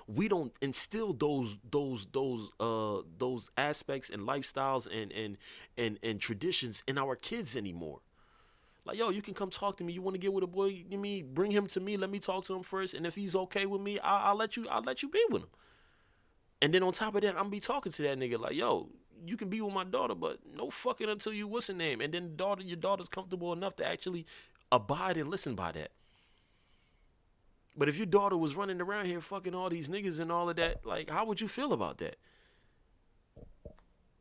We don't instill those aspects and lifestyles and traditions in our kids anymore. Like, yo, you can come talk to me. You want to get with a boy? You mean bring him to me? Let me talk to him first, and if he's okay with me, I'll let you be with him. And then on top of that, I'm gonna be talking to that nigga like, yo, you can be with my daughter, but no fucking until you what's her name, and then your daughter's comfortable enough to actually abide and listen by that. But if your daughter was running around here fucking all these niggas and all of that, like, how would you feel about that?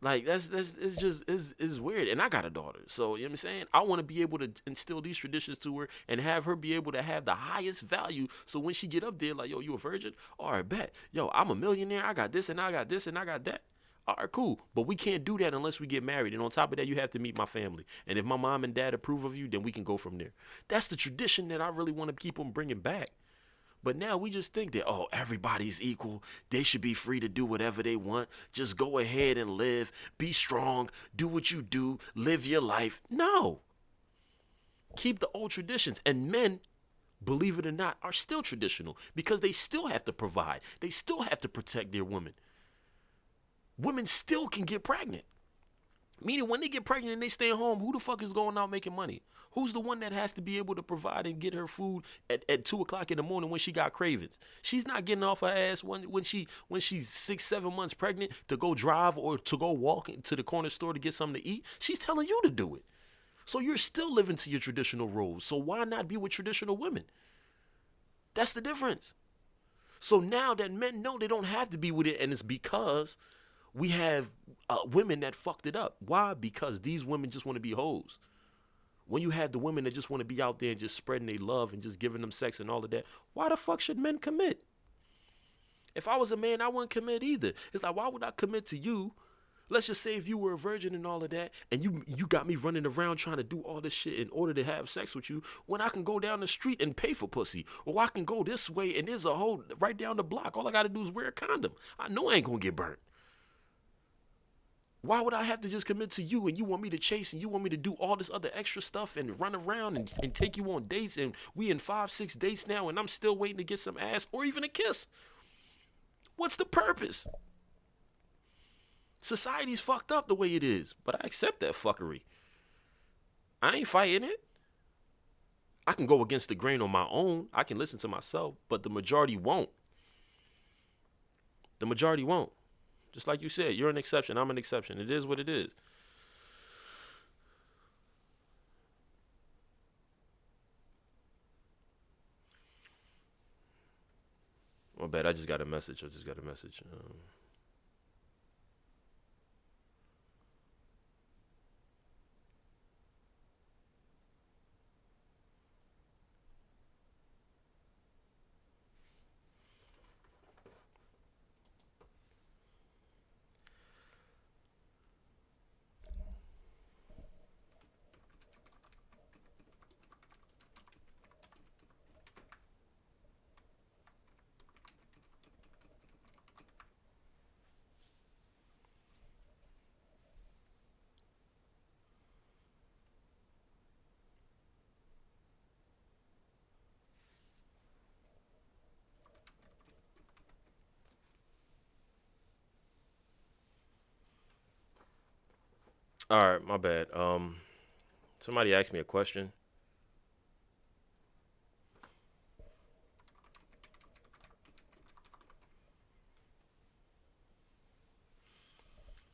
Like, it's weird. And I got a daughter. So, you know what I'm saying? I want to be able to instill these traditions to her and have her be able to have the highest value. So when she get up there, like, yo, you a virgin? All right, bet. Yo, I'm a millionaire. I got this and I got this and I got that. All right, cool. But we can't do that unless we get married. And on top of that, you have to meet my family. And if my mom and dad approve of you, then we can go from there. That's the tradition that I really want to keep on bringing back. But now we just think that, oh, everybody's equal. They should be free to do whatever they want. Just go ahead and live. Be strong. Do what you do. Live your life. No. Keep the old traditions. And men, believe it or not, are still traditional because they still have to provide. They still have to protect their women. Women still can get pregnant. Meaning when they get pregnant and they stay home, who the fuck is going out making money? Who's the one that has to be able to provide and get her food at 2 o'clock in the morning when she got cravings? She's not getting off her ass when she's 6-7 months pregnant to go drive or to go walk to the corner store to get something to eat. She's telling you to do it. So you're still living to your traditional roles. So why not be with traditional women? That's the difference. So now that men know they don't have to be with it, and it's because we have women that fucked it up. Why? Because these women just want to be hoes. When you have the women that just want to be out there and just spreading their love and just giving them sex and all of that, why the fuck should men commit? If I was a man, I wouldn't commit either. It's like, why would I commit to you? Let's just say if you were a virgin and all of that, and you got me running around trying to do all this shit in order to have sex with you, when I can go down the street and pay for pussy. Or I can go this way and there's a hole right down the block. All I got to do is wear a condom. I know I ain't going to get burnt. Why would I have to just commit to you and you want me to chase and you want me to do all this other extra stuff and run around and take you on dates, and we in 5-6 dates now and I'm still waiting to get some ass or even a kiss? What's the purpose? Society's fucked up the way it is, but I accept that fuckery. I ain't fighting it. I can go against the grain on my own. I can listen to myself, but the majority won't. The majority won't. Just like you said, you're an exception. I'm an exception. It is what it is. My bad. I just got a message. All right, my bad. Somebody asked me a question.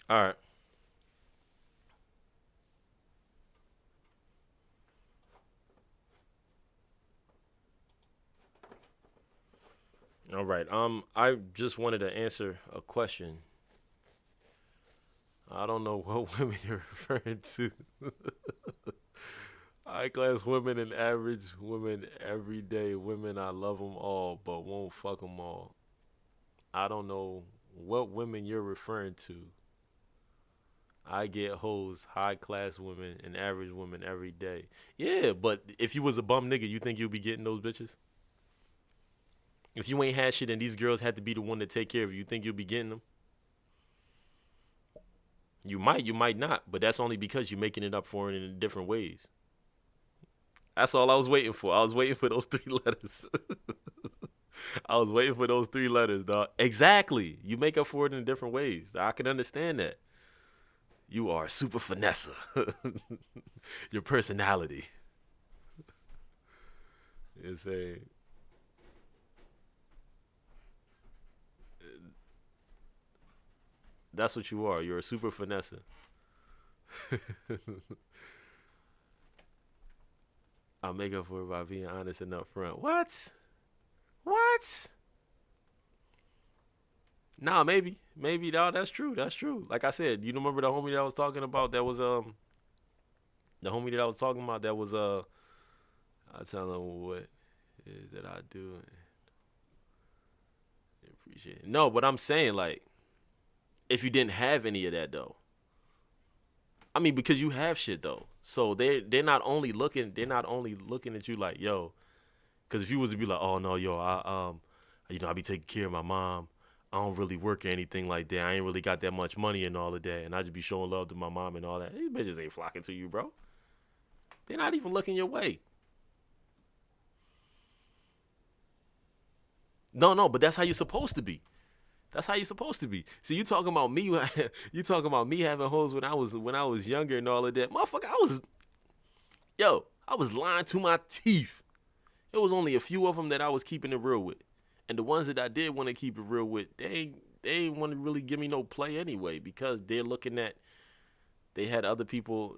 All right. All right. I just wanted to answer a question. I don't know what women you're referring to. High class women and average women, everyday women. I love them all, but won't fuck them all. I don't know what women you're referring to. I get hoes, high class women and average women every day. Yeah, but if you was a bum nigga, you think you'd be getting those bitches? If you ain't had shit and these girls had to be the one to take care of you, you think you'll be getting them? You might not, but that's only because you're making it up for it in different ways. That's all I was waiting for. I was waiting for those 3 letters. I was waiting for those 3 letters, dog. Exactly. You make up for it in different ways. I can understand that. You are a super finesse. Your personality. It's a. That's what you are. You're a super finesse. I'll make up for it by being honest and upfront. What? What? Nah, maybe, dog. That's true. That's true. Like I said, you remember the homie that I was talking about? That was the homie that I was talking about. That was I tell him what is that I do. Appreciate it. No, but I'm saying like, if you didn't have any of that though. I mean, because you have shit though, so they're not only looking at you like, yo, because if you was to be like, oh no, yo, I be taking care of my mom, I don't really work or anything like that, I ain't really got that much money and all of that, and I just be showing love to my mom and all that, these bitches ain't flocking to you, bro. They're not even looking your way. No, but that's how you're supposed to be. That's how you're supposed to be. See, you talking about me? You talking about me having hoes when I was younger and all of that, motherfucker. I was lying to my teeth. It was only a few of them that I was keeping it real with, and the ones that I did want to keep it real with, they ain't want to really give me no play anyway, because they're looking at, they had other people,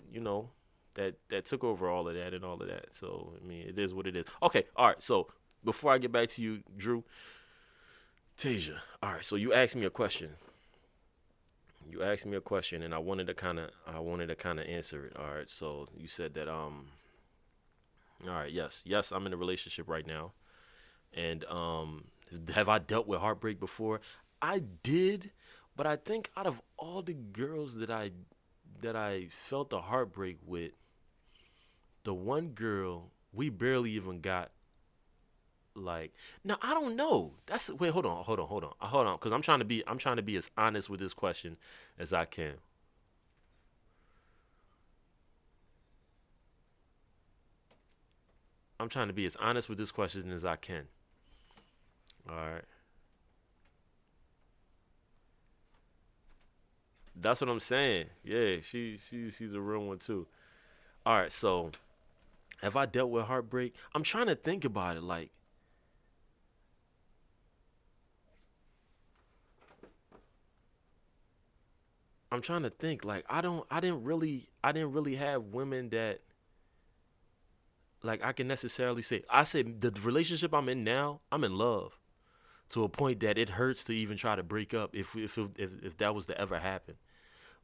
that took over all of that and all of that. So I mean, it is what it is. Okay, all right. So before I get back to you, Drew. Tasia, all right, so you asked me a question. And I wanted to kind of answer it. All right, so you said that all right, yes, I'm in a relationship right now. And have I dealt with heartbreak before? I did, but I think out of all the girls that I felt the heartbreak with, the one girl, we barely even got. Like, now I don't know. Hold on, because I'm trying to be as honest with this question as I can. I'm trying to be as honest with this question as I can. All right. That's what I'm saying. Yeah, she's a real one too. All right, so have I dealt with heartbreak? I'm trying to think about it. Like, I'm trying to think. Like, I didn't really have women that, like, I can necessarily say. I say the relationship I'm in now, I'm in love to a point that it hurts to even try to break up if that was to ever happen.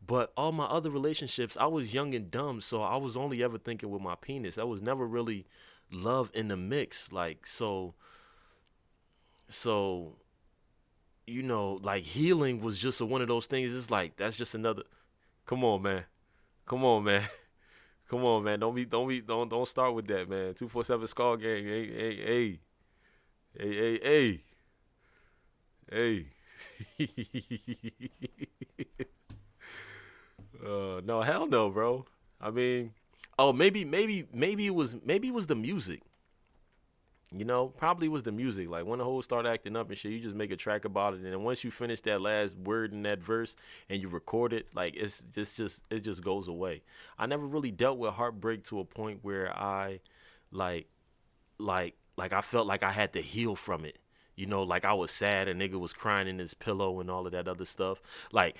But all my other relationships, I was young and dumb, so I was only ever thinking with my penis. I was never really love in the mix. Like, so like, healing was just one of those things. It's like, that's just another. Come on, man. Come on, man. Don't start with that, man. 247 Skull Gang. Hey. No, hell no, bro. I mean, maybe it was the music. Probably was the music. Like, when the hoes start acting up and shit, you just make a track about it, and then once you finish that last word in that verse and you record it, like, it just goes away. I never really dealt with heartbreak to a point where I, like I felt like I had to heal from it. Like, I was sad, a nigga was crying in his pillow and all of that other stuff. Like,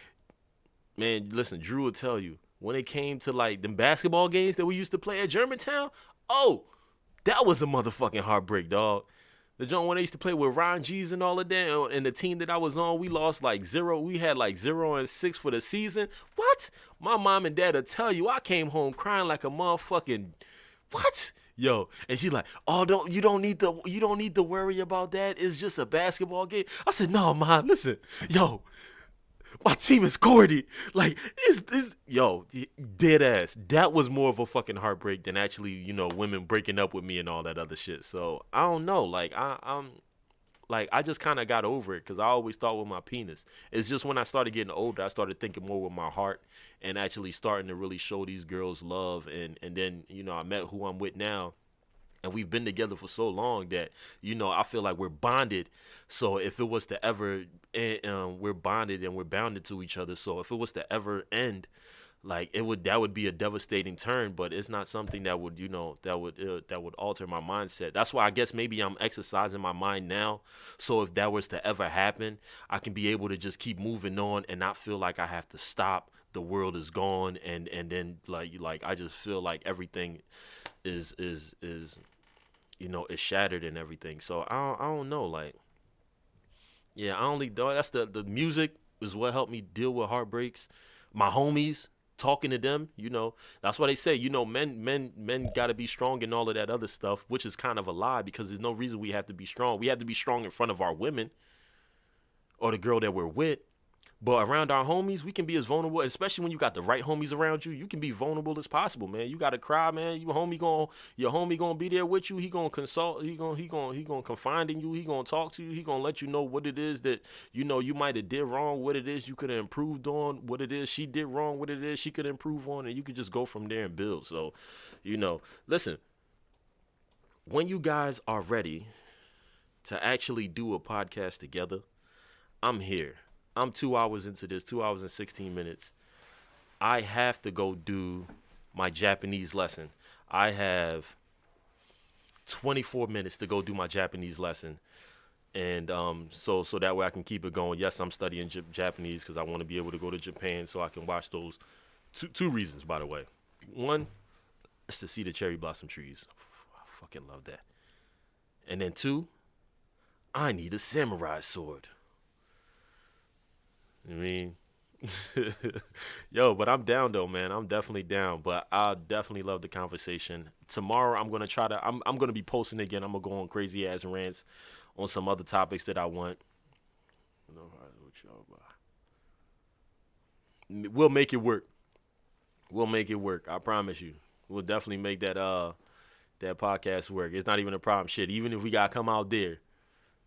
man, listen, Drew will tell you, when it came to, like, them basketball games that we used to play at Germantown, that was a motherfucking heartbreak, dog. The joint when they used to play with Ron G's and all of that, and the team that I was on, we lost like 0. We had like 0-6 for the season. What? My mom and dad will tell you, I came home crying like a motherfucking what? Yo, and she's like, "Oh, you don't need to worry about that. It's just a basketball game." I said, "No, Mom, listen, yo, my team is corny. Like, yo, dead ass. That was more of a fucking heartbreak than actually, women breaking up with me and all that other shit." So I don't know. Like, I just kind of got over it because I always thought with my penis. It's just when I started getting older, I started thinking more with my heart and actually starting to really show these girls love. And then, I met who I'm with now. And we've been together for so long that, you know, I feel like we're bonded. So if it was to ever, we're bonded and we're bounded to each other. So if it was to ever end, like that would be a devastating turn. But it's not something that would, you know, that would alter my mindset. That's why I guess maybe I'm exercising my mind now. So if that was to ever happen, I can be able to just keep moving on and not feel like I have to stop. The world is gone, and then like I just feel like everything is you know, is shattered and everything. So I don't know, like, yeah, I only that's the music is what helped me deal with heartbreaks. My homies, talking to them, you know, that's why they say, you know, men got to be strong and all of that other stuff, which is kind of a lie because there's no reason we have to be strong. We have to be strong in front of our women or the girl that we're with. But around our homies, we can be as vulnerable, especially when you got the right homies around you. You can be vulnerable as possible, man. You gotta cry, man. Your homie gonna be there with you. He gonna consult. He gonna confide in you. He gonna talk to you. He gonna let you know what it is that, you know, you might have did wrong, what it is you could have improved on, what it is she did wrong, what it is she could improve on, and you could just go from there and build. So, you know, listen, when you guys are ready to actually do a podcast together, I'm here. I'm 2 hours into this, 2 hours and 16 minutes. I have to go do my Japanese lesson. I have 24 minutes to go do my Japanese lesson. And so that way I can keep it going. Yes, I'm studying Japanese because I want to be able to go to Japan so I can watch those. Two reasons, by the way. One is to see the cherry blossom trees. I fucking love that. And then two, I need a samurai sword. I mean, yo, but I'm down though, man. I'm definitely down. But I definitely love the conversation. Tomorrow, I'm gonna try to. I'm gonna be posting again. I'm gonna go on crazy ass rants on some other topics that I want. We'll make it work. We'll make it work. I promise you. We'll definitely make that that podcast work. It's not even a problem. Shit, even if we gotta come out there.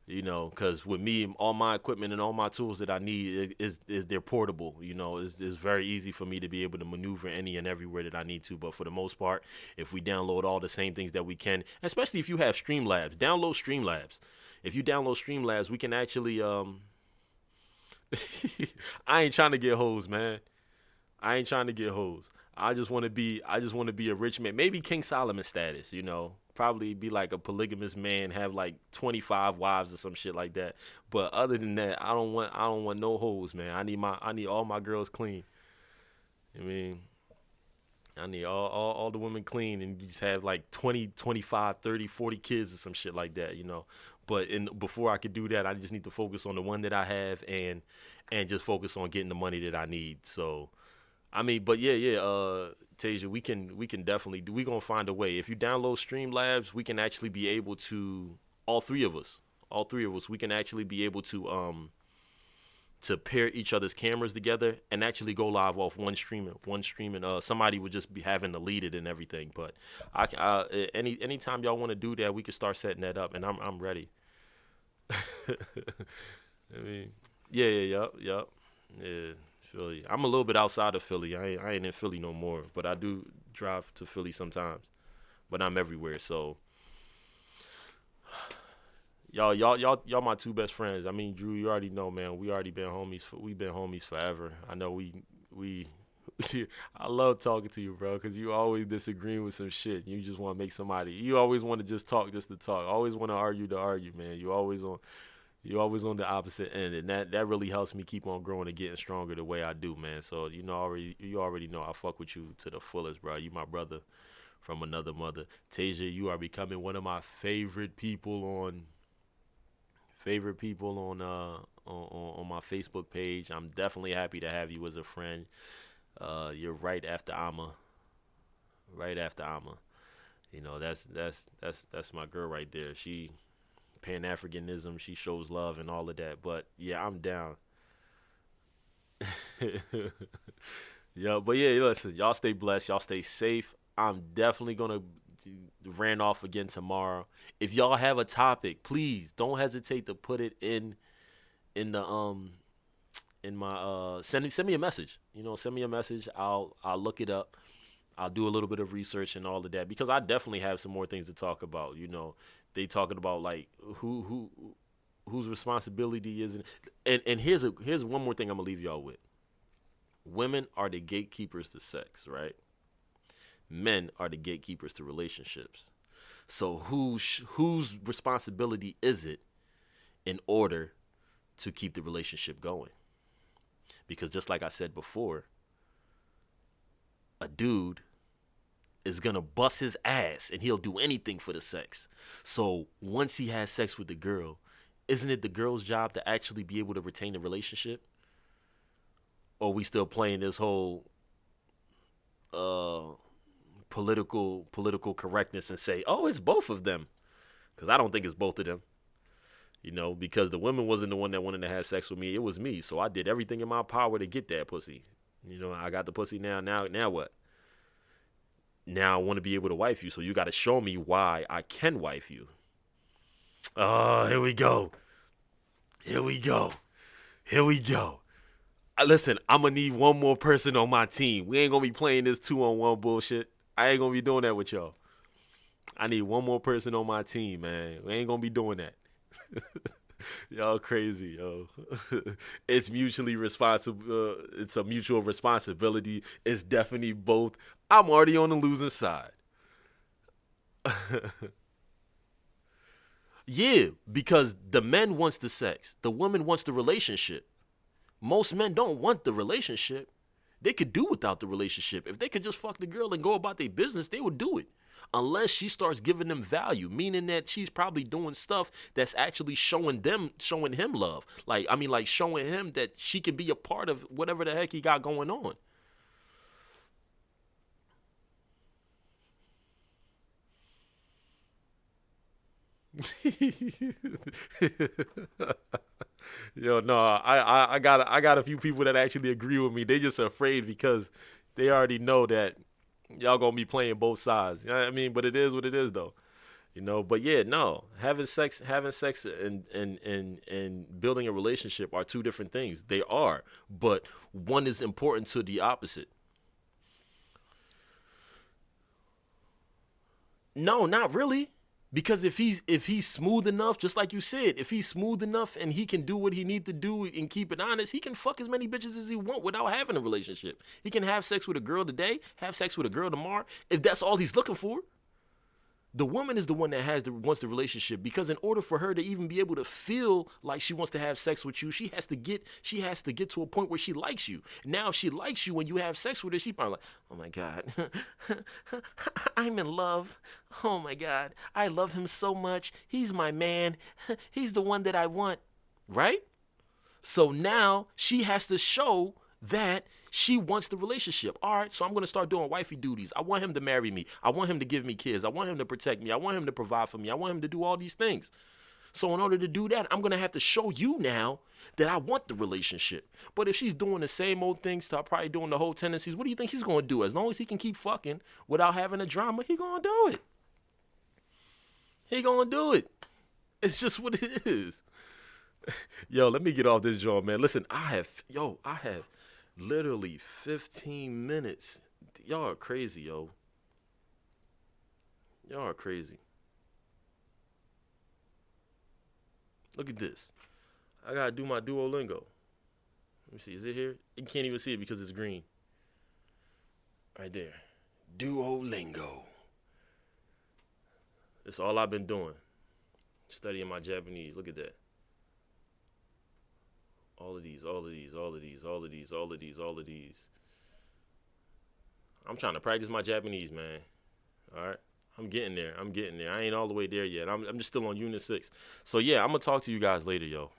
You know, because with me, all my equipment and all my tools that I need is they're portable. You know, it's very easy for me to be able to maneuver any and everywhere that I need to. But for the most part, if we download all the same things that we can, especially if you have Streamlabs, download Streamlabs. If you download Streamlabs, we can actually I ain't trying to get hoes, man. I ain't trying to get hoes. I just want to be a rich man. Maybe King Solomon status, you know. Probably be like a polygamous man, have like 25 wives or some shit like that. But other than that, I don't want no hoes, man. I need all my girls clean. I mean, I need all the women clean and you just have like 20, 25, 30, 40 kids or some shit like that, you know. But before I could do that, I just need to focus on the one that I have and just focus on getting the money that I need. So I mean, but yeah, Tasia, we can definitely do. We gonna find a way. If you download Streamlabs, we can actually be able to all three of us, we can actually be able to pair each other's cameras together and actually go live off one streaming. Somebody would just be having to lead it and everything. But anytime y'all want to do that, we can start setting that up, and I'm ready. I mean, yup. Yeah. Philly. I'm a little bit outside of Philly. I ain't in Philly no more, but I do drive to Philly sometimes. But I'm everywhere, so y'all my two best friends. I mean, Drew, you already know, man. We've been homies forever. I know we I love talking to you, bro, because you always disagreeing with some shit. You just want to make somebody. You always want to just talk just to talk. Always want to argue, man. You always on the opposite end, and that really helps me keep on growing and getting stronger the way I do, man. So you already know I fuck with you to the fullest, bro. You my brother from another mother. Tasia, you are becoming one of my favorite people on my Facebook page. I'm definitely happy to have you as a friend. You're right after Amma. You know, that's my girl right there. She Pan-Africanism, she shows love and all of that. But yeah, I'm down. Yeah, but yeah, listen, y'all stay blessed, y'all stay safe. I'm definitely gonna rant off again tomorrow. If y'all have a topic, please don't hesitate to put it in the in my send me a message. You know, send me a message. I'll look it up I'll do a little bit of research and all of that because I definitely have some more things to talk about. You know, they talking about like whose responsibility is it. And here's one more thing I'm gonna leave y'all with. Women are the gatekeepers to sex, right? Men are the gatekeepers to relationships. So whose responsibility is it in order to keep the relationship going? Because just like I said before, a dude is gonna bust his ass and he'll do anything for the sex. So once he has sex with the girl, isn't it the girl's job to actually be able to retain the relationship? Or are we still playing this whole political correctness and say, oh, it's both of them? Because I don't think it's both of them. You know, because the woman wasn't the one that wanted to have sex with me. It was me. So I did everything in my power to get that pussy. You know, I got the pussy now. Now what? Now I want to be able to wife you. So you got to show me why I can wife you. Oh, here we go. Here we go. Here we go. Listen, I'm going to need one more person on my team. We ain't going to be playing this 2-on-1 bullshit. I ain't going to be doing that with y'all. I need one more person on my team, man. We ain't going to be doing that. Y'all crazy, yo. It's mutually responsible. It's a mutual responsibility. It's definitely both. I'm already on the losing side. Yeah, because the man wants the sex. The woman wants the relationship. Most men don't want the relationship. They could do without the relationship. If they could just fuck the girl and go about their business, they would do it. Unless she starts giving them value, meaning that she's probably doing stuff that's actually showing him love. Like showing him that she can be a part of whatever the heck he got going on. Yo, no, I got a few people that actually agree with me. They just afraid because they already know that y'all gonna be playing both sides. You know what I mean? But it is what it is, though. You know. But yeah, no, having sex, and building a relationship are two different things. They are, but one is important to the opposite. No, not really. Because if he's smooth enough, just like you said, if he's smooth enough and he can do what he need to do and keep it honest, he can fuck as many bitches as he want without having a relationship. He can have sex with a girl today, have sex with a girl tomorrow, if that's all he's looking for. The woman is the one that wants the relationship, because in order for her to even be able to feel like she wants to have sex with you, she has to get to a point where she likes you. Now, if she likes you when you have sex with her, she probably like, oh my God, I'm in love. Oh my God, I love him so much. He's my man. He's the one that I want, right? So now she has to show that she wants the relationship. All right, so I'm going to start doing wifey duties. I want him to marry me. I want him to give me kids. I want him to protect me. I want him to provide for me. I want him to do all these things. So in order to do that, I'm going to have to show you now that I want the relationship. But if she's doing the same old things, probably doing the whole tendencies, what do you think he's going to do? As long as he can keep fucking without having a drama, he going to do it. He going to do it. It's just what it is. Yo, let me get off this joint, man. Listen, I have literally 15 minutes. Y'all are crazy, yo. Y'all are crazy. Look at this. I gotta do my Duolingo. Let me see. Is it here? You can't even see it because it's green. Right there. Duolingo. That's all I've been doing. Studying my Japanese. Look at that. All of these. I'm trying to practice my Japanese, man. All right. I'm getting there. I ain't all the way there yet. I'm just still on Unit 6. So, yeah, I'm going to talk to you guys later, yo.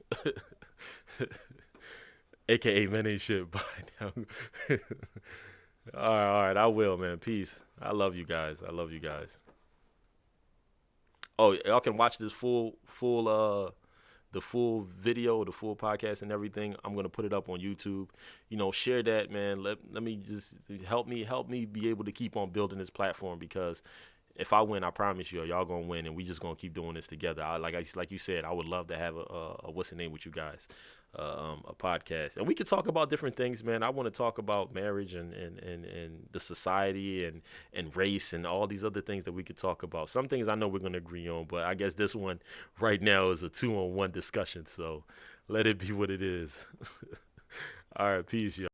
AKA, men ain't shit. Bye now. All right. I will, man. Peace. I love you guys. Oh, y'all can watch this full the full video, the full podcast and everything. I'm going to put it up on YouTube. You know, share that, man. Let me just help me be able to keep on building this platform, because if I win, I promise you, y'all gonna win, and we just gonna keep doing this together. Like you said, I would love to have a what's the name with you guys, a podcast, and we could talk about different things, man. I want to talk about marriage and the society and race and all these other things that we could talk about. Some things I know we're gonna agree on, but I guess this one right now is a 2-on-1 discussion. So let it be what it is. All right, peace, y'all.